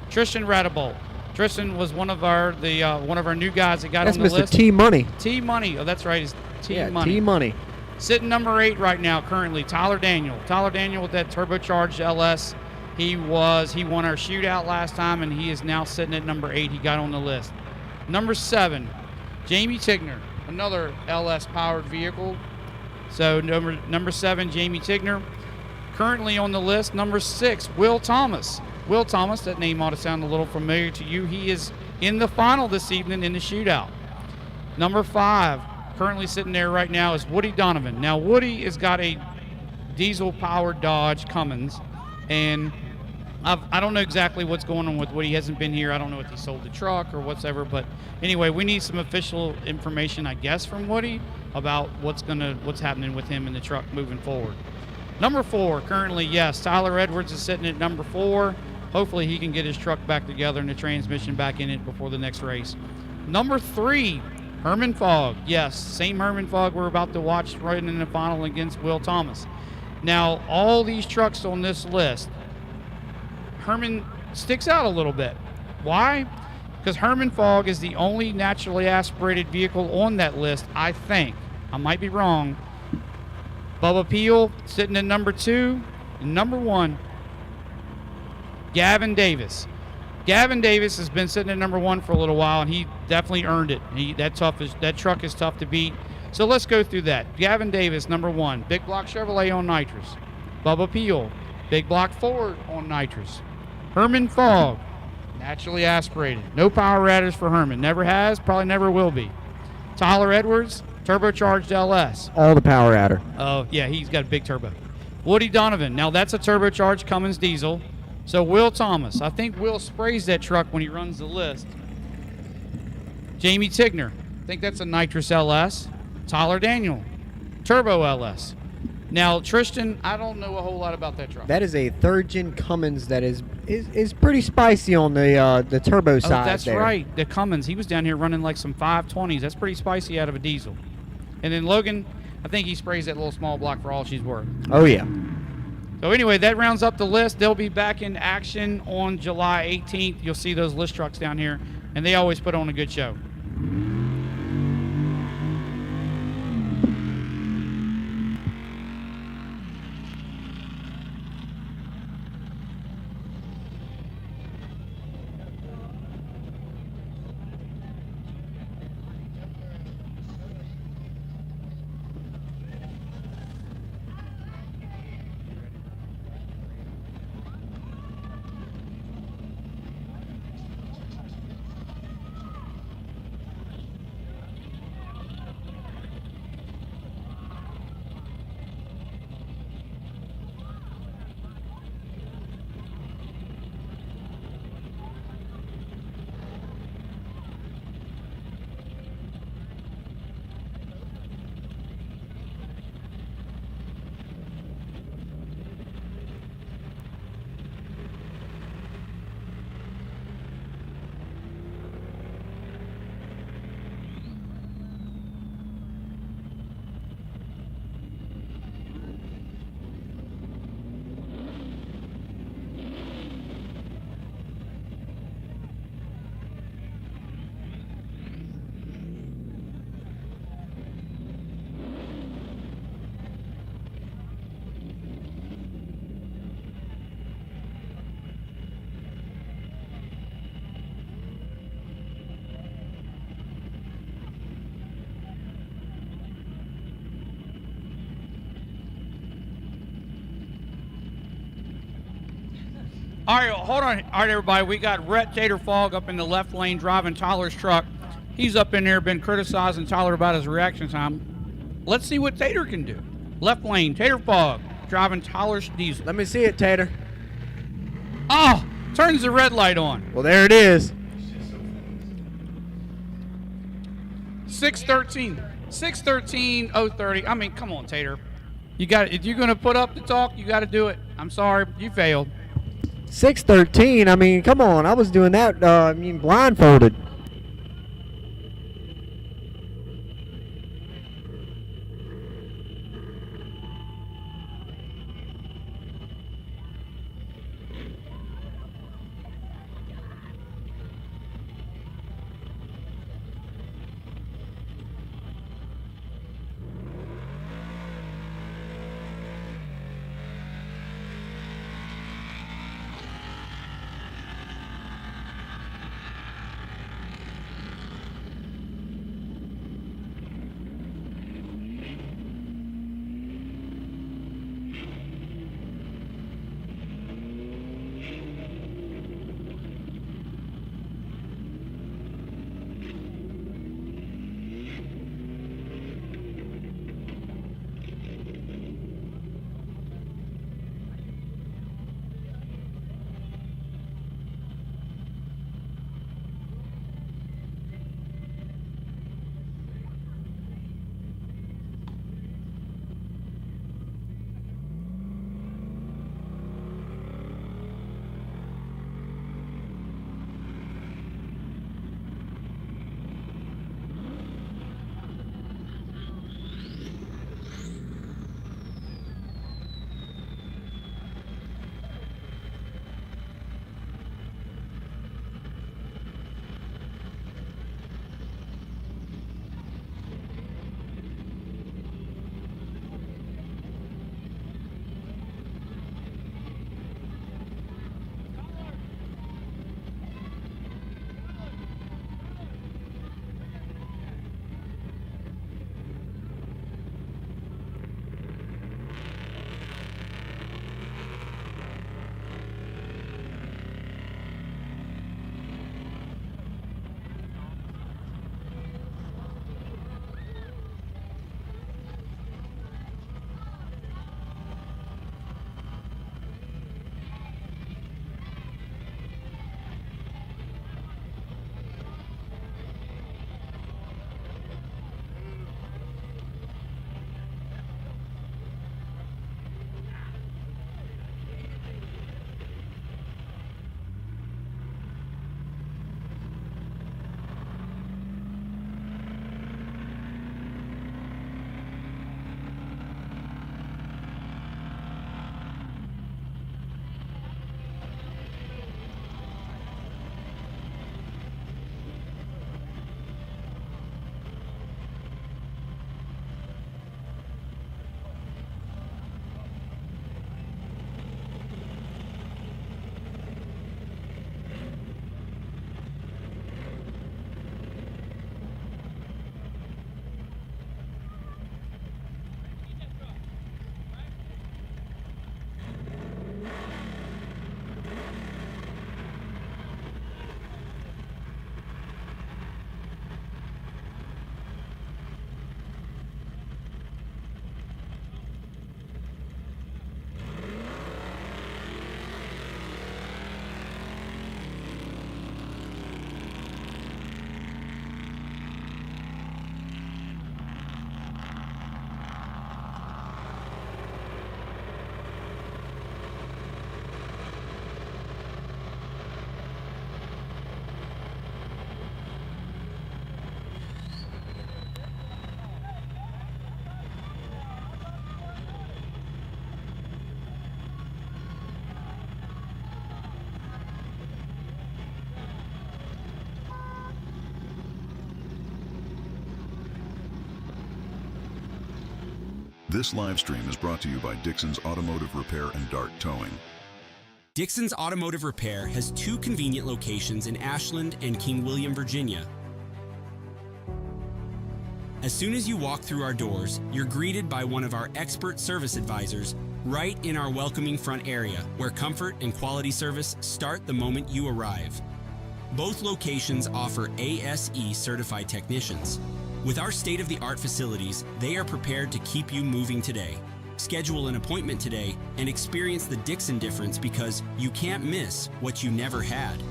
Tristan Radabolt. Tristan was one of our new guys that got That's on the Mr. list. T Money. T Money. Oh, that's right. It's T Yeah, Money. T Money. Sitting number 8 right now, currently, Tyler Daniel. Tyler Daniel with that turbocharged LS. He won our shootout last time, and he is now sitting at number 8. He got on the list. Number 7, Jamie Tigner, another LS powered vehicle. So number 7, Jamie Tigner, currently on the list. Number 6, Will Thomas. Will Thomas, that name ought to sound a little familiar to you. He is in the final this evening in the shootout. Number 5, currently sitting there right now, is Woody Donovan. Now, Woody has got a diesel-powered Dodge Cummins, and I don't know exactly what's going on with Woody. He hasn't been here. I don't know if he sold the truck or whatever, but anyway, we need some official information, I guess, from Woody about what's happening with him in the truck moving forward. Number 4, currently, yes, Tyler Edwards is sitting at number 4. Hopefully he can get his truck back together and the transmission back in it before the next race. Number 3, Herman Fogg. Yes, same Herman Fogg we're about to watch right in the final against Will Thomas. Now, all these trucks on this list, Herman sticks out a little bit. Why? Because Herman Fogg is the only naturally aspirated vehicle on that list, I think. I might be wrong. Bubba Peel sitting at number 2. And number 1, Gavin Davis. Gavin Davis has been sitting at number 1 for a little while, and he definitely earned it. That truck is tough to beat. So let's go through that. Gavin Davis, number 1, big block Chevrolet on nitrous. Bubba Peel, big block Ford on nitrous. Herman Fogg, naturally aspirated. No power adders for Herman. Never has, probably never will be. Tyler Edwards, turbocharged LS. All the power adder. Oh, yeah, he's got a big turbo. Woody Donovan, now that's a turbocharged Cummins diesel. So Will Thomas, I think Will sprays that truck when he runs the list. Jamie Tigner, I think that's a nitrous LS. Tyler Daniel, turbo LS. Now Tristan, I don't know a whole lot about that truck. That is a 3rd gen Cummins that is pretty spicy on the turbo side. Oh, that's there. right. The Cummins, he was down here running like some 520s. That's pretty spicy out of a diesel. And then Logan, I think he sprays that little small block for all she's worth. Oh yeah. So anyway, that rounds up the list. They'll be back in action on July 18th. You'll see those list trucks down here, and they always put on a good show. All right, hold on. All right, everybody. We got Rhett Tater Fog up in the left lane driving Tyler's truck. He's up in there, been criticizing Tyler about his reaction time. Let's see what Tater can do. Left lane, Tater Fog driving Tyler's diesel. Let me see it, Tater. Oh, turns the red light on. Well, there it is. 613. 613-030. I mean, come on, Tater. You got it. If you're going to put up the talk, you got to do it. I'm sorry. You failed. 613. I mean, come on. I was doing that, blindfolded. This live stream is brought to you by Dixon's Automotive Repair and Dart Towing. Dixon's Automotive Repair has 2 convenient locations in Ashland and King William, Virginia. As soon as you walk through our doors, you're greeted by one of our expert service advisors right in our welcoming front area, where comfort and quality service start the moment you arrive. Both locations offer ASE certified technicians. With our state-of-the-art facilities, they are prepared to keep you moving today. Schedule an appointment today and experience the Dixon difference, because you can't miss what you never had.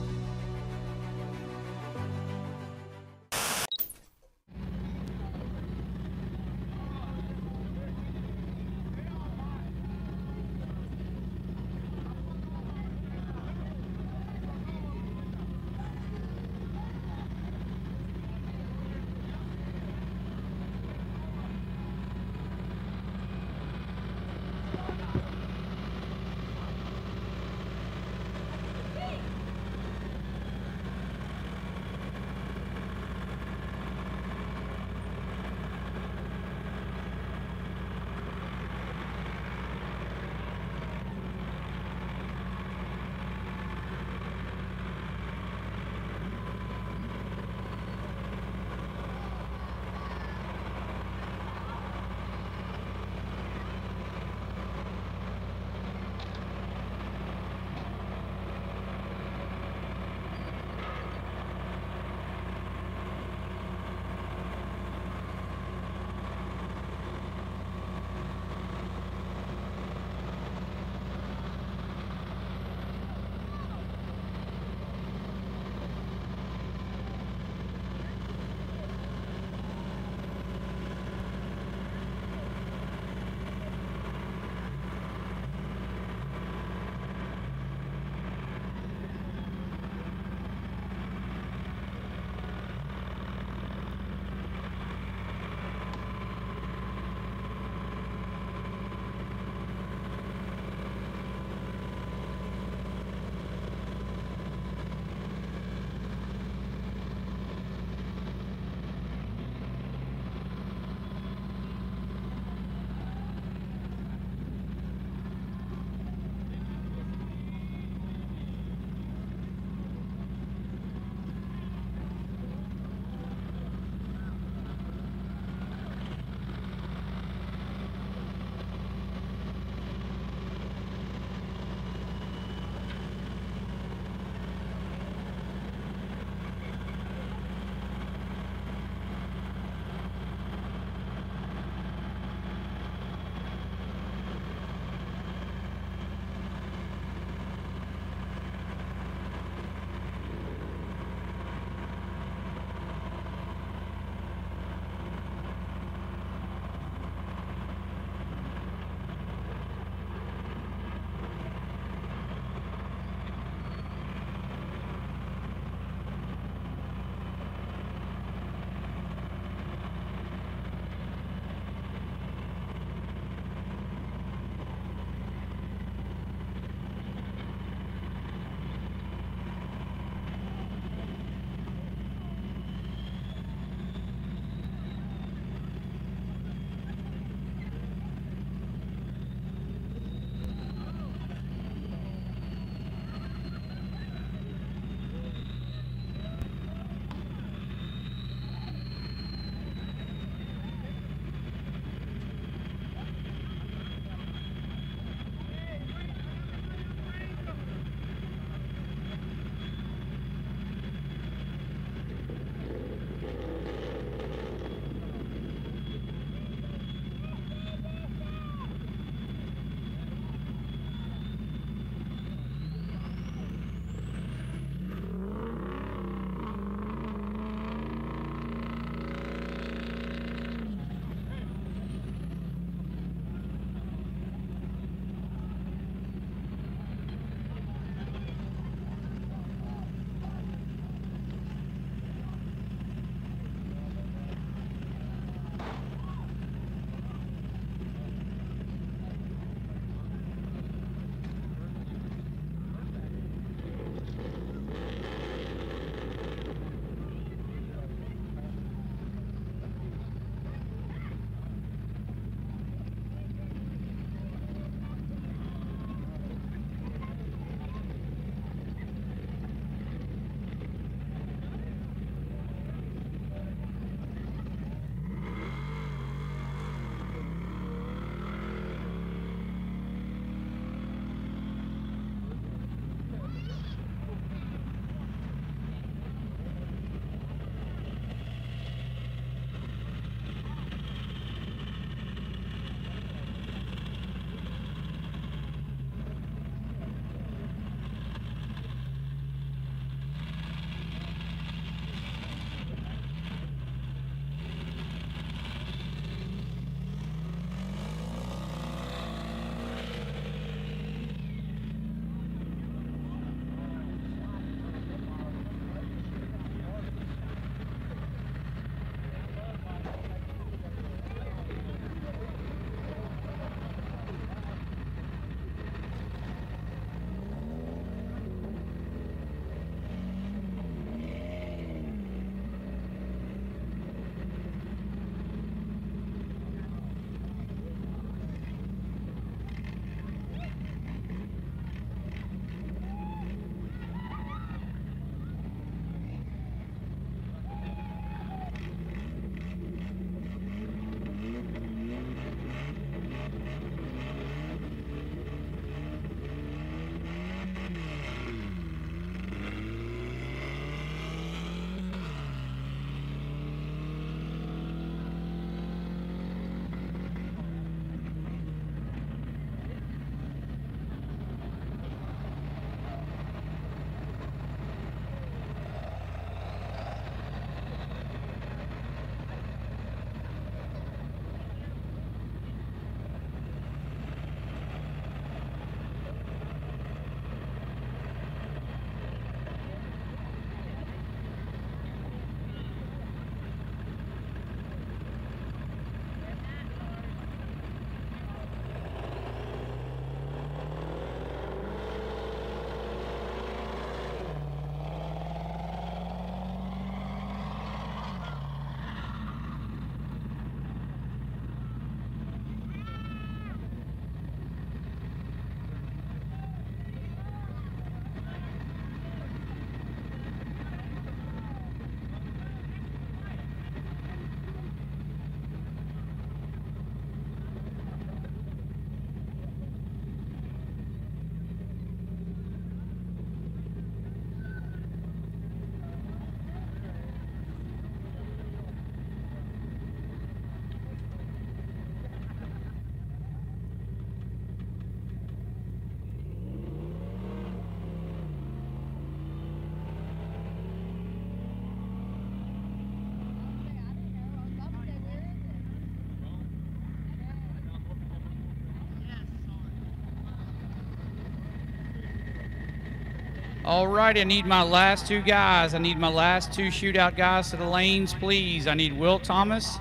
All right, I need my last two guys. I need my last two shootout guys to the lanes, please. I need Will Thomas.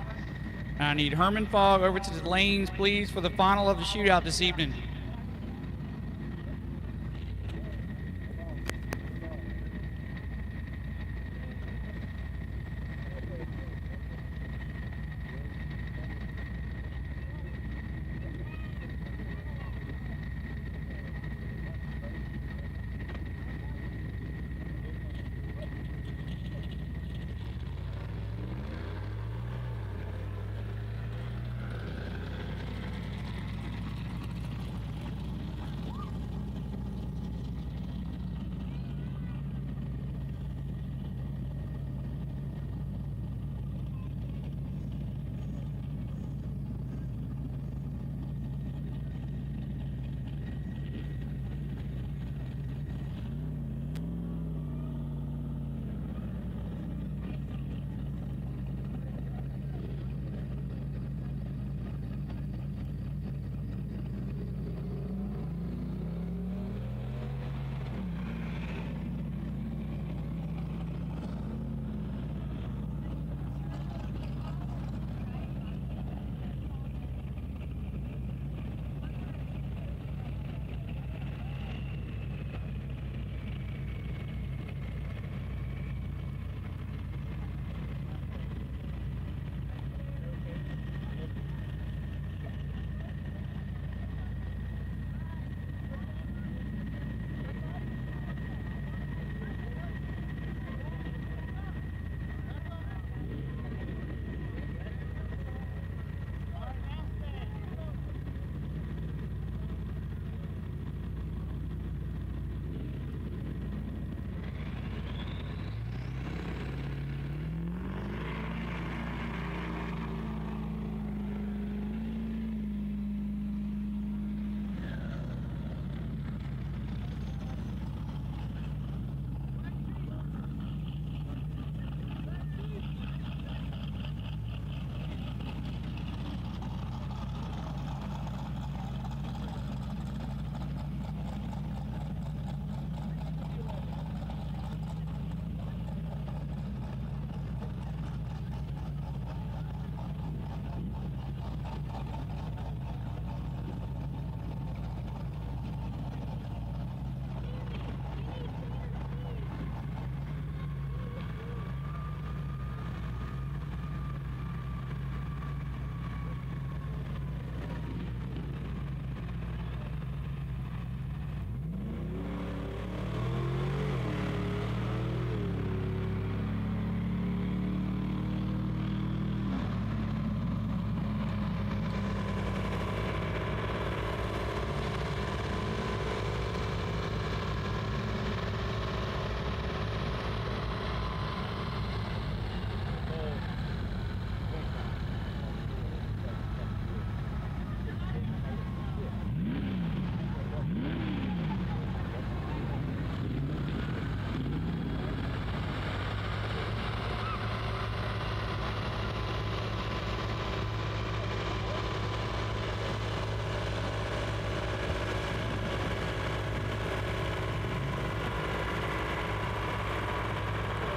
And I need Herman Fogg over to the lanes, please, for the final of the shootout this evening.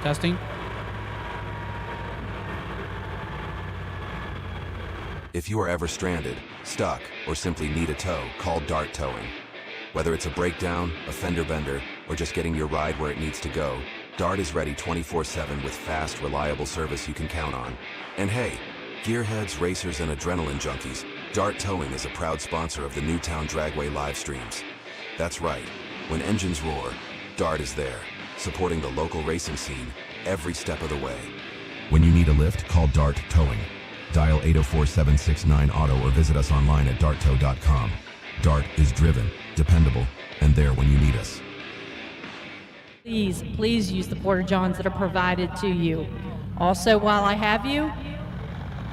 Testing. If you are ever stranded, stuck, or simply need a tow, call Dart Towing. Whether it's a breakdown, a fender bender, or just getting your ride where it needs to go, Dart is ready 24/7 with fast, reliable service you can count on. And hey, gearheads, racers, and adrenaline junkies, Dart Towing is a proud sponsor of the Newtown Dragway live streams. That's right, when engines roar, Dart is there, supporting the local racing scene every step of the way. When you need a lift, call Dart Towing. Dial 804-769-AUTO or visit us online at darttow.com. Dart is driven, dependable, and there when you need us. Please use the porta-johns that are provided to you. Also, while I have you,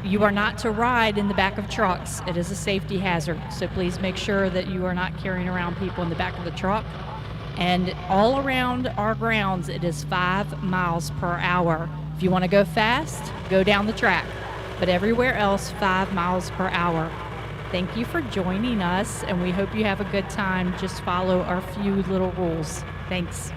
you are not to ride in the back of trucks. It is a safety hazard, so please make sure that you are not carrying around people in the back of the truck. And all around our grounds, it is 5 miles per hour. If you want to go fast, go down the track. But everywhere else, 5 miles per hour. Thank you for joining us, and we hope you have a good time. Just follow our few little rules. Thanks.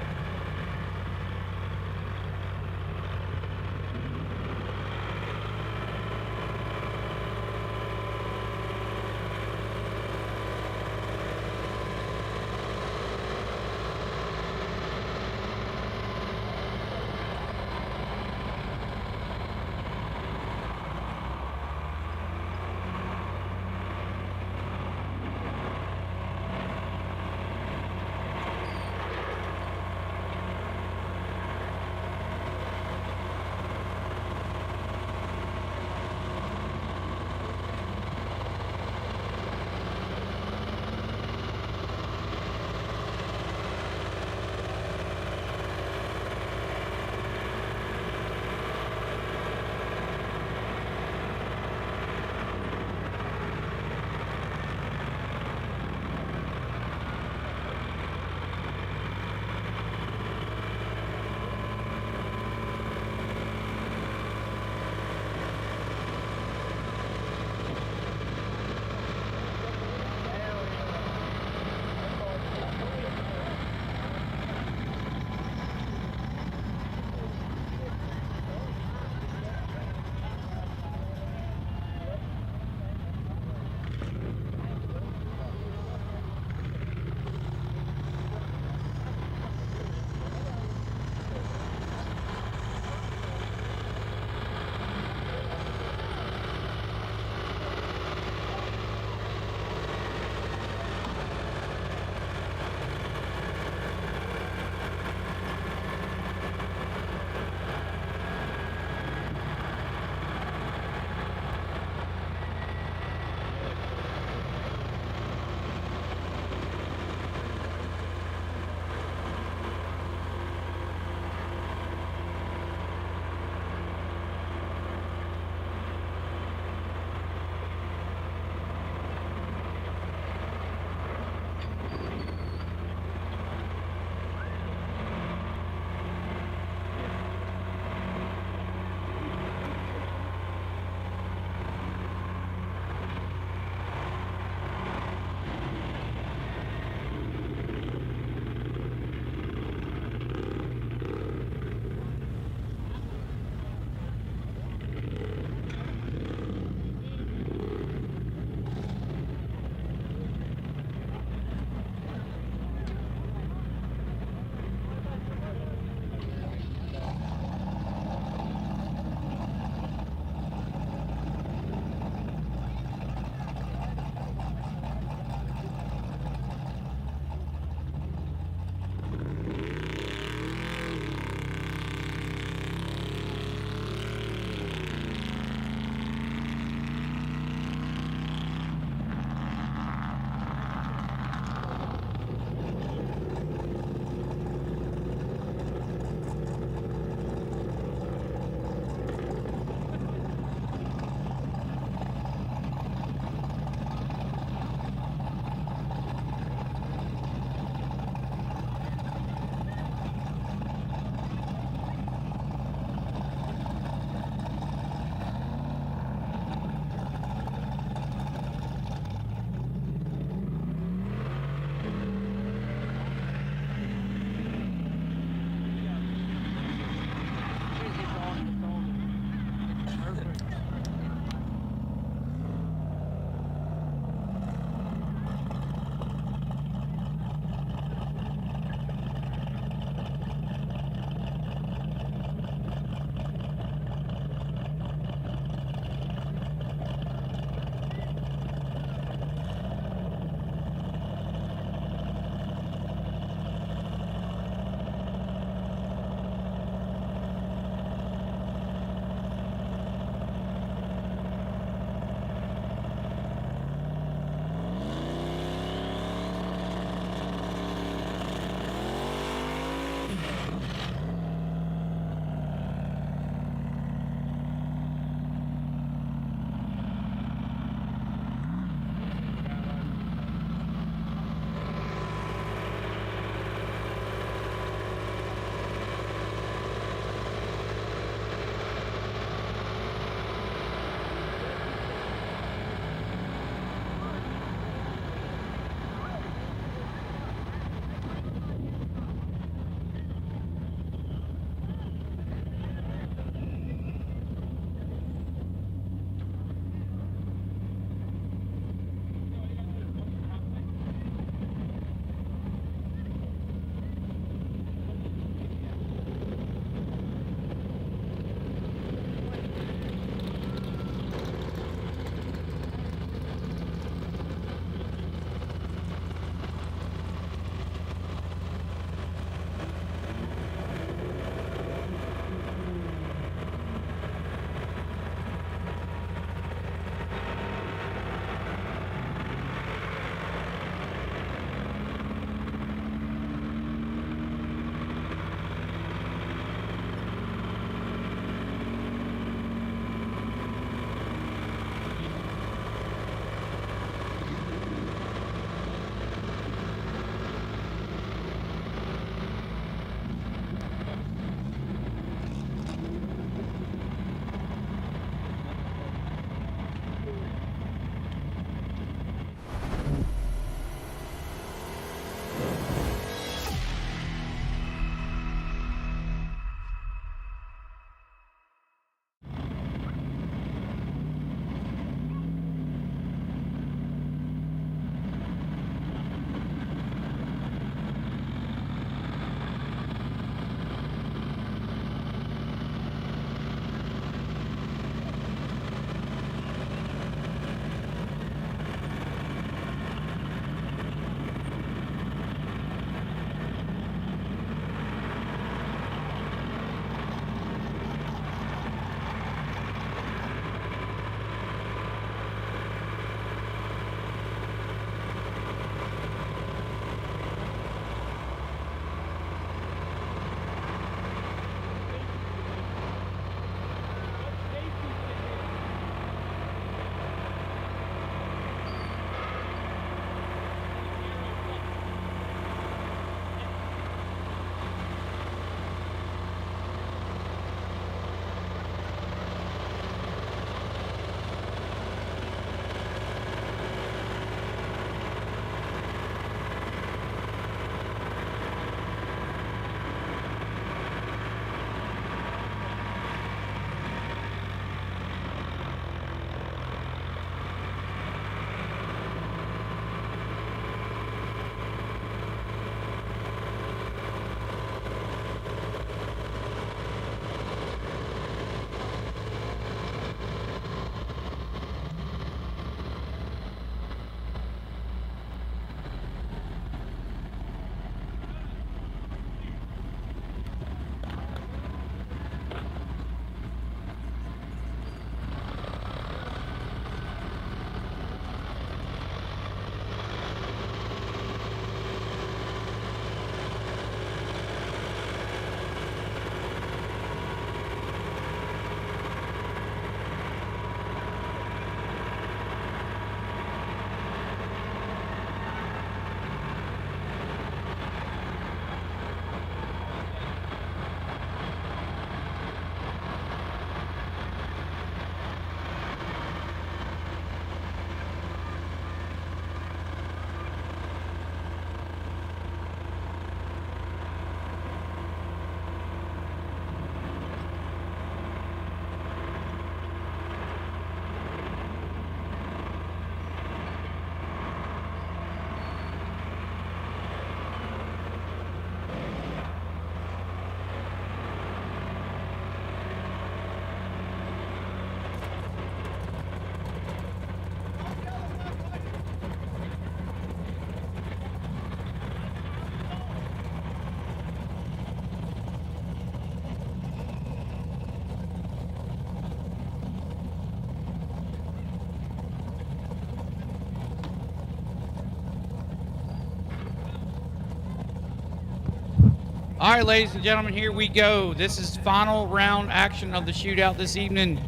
All right, ladies and gentlemen, here we go. This is final round action of the shootout this evening.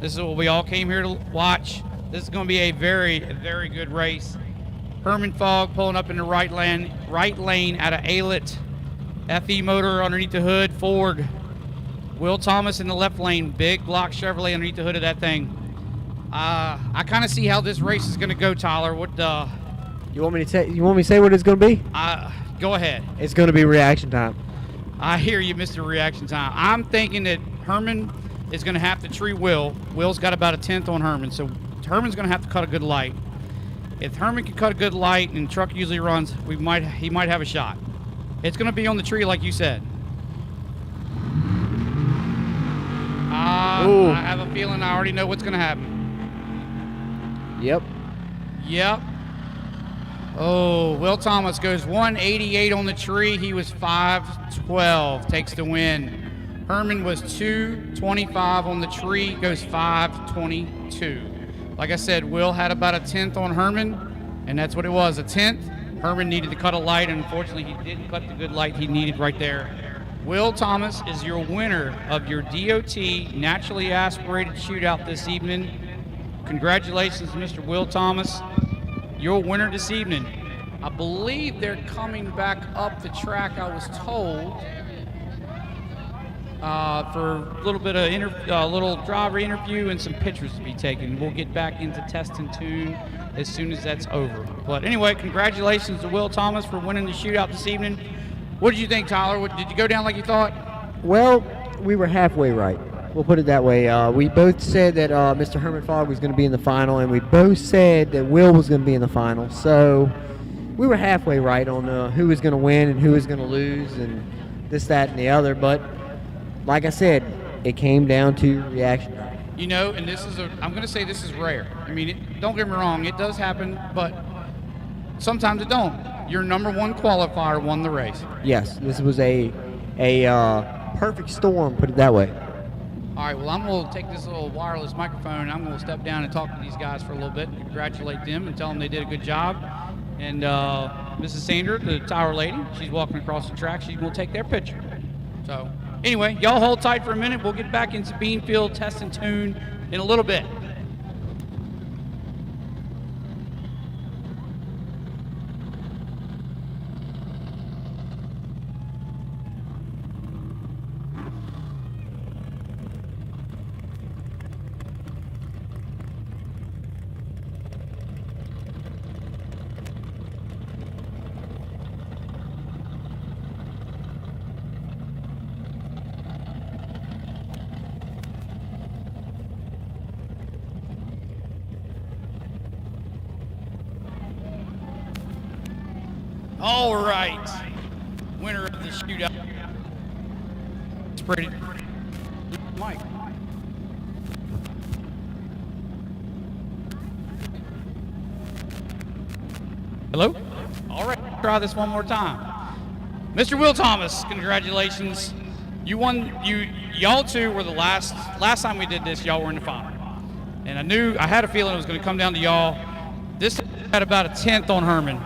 This is what we all came here to watch. This is going to be a very, very good race. Herman Fogg pulling up in the right lane out of Alet. FE motor underneath the hood, Ford. Will Thomas in the left lane, big block Chevrolet underneath the hood of that thing. I kind of see how this race is going to go, Tyler. What? You want me to say what it's going to be? Go ahead. It's going to be reaction time. I hear you, Mr. Reaction Time. I'm thinking that Herman is going to have to tree Will. Will's got about a 10th on Herman, so Herman's going to have to cut a good light. If Herman can cut a good light and the truck usually runs, he might have a shot. It's going to be on the tree like you said. I have a feeling I already know what's going to happen. Yep. Oh, Will Thomas goes 188 on the tree. He was 512, takes the win. Herman was 225 on the tree, goes 522. Like I said, Will had about a 10th on Herman, and that's what it was, a 10th. Herman needed to cut a light, and unfortunately he didn't cut the good light he needed right there. Will Thomas is your winner of your DOT naturally aspirated shootout this evening. Congratulations, Mr. Will Thomas. Your winner this evening. I believe they're coming back up the track, I was told, for a little bit of little driver interview and some pictures to be taken. We'll get back into test and tune as soon as that's over. But anyway, congratulations to Will Thomas for winning the shootout this evening. What did you think, Tyler? Did you go down like you thought? Well, we were halfway right. We'll put it that way. We both said that Mr. Herman Fogg was going to be in the final, and we both said that Will was going to be in the final. So we were halfway right on who was going to win and who was going to lose and this, that, and the other. But like I said, it came down to reaction time. You know, and I'm going to say this is rare. I mean, don't get me wrong, it does happen, but sometimes it don't. Your number one qualifier won the race. Yes, this was a perfect storm, put it that way. All right, well, I'm going to take this little wireless microphone and I'm going to step down and talk to these guys for a little bit and congratulate them and tell them they did a good job. And Mrs. Sandra, the tower lady, she's walking across the track. She's going to take their picture. So anyway, y'all hold tight for a minute. We'll get back into Beanfield Test and Tune in a little bit. All right, winner of the shootout. Aspirated. Mike. Hello? All right, try this one more time. Mr. Will Thomas, congratulations. You won. Y'all two were the last time we did this. Y'all were in the final, and I had a feeling it was going to come down to y'all. This had about a 10th on Herman.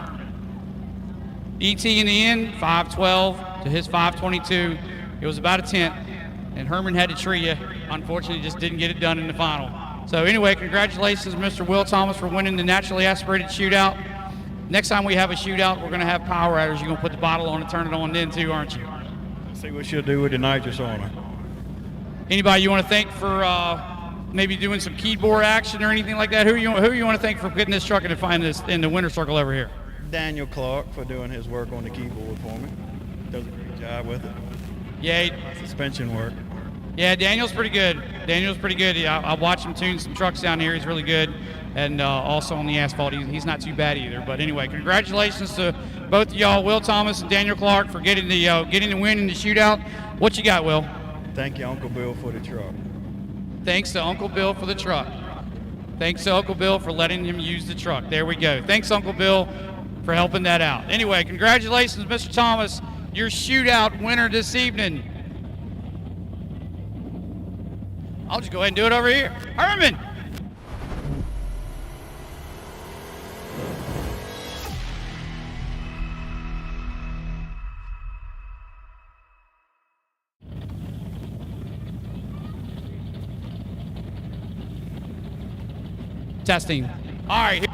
ET in the end, 512 to his 522. It was about a 10th, and Herman had to tree you. Unfortunately, just didn't get it done in the final. So anyway, congratulations, Mr. Will Thomas, for winning the naturally aspirated shootout. Next time we have a shootout, we're going to have power outers. You're going to put the bottle on and turn it on then too, aren't you? See what she'll do with the nitrous on her. Anybody you want to thank for maybe doing some keyboard action or anything like that? Who you want to thank for getting this truck and find this in the winner's circle over here? Daniel Clark for doing his work on the keyboard for me. Does a great job with it. Yeah. Suspension work. Yeah, Daniel's pretty good. Yeah, I watch him tune some trucks down here. He's really good. And also on the asphalt, he's not too bad either. But anyway, congratulations to both of y'all, Will Thomas and Daniel Clark, for getting the win in the shootout. What you got, Will? Thank you, Uncle Bill, for the truck. Thanks to Uncle Bill for the truck. Thanks to Uncle Bill for letting him use the truck. There we go. Thanks, Uncle Bill, for helping that out. Anyway, congratulations, Mr. Thomas, your shootout winner this evening. I'll just go ahead and do it over here. Herman! Testing. All right.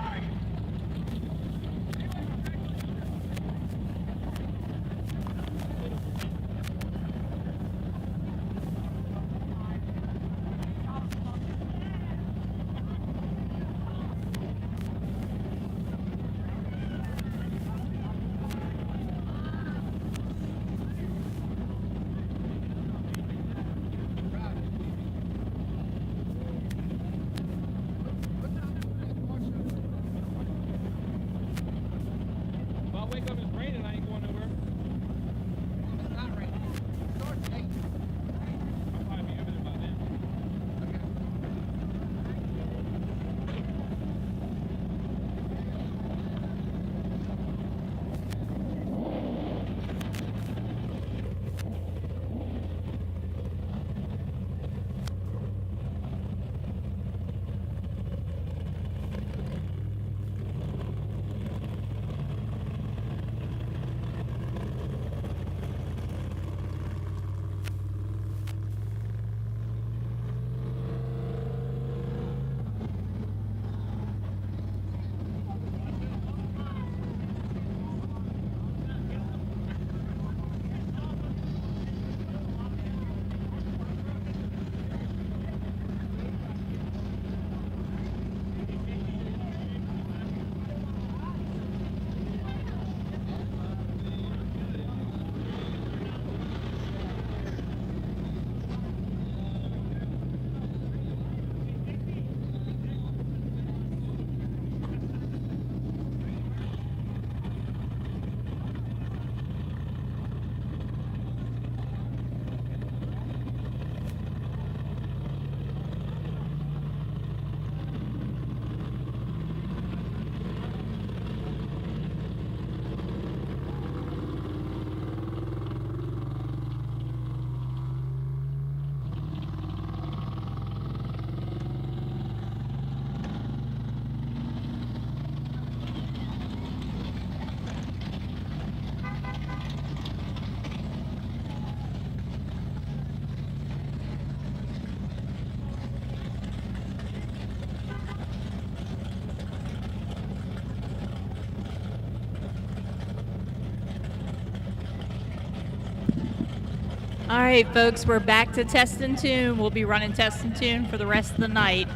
All right, folks, we're back to Test and Tune. We'll be running Test and Tune for the rest of the night.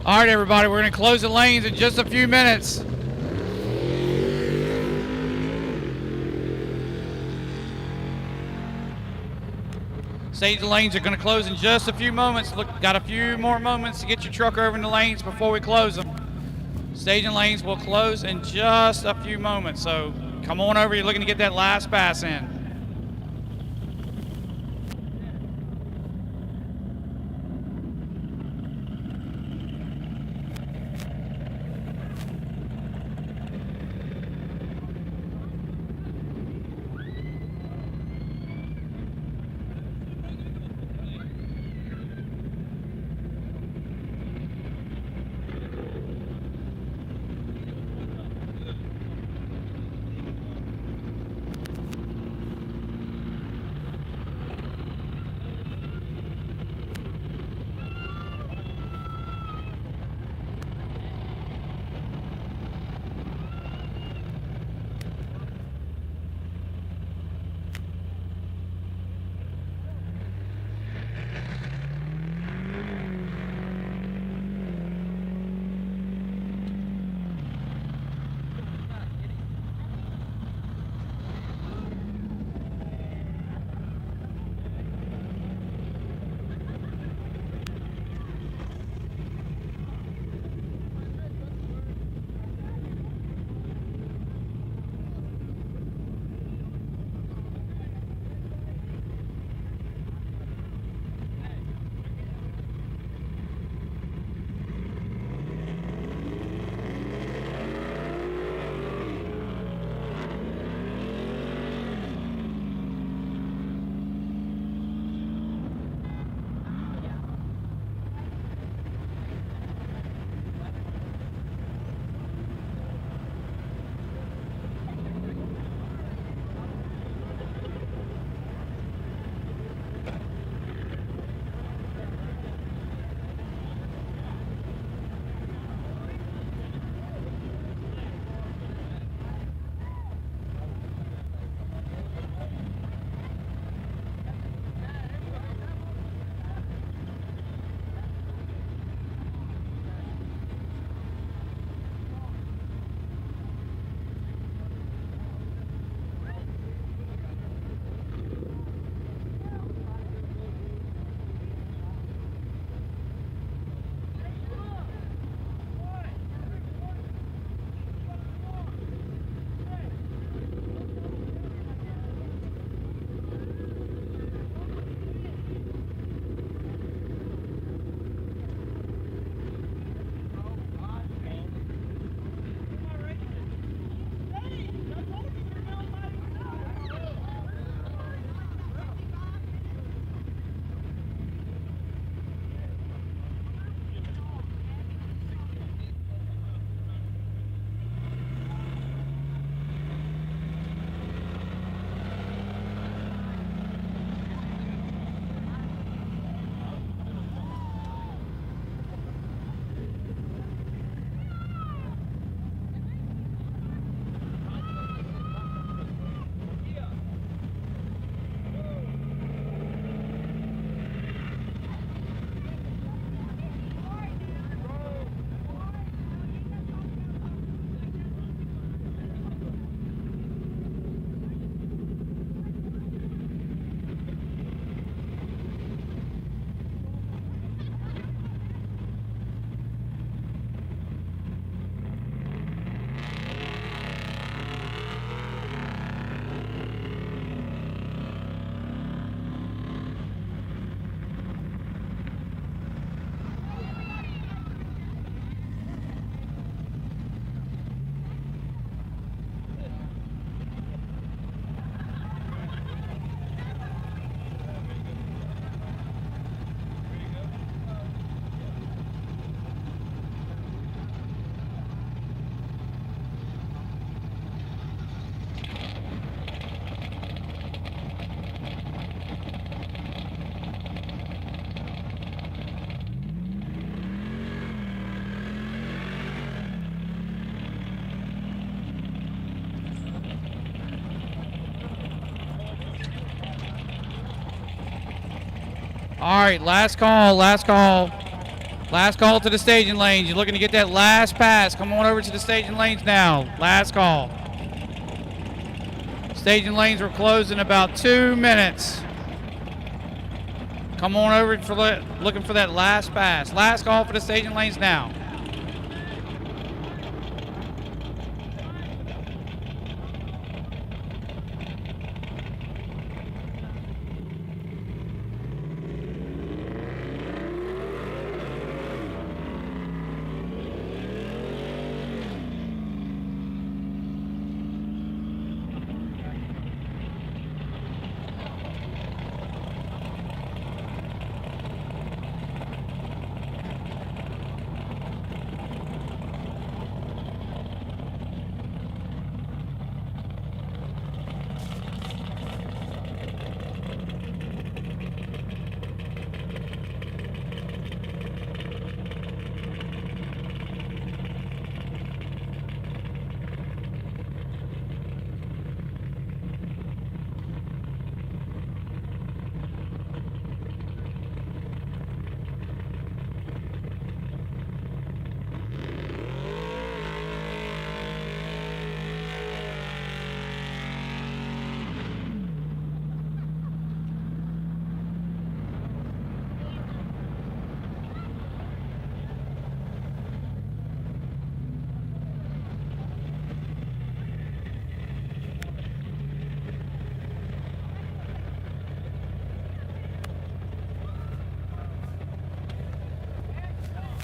All right, everybody, we're going to close the lanes in just a few minutes. Staging lanes are going to close in just a few moments. Look, got a few more moments to get your truck over in the lanes before we close them. Staging lanes will close in just a few moments, so come on over. You're looking to get that last pass in. All right, last call, last call. Last call to the staging lanes. You're looking to get that last pass. Come on over to the staging lanes now. Last call. Staging lanes will close in about 2 minutes. Come on over for looking for that last pass. Last call for the staging lanes now.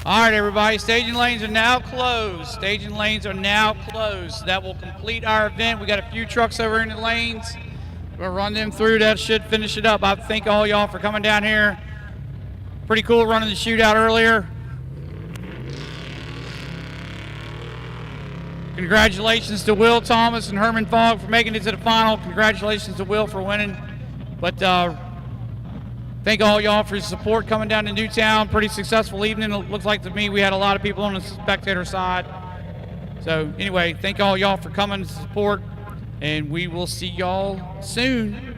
All right, everybody, staging lanes are now closed. Staging lanes are now closed. That will complete our event. We got a few trucks over in the lanes. We'll run them through. That should finish it up. I thank all y'all for coming down here. Pretty cool running the shootout earlier. Congratulations to Will Thomas and Herman Fogg for making it to the final. Congratulations to Will for winning. But thank all y'all for your support coming down to Newtown. Pretty successful evening. It looks like to me we had a lot of people on the spectator side. So anyway, thank all y'all for coming to support, and we will see y'all soon.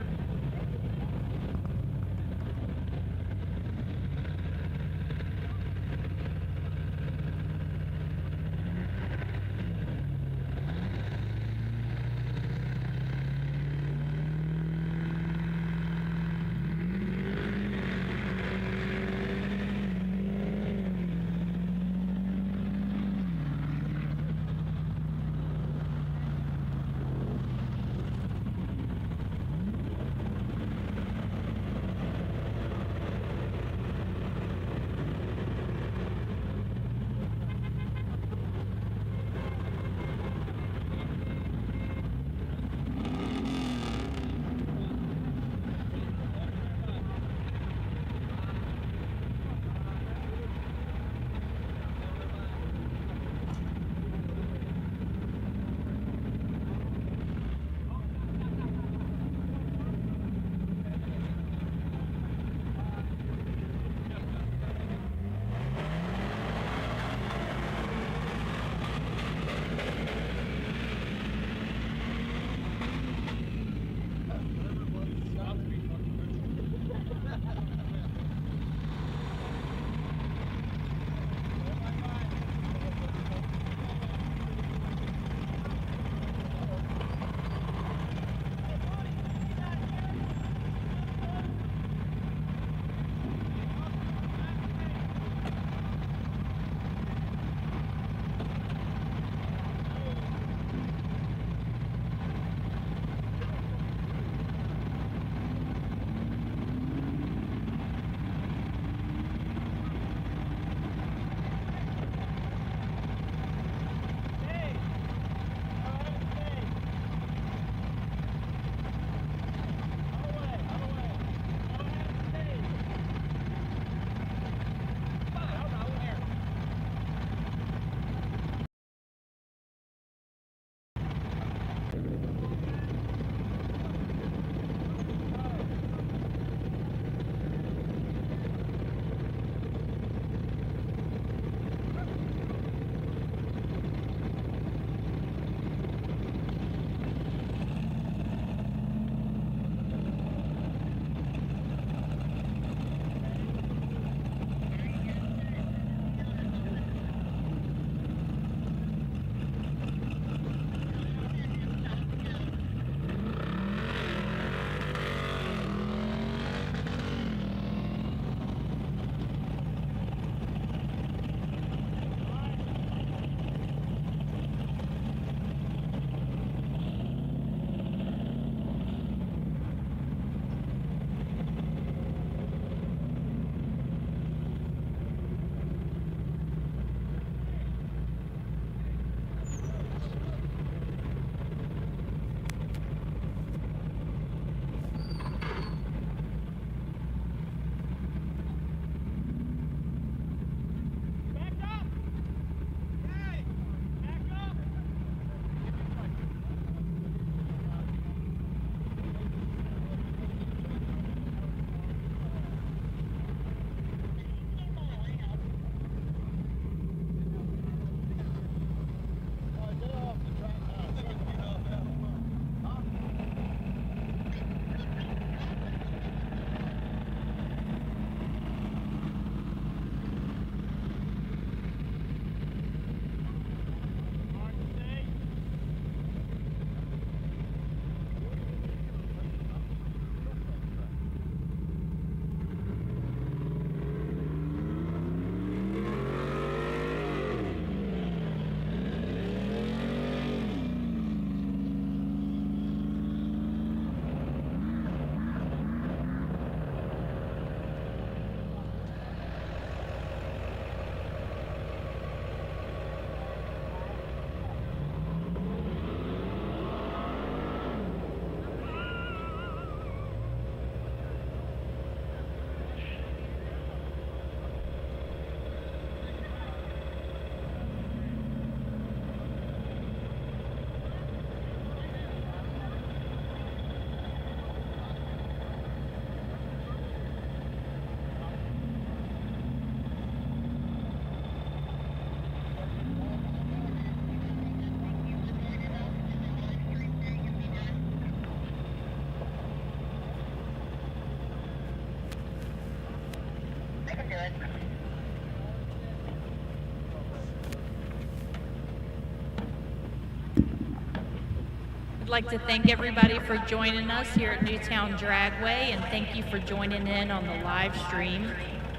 I'd like to thank everybody for joining us here at Newtown Dragway, and thank you for joining in on the live stream.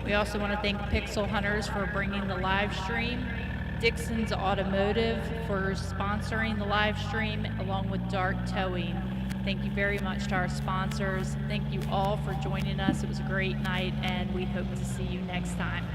We also want to thank PixelHunters for bringing the live stream, Dixon's Automotive for sponsoring the live stream, along with Dart Towing. Thank you very much to our sponsors. Thank you all for joining us. It was a great night, and we hope to see you next time.